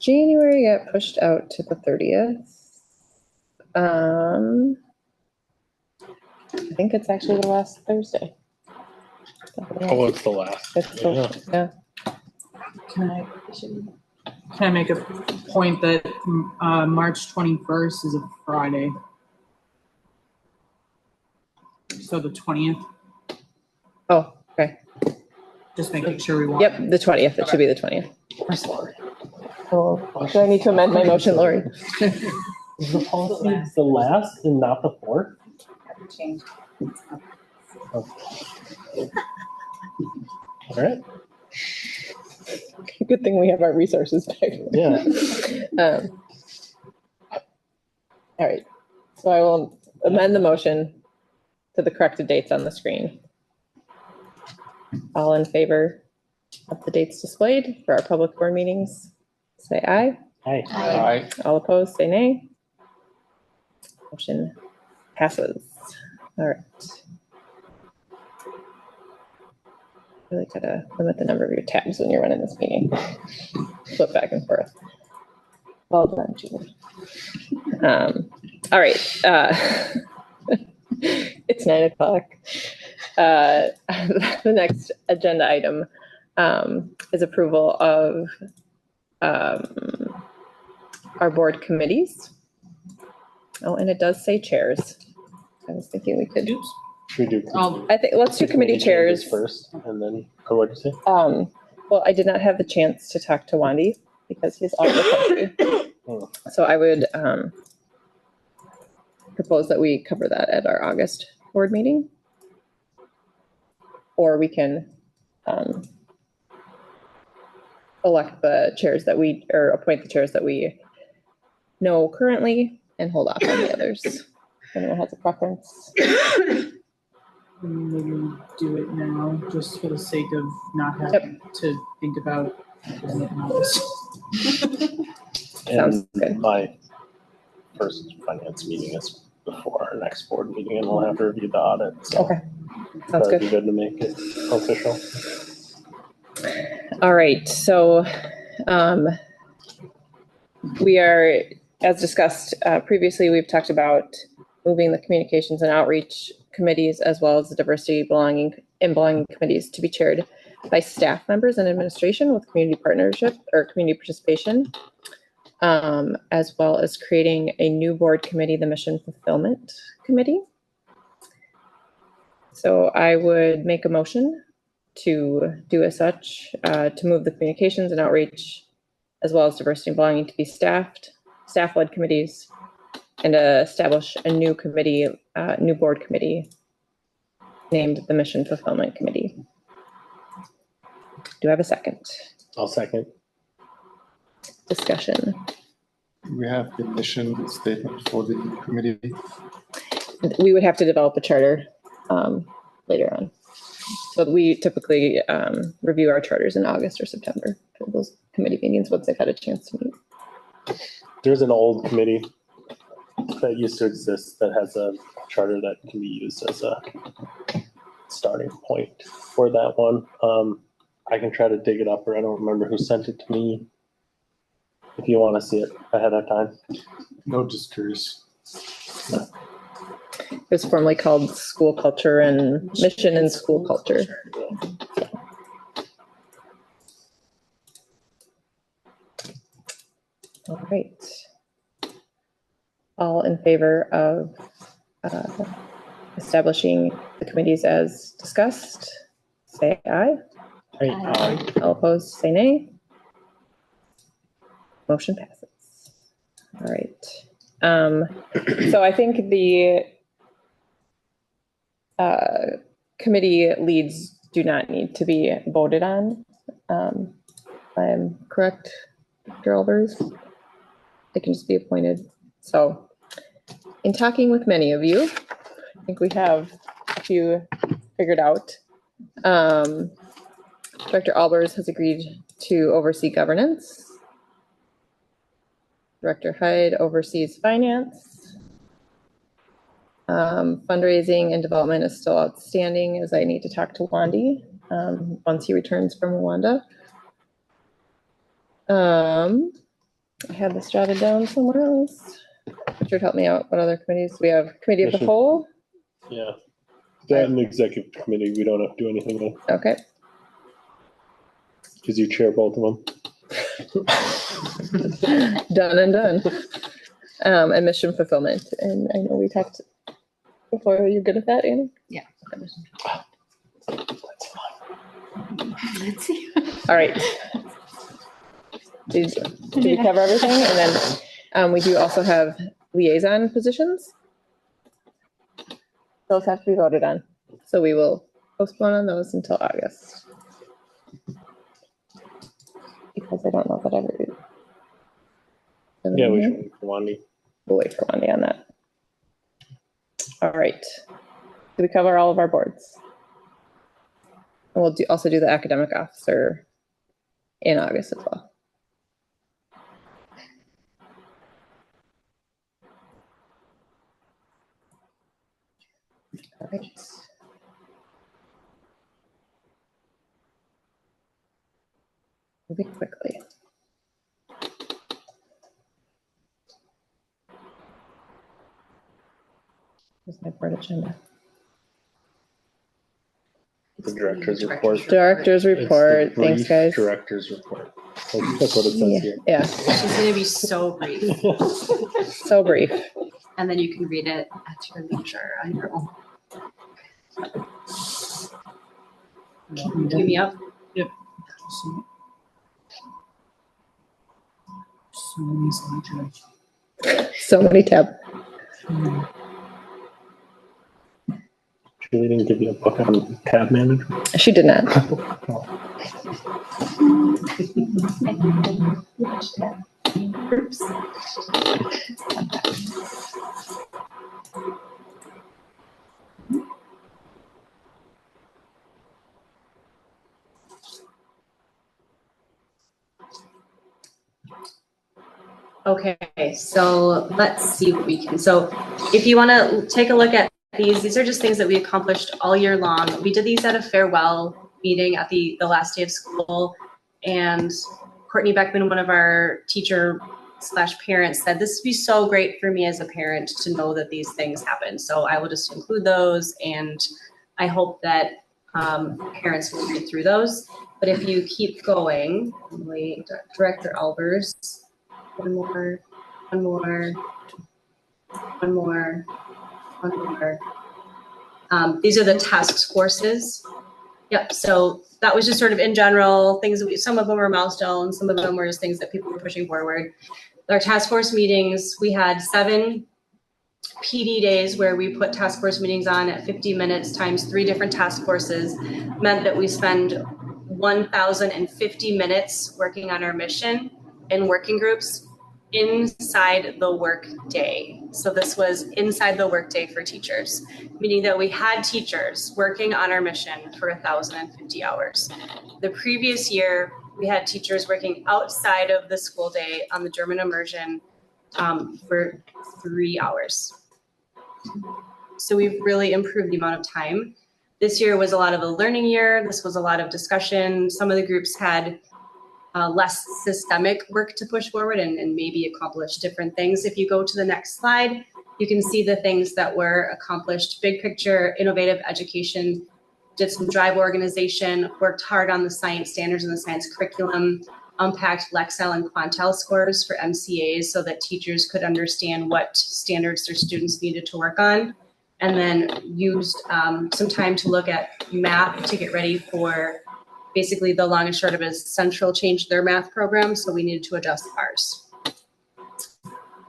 S14: January got pushed out to the 30th. I think it's actually the last Thursday.
S2: Oh, it's the last.
S14: Yeah.
S5: Can I make a point that March 21st is a Friday? So the 20th,
S14: Oh, okay.
S5: just making sure we want.
S14: Yep, the 20th. It should be the 20th. Oh, do I need to amend my motion, Lori?
S2: Is the policy the last and not the fourth? Oh. All right.
S14: Good thing we have our resources back.
S2: Yeah.
S14: All right. So I will amend the motion to the corrected dates on the screen. All in favor of the dates displayed for our public board meetings, say aye.
S2: Aye.
S13: Aye.
S14: All opposed, say nay. Motion passes. All right. Really gotta limit the number of your tabs when you're running this meeting. Flip back and forth. Well done, Jean. All right. It's 9 o'clock. The next agenda item is approval of our board committees. Oh, and it does say chairs. I was thinking we could.
S2: Should we do?
S14: I think let's do committee chairs
S2: first, and then, or what did you say?
S14: Well, I did not have the chance to talk to Wandy because he's out of the country. So I would propose that we cover that at our August board meeting. Or we can elect the chairs that or appoint the chairs that we know currently and hold off on the others. If anyone has a preference.
S5: Maybe we do it now, just for the sake of not having to think about doing it in August.
S14: Sounds good.
S2: My first finance meeting is before our next board meeting, and we'll have to review the audit. So
S14: okay, sounds
S2: that'd
S14: good.
S2: be good to make it official.
S14: All right, so we are, as discussed previously, we've talked about moving the communications and outreach committees as well as the diversity, belonging committees to be chaired by staff members and administration with community partnership or community participation, as well as creating a new board committee, the Mission Fulfillment Committee. So I would make a motion to do as such, to move the communications and outreach as well as diversity and belonging to be staff-led committees, and establish a new committee, new board committee named the Mission Fulfillment Committee. Do I have a second?
S2: I'll second.
S14: Discussion.
S13: We have the mission statement for the committee.
S14: We would have to develop a charter later on. So we typically review our charters in August or September for those committee meetings once they've had a chance to meet.
S2: There's an old committee that used to exist that has a charter that can be used as a starting point for that one. I can try to dig it up, or I don't remember who sent it to me. If you want to see it ahead of time.
S13: No, just curious.
S14: It was formerly called School Culture and Mission and School Culture. All right. All in favor of establishing the committees as discussed, say aye.
S2: Aye.
S14: All opposed, say nay. Motion passes. All right. So I think the committee leads do not need to be voted on. I'm correct, Dr. Albers? They can just be appointed. So in talking with many of you, I think we have a few figured out. Dr. Albers has agreed to oversee governance. Director Hyde oversees finance. Fundraising and development is still outstanding as I need to talk to Wandy once he returns from Rwanda. I had this jotted down somewhere else. Richard, help me out. What other committees? We have committee of the whole.
S2: Yeah. That and the executive committee, we don't have to do anything with.
S14: Okay.
S2: Because you chair both of them.
S14: Done and done. And mission fulfillment. And I know we talked before. Are you good at that, Annie?
S15: Yeah.
S14: Let's see. All right. Did we cover everything? And then we do also have liaison positions. Those have to be voted on. So we will postpone on those until August. Because I don't know that ever.
S2: Yeah, we should wait for Wandy.
S14: We'll wait for Wandy on that. All right. Did we cover all of our boards? And we'll also do the academic officer in August as well. All right. Moving quickly. Here's my board agenda.
S2: The director's report.
S14: Director's report. Thanks, guys.
S2: Director's report. That's what it says here.
S14: Yeah.
S4: She's going to be so brief.
S14: So brief.
S4: And then you can read it at your leisure on your own. Give me up.
S5: Yep.
S14: So many tabs.
S2: Julie didn't give you a book on tab management?
S14: She did not.
S4: Okay, so let's see what we can. So if you want to take a look at these are just things that we accomplished all year long. We did these at a farewell meeting at the last day of school. And Courtney Beckman, one of our teacher/parents, said this would be so great for me as a parent to know that these things happen. So I will just include those, and I hope that parents will read through those. But if you keep going, wait, Director Albers, one more. These are the task forces. Yep, so that was just sort of in general, things that some of them were milestones, some of them were just things that people were pushing forward. Our task force meetings, we had 7 PD days where we put task force meetings on at 50 minutes times 3 different task forces, meant that we spend 1,050 minutes working on our mission in working groups inside the work day. So this was inside the work day for teachers, meaning that we had teachers working on our mission for 1,050 hours. The previous year, we had teachers working outside of the school day on the German immersion for 3 hours. So we've really improved the amount of time. This year was a lot of a learning year. This was a lot of discussion. Some of the groups had less systemic work to push forward and maybe accomplish different things. If you go to the next slide, you can see the things that were accomplished. Big picture, innovative education, did some drive organization, worked hard on the science standards and the science curriculum, unpacked Lexile and Quantile scores for MCAs so that teachers could understand what standards their students needed to work on, and then used some time to look at math to get ready for basically the long and short of it is Central changed their math program, so we needed to adjust ours.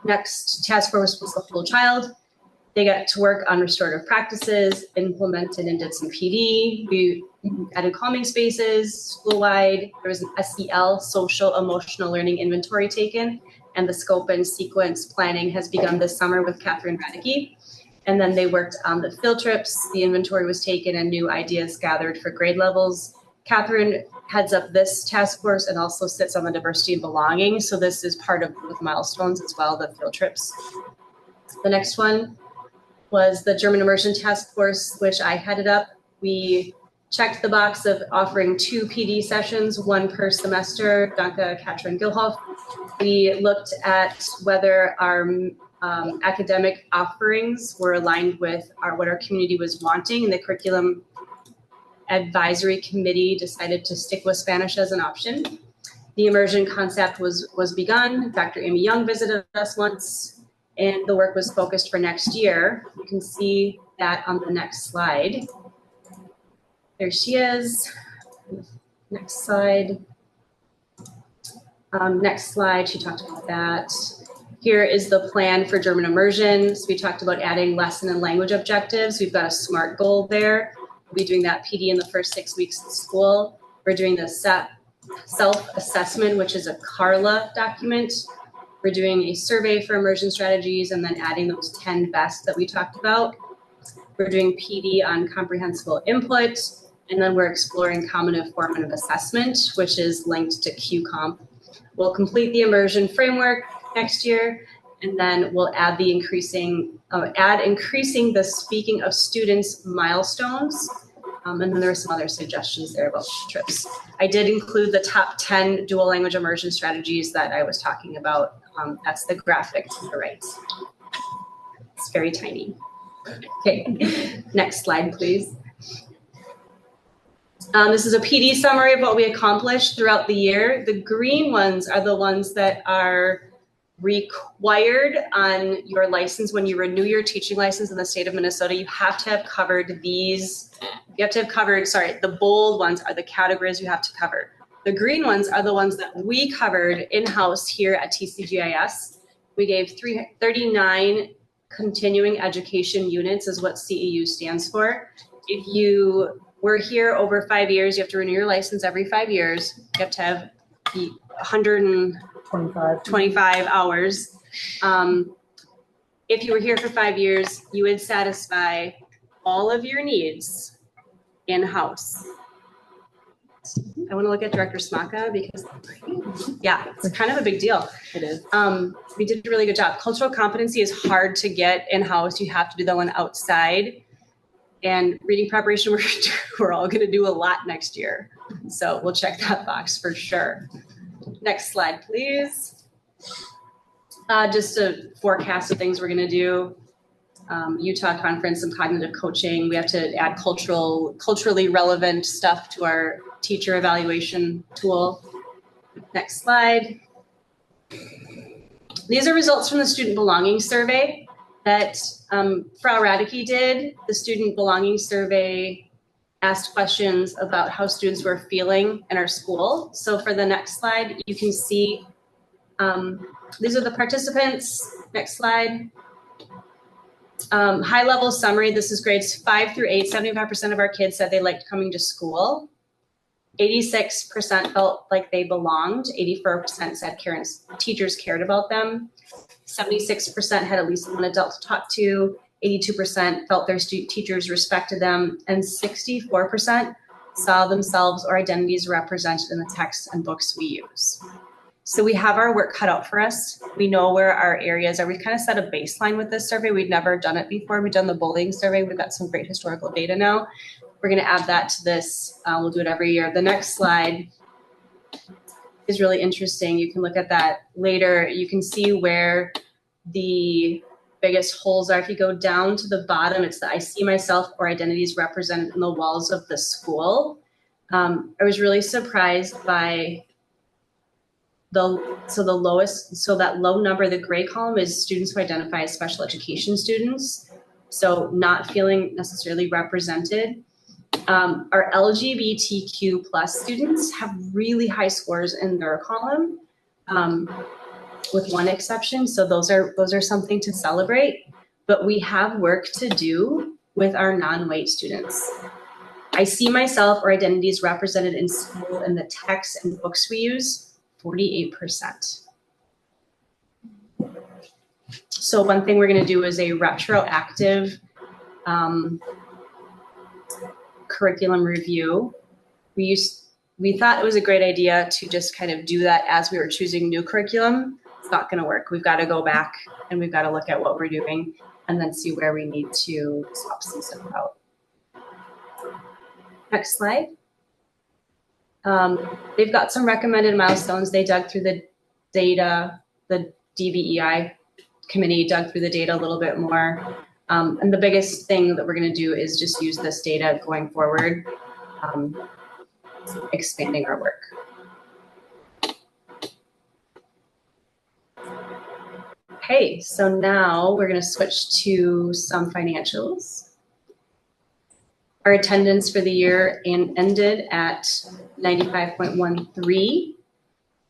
S4: Next task force was the whole child. They got to work on restorative practices, implemented and did some PD. We added calming spaces school-wide. There was an SEL, social emotional learning inventory taken, and the scope and sequence planning has begun this summer with Catherine Radicke. And then they worked on the field trips. The inventory was taken and new ideas gathered for grade levels. Catherine heads up this task force and also sits on the diversity and belonging. So this is part of with milestones as well, the field trips. The next one was the German Immersion Task Force, which I headed up. We checked the box of offering 2 PD sessions, 1 per semester, Danke Katrin Gilhoff. We looked at whether our academic offerings were aligned with what our community was wanting, and the curriculum advisory committee decided to stick with Spanish as an option. The immersion concept was begun. Dr. Amy Young visited us once, and the work was focused for next year. You can see that on the next slide. There she is. Next slide. Next slide, she talked about that. Here is the plan for German immersion. So we talked about adding lesson and language objectives. We've got a SMART goal there. We'll be doing that PD in the first 6 weeks of school. We're doing the self-assessment, which is a CARLA document. We're doing a survey for immersion strategies and then adding those 10 best that we talked about. We're doing PD on comprehensible input, and then we're exploring common formative assessment, which is linked to QComp. We'll complete the immersion framework next year, and then we'll add the increasing the speaking of students milestones. And then there are some other suggestions there about trips. I did include the top 10 dual language immersion strategies that I was talking about. That's the graphic to the right. It's very tiny. Okay, next slide, please. This is a PD summary of what we accomplished throughout the year. The green ones are the ones that are required on your license. When you renew your teaching license in the state of Minnesota, you have to have covered these. You have to have covered, the bold ones are the categories you have to cover. The green ones are the ones that we covered in-house here at TCGIS. We gave 39 continuing education units is what CEU stands for. If you were here over 5 years, you have to renew your license every 5 years. You have to have 125 hours. If you were here for 5 years, you would satisfy all of your needs in-house. I want to look at Director Smaka because, yeah, it's kind of a big deal.
S1: It is.
S4: We did a really good job. Cultural competency is hard to get in-house. You have to do that one outside. And reading preparation, we're all going to do a lot next year. So we'll check that box for sure. Next slide, please. Just a forecast of things we're going to do. Utah conference, some cognitive coaching. We have to add culturally relevant stuff to our teacher evaluation tool. Next slide. These are results from the student belonging survey that Frau Radicke did. The student belonging survey asked questions about how students were feeling in our school. So for the next slide, you can see these are the participants. Next slide. High level summary. This is grades 5 through 8. 75% of our kids said they liked coming to school. 86% felt like they belonged. 84% said teachers cared about them. 76% had at least one adult to talk to. 82% felt their teachers respected them. And 64% saw themselves or identities represented in the texts and books we use. So we have our work cut out for us. We know where our areas are. We've kind of set a baseline with this survey. We've never done it before. We've done the bullying survey. We've got some great historical data now. We're going to add that to this. We'll do it every year. The next slide is really interesting. You can look at that later. You can see where the biggest holes are. If you go down to the bottom, it's the I see myself or identities represented in the walls of the school. I was really surprised by so that low number, the gray column, is students who identify as special education students. So not feeling necessarily represented. Our LGBTQ plus students have really high scores in their column, with one exception. So those are something to celebrate, but we have work to do with our non-white students. I see myself or identities represented in school in the texts and books we use, 48%. So one thing we're going to do is a retroactive curriculum review. We thought it was a great idea to just kind of do that as we were choosing new curriculum. It's not going to work. We've got to go back and we've got to look at what we're doing and then see where we need to swap some stuff out. Next slide. They've got some recommended milestones. They dug through the data, the DBEI committee dug through the data a little bit more. And the biggest thing that we're going to do is just use this data going forward, expanding our work. Okay, so now we're going to switch to some financials. Our attendance for the year ended at 95.13,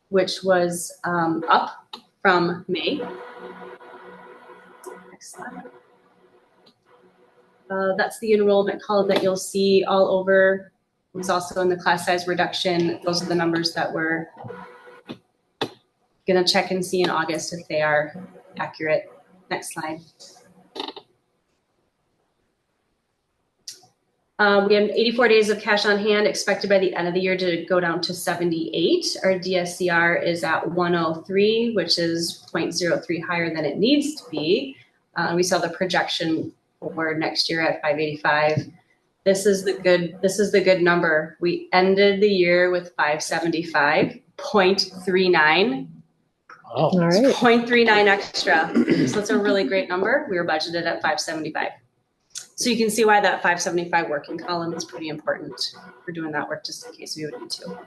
S4: which was up from May. Next slide. That's the enrollment column that you'll see all over. It's also in the class size reduction. Those are the numbers that we're going to check and see in August if they are accurate. Next slide. We have 84 days of cash on hand, expected by the end of the year to go down to 78. Our DSCR is at 103, which is 0.03 higher than it needs to be. We saw the projection for next year at 585. This is the good number. We ended the year with 575.39.
S14: All right.
S4: 0.39 extra. So it's a really great number. We were budgeted at 575. So you can see why that 575 working column is pretty important for doing that work, just in case we would need to.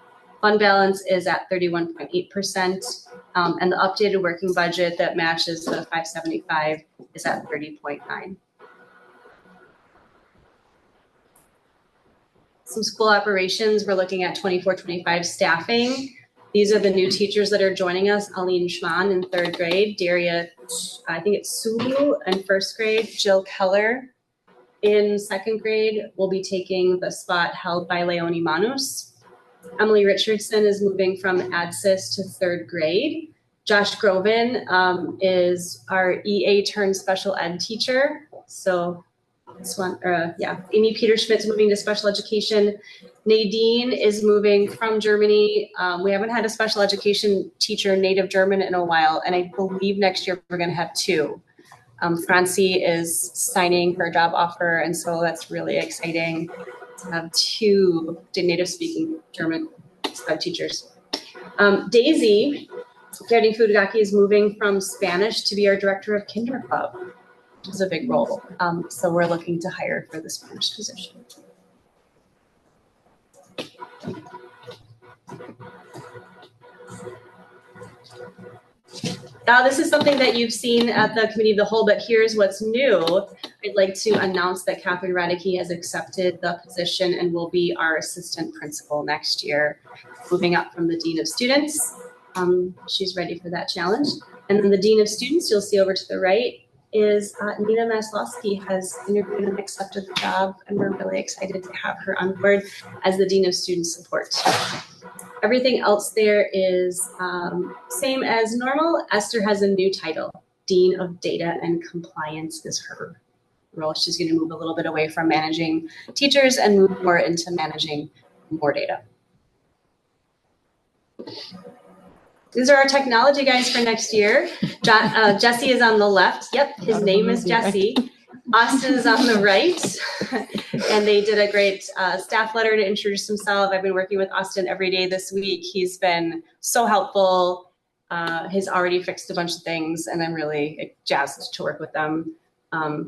S4: Fund balance is at 31.8%, and the updated working budget that matches the 575 is at 30.9. Some school operations, we're looking at 24-25 staffing. These are the new teachers that are joining us. Aline Schmann in 3rd grade, Daria, I think it's Sulu in 1st grade, Jill Keller in 2nd grade will be taking the spot held by Leonie Manus. Emily Richardson is moving from ADSIS to 3rd grade. Josh Groven is our EA turned special ed teacher. So this one, Amy Peter Schmidt's moving to special education. Nadine is moving from Germany. We haven't had a special education teacher native German in a while, and I believe next year we're going to have 2. Francie is signing her job offer, and so that's really exciting to have 2 native speaking German teachers. Daisy Gerardine Fudugaki is moving from Spanish to be our director of Kinder Club, which is a big role. So we're looking to hire for the Spanish position. Now, this is something that you've seen at the Committee of the Whole, but here's what's new. I'd like to announce that Catherine Radicke has accepted the position and will be our assistant principal next year, moving up from the Dean of Students. She's ready for that challenge. And then the Dean of Students, you'll see over to the right, is Nina Maslowski has interviewed and accepted the job, and we're really excited to have her on board as the Dean of Student Support. Everything else there is same as normal. Esther has a new title. Dean of Data and Compliance is her role. She's going to move a little bit away from managing teachers and move more into managing more data. These are our technology guys for next year. Jesse is on the left. Yep, his name is Jesse. Austin is on the right. And they did a great staff letter to introduce himself. I've been working with Austin every day this week. He's been so helpful. He's already fixed a bunch of things, and I'm really jazzed to work with them.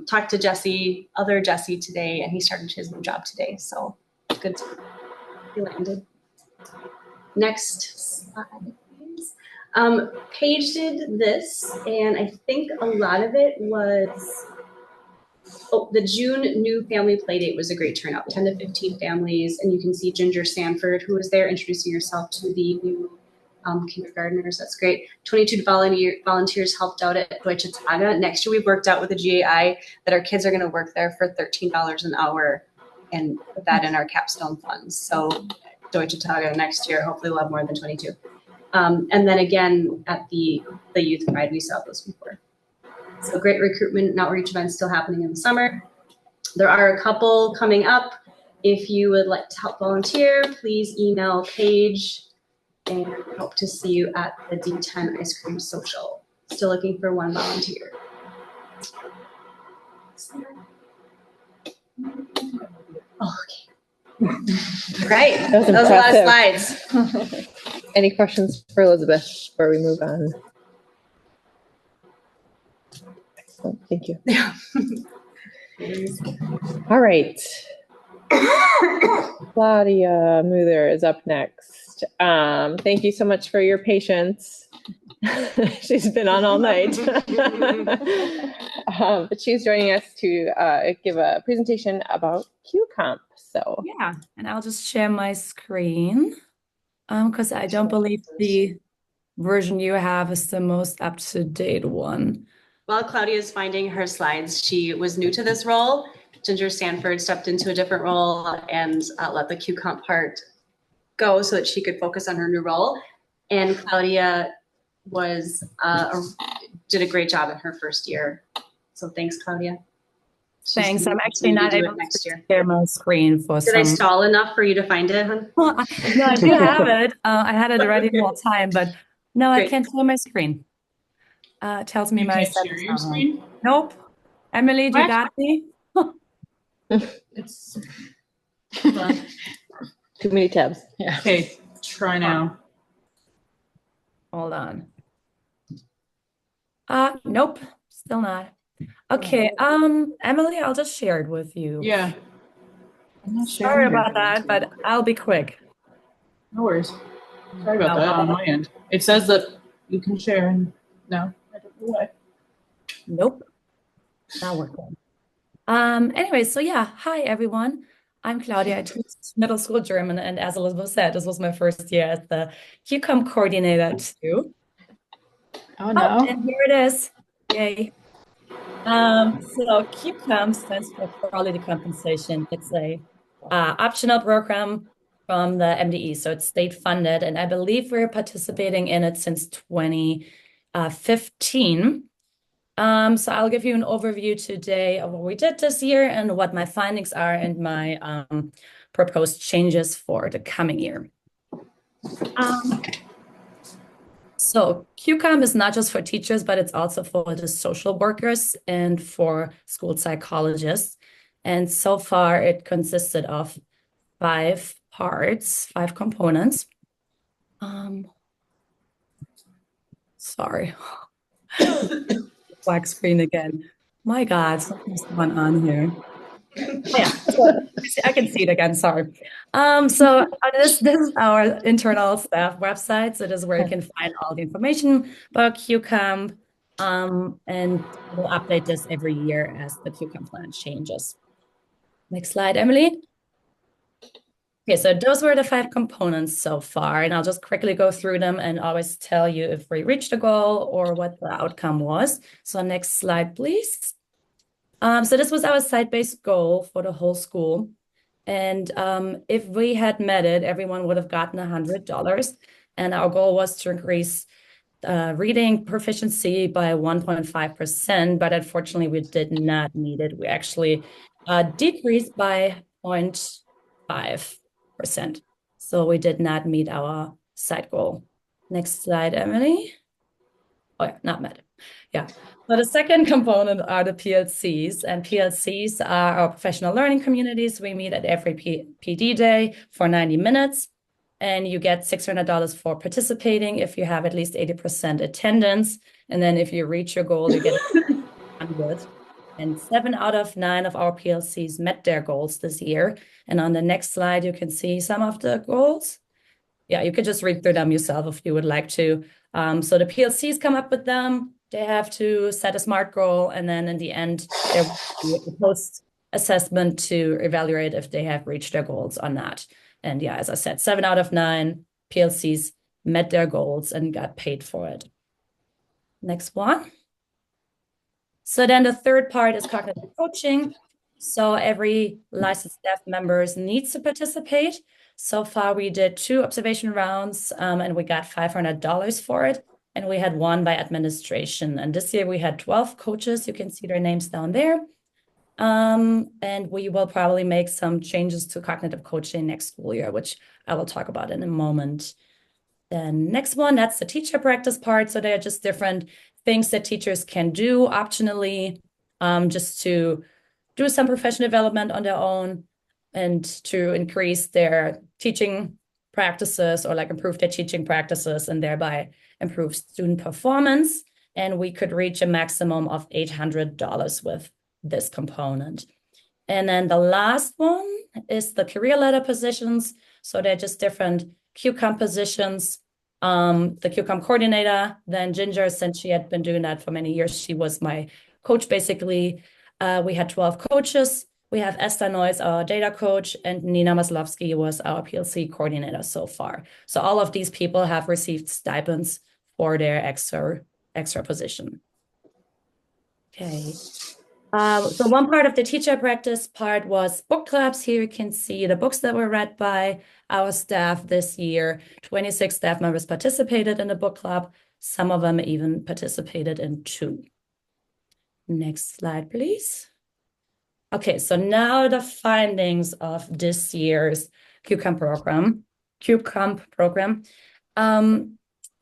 S4: Talked to Jesse, other Jesse today, and he started his new job today. So good to be landed. Next slide. Paige did this, and I think a lot of it was, the June new family play date was a great turnout, 10 to 15 families, and you can see Ginger Sanford, who was there introducing herself to the new kindergartners. That's great. 22 volunteers helped out at Deutsche Tage. Next year, we've worked out with the GAI that our kids are going to work there for $13 an hour and put that in our capstone funds. So Deutsche Tage next year, hopefully we'll have more than 22. And then again, at the Youth Pride, we saw those before. So great recruitment and outreach events still happening in the summer. There are a couple coming up. If you would like to help volunteer, please email Paige, and hope to see you at the D10 Ice Cream Social. Still looking for one volunteer. Oh, okay. Right.
S14: That was
S4: a lot of
S14: impressive.
S4: slides.
S14: Any questions for Elizabeth before we move on? Excellent, thank you. All right. Claudia Muther is up next. Thank you so much for your patience. She's been on all night. But she's joining us to give a presentation about QComp. So
S16: yeah, and I'll just share my screen because I don't believe the version you have is the most up-to-date one.
S4: While Claudia is finding her slides, she was new to this role. Ginger Sanford stepped into a different role and let the QComp part go so that she could focus on her new role. And Claudia was did a great job in her first year. So thanks, Claudia.
S16: Thanks. I'm actually not able to share my screen for
S4: Did I stall enough for you to find it, hon?
S16: Well, no, I do have it. I had it ready the whole time, but no,
S4: Great.
S16: I can't share my screen. It tells me
S5: You
S16: my
S5: can't share your
S16: settings.
S5: screen?
S16: Nope. Emily, do you
S5: What?
S16: got me?
S5: It's
S14: too many tabs.
S16: Yeah.
S5: okay. Try now.
S16: Hold on. Nope, still not. Okay, Emily, I'll just share it with you.
S5: Yeah. I'm not
S16: Sorry
S5: sharing
S16: about
S5: your
S16: that, but I'll be quick.
S5: No worries. Sorry about that on my end. It says that you can share and no, I don't know why.
S16: Nope, not working. Anyway, so yeah, hi everyone. I'm Claudia. I teach middle school German, and as Elizabeth said, this was my first year as the QComp coordinator too.
S15: Oh no.
S16: And here it is. Yay. So QComp stands for Quality Compensation. It's a optional program from the MDE, so it's state funded, and I believe we're participating in it since 2015. So I'll give you an overview today of what we did this year and what my findings are and my proposed changes for the coming year. So QComp is not just for teachers, but it's also for the social workers and for school psychologists. And so far it consisted of 5 parts, 5 components. Sorry. Black screen again. My God, something's going on here. Yeah, I can see it again. Sorry. So this is our internal staff website. So this is where you can find all the information about QComp, and we'll update this every year as the QComp plan changes. Next slide, Emily. Okay, so those were the 5 components so far, and I'll just quickly go through them and always tell you if we reached the goal or what the outcome was. So next slide, please. So this was our site-based goal for the whole school. And if we had met it, everyone would have gotten $100. And our goal was to increase reading proficiency by 1.5%, but unfortunately we did not meet it. We actually decreased by 0.5%. So we did not meet our site goal. Next slide, Emily. Oh, yeah, not met. Yeah. So the second component are the PLCs, and PLCs are our professional learning communities. We meet at every PD day for 90 minutes, and you get $600 for participating if you have at least 80% attendance. And then if you reach your goal, you get 100. And 7 out of 9 of our PLCs met their goals this year. And on the next slide, you can see some of the goals. yeah, you could just read through them yourself if you would like to. So the PLCs come up with them. They have to set a SMART goal, and then in the end, there will be a post-assessment to evaluate if they have reached their goals or not. And yeah, as I said, 7 out of 9 PLCs met their goals and got paid for it. Next one. So then the third part is cognitive coaching. So every licensed staff members needs to participate. So far, we did 2 observation rounds, and we got $500 for it. And we had 1 by administration. And this year we had 12 coaches. You can see their names down there. And we will probably make some changes to cognitive coaching next school year, which I will talk about in a moment. Then next one, that's the teacher practice part. So they're just different things that teachers can do optionally, just to do some professional development on their own and to increase their teaching practices, or like improve their teaching practices and thereby improve student performance. And we could reach a maximum of $800 with this component. And then the last one is the career ladder positions. So they're just different QCOM positions. The QCOM coordinator, then Ginger, since she had been doing that for many years, she was my coach basically. We had 12 coaches. We have Esther Noyes, our data coach, and Nina Maslovsky was our PLC coordinator so far. So all of these people have received stipends for their extra position. Okay. So one part of the teacher practice part was book clubs. Here you can see the books that were read by our staff this year. 26 staff members participated in the book club. Some of them even participated in 2. Next slide, please. Okay, so now the findings of this year's QCOM program.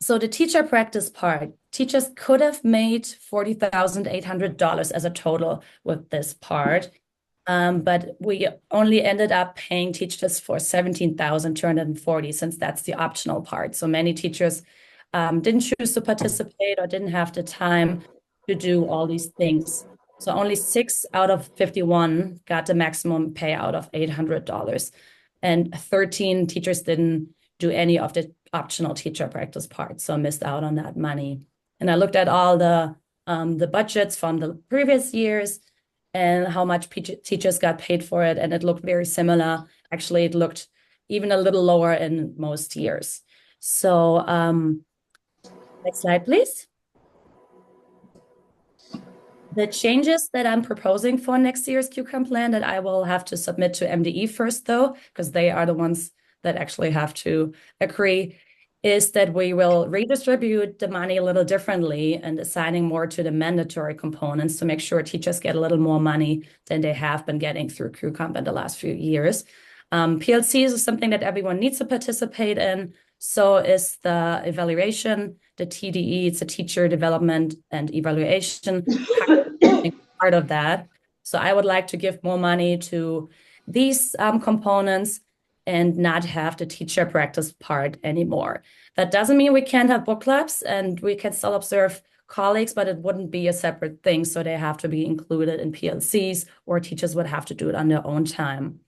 S16: So the teacher practice part, teachers could have made $40,800 as a total with this part, but we only ended up paying teachers for $17,240 since that's the optional part. So many teachers didn't choose to participate or didn't have the time to do all these things. So only 6 out of 51 got the maximum payout of $800, and 13 teachers didn't do any of the optional teacher practice parts, so missed out on that money. And I looked at all the budgets from the previous years and how much teachers got paid for it, and it looked very similar. Actually, it looked even a little lower in most years. So next slide, please. The changes that I'm proposing for next year's QCOM plan that I will have to submit to MDE first, though, because they are the ones that actually have to agree, is that we will redistribute the money a little differently and assigning more to the mandatory components to make sure teachers get a little more money than they have been getting through QCOM in the last few years. PLCs is something that everyone needs to participate in. So is the evaluation, the TDE, it's a teacher development and evaluation part of that. So I would like to give more money to these components and not have the teacher practice part anymore. That doesn't mean we can't have book clubs and we can still observe colleagues, but it wouldn't be a separate thing. So they have to be included in PLCs, or teachers would have to do it on their own time.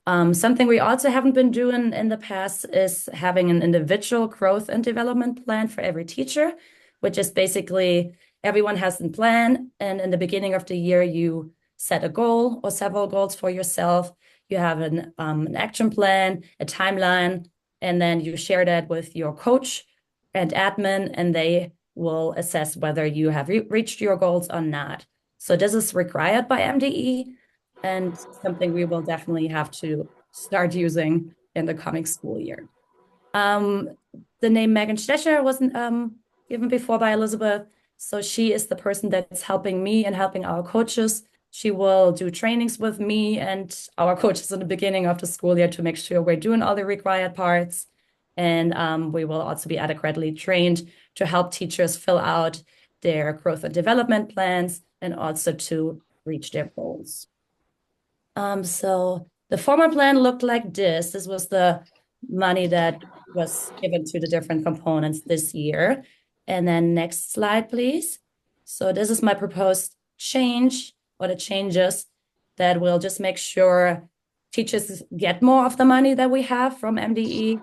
S16: Something we also haven't been doing in the past is having an individual growth and development plan for every teacher, which is basically everyone has a plan. And in the beginning of the year, you set a goal or several goals for yourself. You have an action plan, a timeline, and then you share that with your coach and admin, and they will assess whether you have reached your goals or not. So this is required by MDE and something we will definitely have to start using in the coming school year. The name Megan Stecher wasn't given before by Elizabeth. So she is the person that's helping me and helping our coaches. She will do trainings with me and our coaches in the beginning of the school year to make sure we're doing all the required parts. And we will also be adequately trained to help teachers fill out their growth and development plans and also to reach their goals. So the former plan looked like this. This was the money that was given to the different components this year. And then next slide, please. So this is my proposed change, or the changes that will just make sure teachers get more of the money that we have from MDE.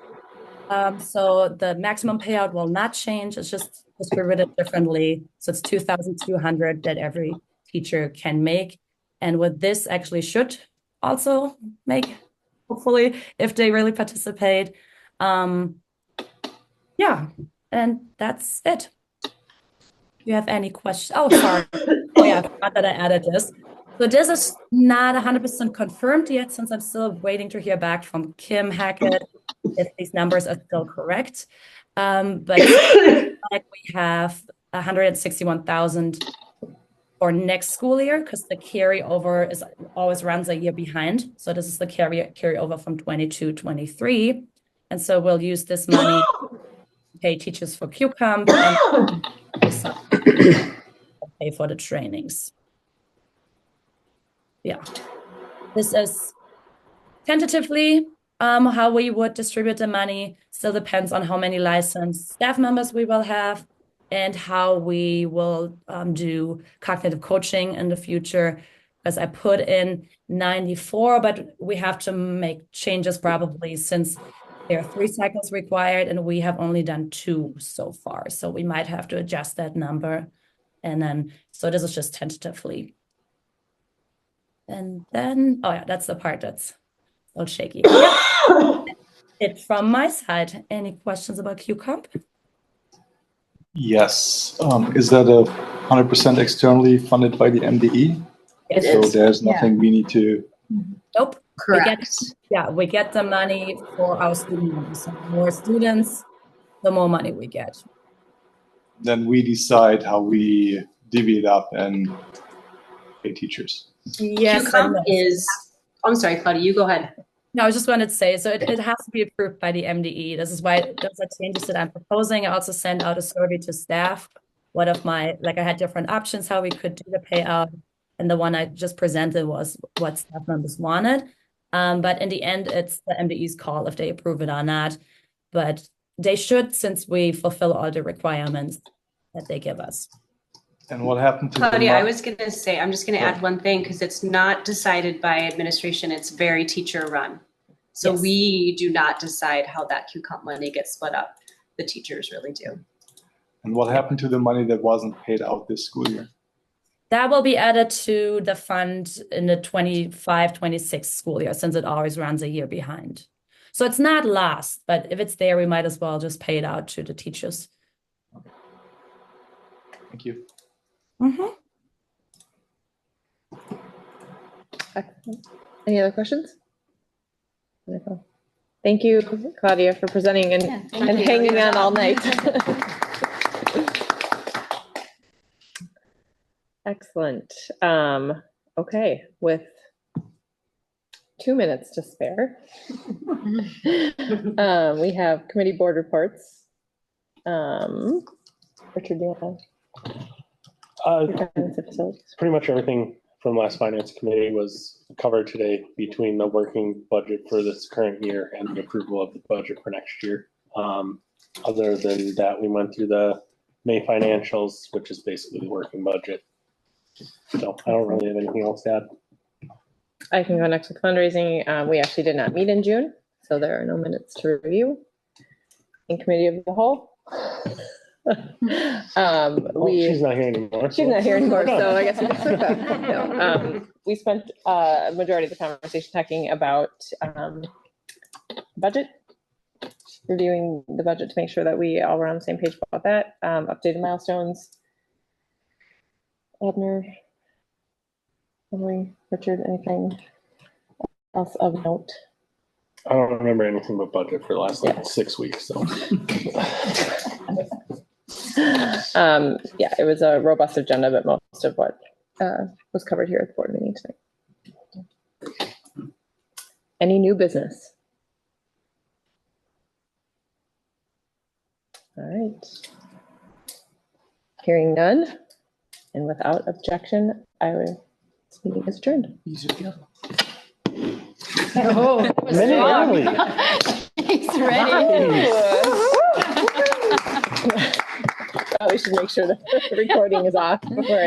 S16: So the maximum payout will not change. It's just distributed differently. So it's 2,200 that every teacher can make. And what this actually should also make, hopefully, if they really participate. Yeah, and that's it. Do you have any questions? Oh, sorry. Oh yeah, I forgot that I added this. So this is not 100% confirmed yet, since I'm still waiting to hear back from Kim Hackett if these numbers are still correct. But like we have 161,000 for next school year, because the carryover is always runs a year behind. So this is the carryover from 22-23. And so we'll use this money to pay teachers for QComp and pay for the trainings. Yeah, this is tentatively how we would distribute the money. Still depends on how many licensed staff members we will have and how we will do cognitive coaching in the future. As I put in 94, but we have to make changes probably since there are 3 cycles required and we have only done 2 so far. So we might have to adjust that number. And then, so this is just tentatively. And then, oh yeah, that's the part that's a little shaky. It from my side. Any questions about QComp?
S13: Yes. Is that 100% externally funded by the MDE?
S16: It
S13: So
S16: is.
S13: there's nothing we need to.
S16: Nope.
S15: Correct.
S16: We get the money for our student numbers. So the more students, the more money we get.
S13: Then we decide how we divvy it up and pay teachers.
S16: Yes.
S4: QComp is, I'm sorry, Claudia, you go ahead.
S16: No, I just wanted to say, so it has to be approved by the MDE. This is why those are changes that I'm proposing. I also sent out a survey to staff. One of my, I had different options how we could do the payout. And the one I just presented was what staff members wanted. But in the end, it's the MDE's call if they approve it or not. But they should, since we fulfill all the requirements that they give us.
S13: And what happened to
S4: Claudia, I was going to say, I'm just going to add one thing because it's not decided by administration. It's very teacher run. So
S16: Yes.
S4: we do not decide how that QComp money gets split up. The teachers really do.
S13: And what happened to the money that wasn't paid out this school year?
S16: That will be added to the fund in the 25-26 school year, since it always runs a year behind. So it's not lost, but if it's there, we might as well just pay it out to the teachers.
S13: Thank you.
S14: Excellent. Any other questions? Wonderful. Thank you, Claudia, for presenting and hanging on all night. Excellent. Okay, with 2 minutes to spare, we have committee board reports. Richard, do you want
S2: Pretty much everything from last finance committee was covered today between the working budget for this current year and the approval of the budget for next year. Other than that, we went through the May financials, which is basically the working budget. So I don't really have anything else to add.
S14: I can go next with fundraising. We actually did not meet in June, so there are no minutes to review. In committee of the whole.
S2: She's not here anymore.
S14: She's not here anymore, so I guess we can skip that. No, we spent a majority of the conversation talking about budget, reviewing the budget to make sure that we all were on the same page about that. Updated milestones. Abner, Henry, Richard, anything else of note?
S2: I don't remember anything but budget for the last 6 weeks. So.
S14: Yeah, it was a robust agenda, but most of what was covered here at the board meeting tonight. Any new business? All right. Hearing none, and without objection, this meeting is adjourned.
S15: Oh,
S2: minute early.
S15: He's ready.
S14: We should make sure that the recording is off before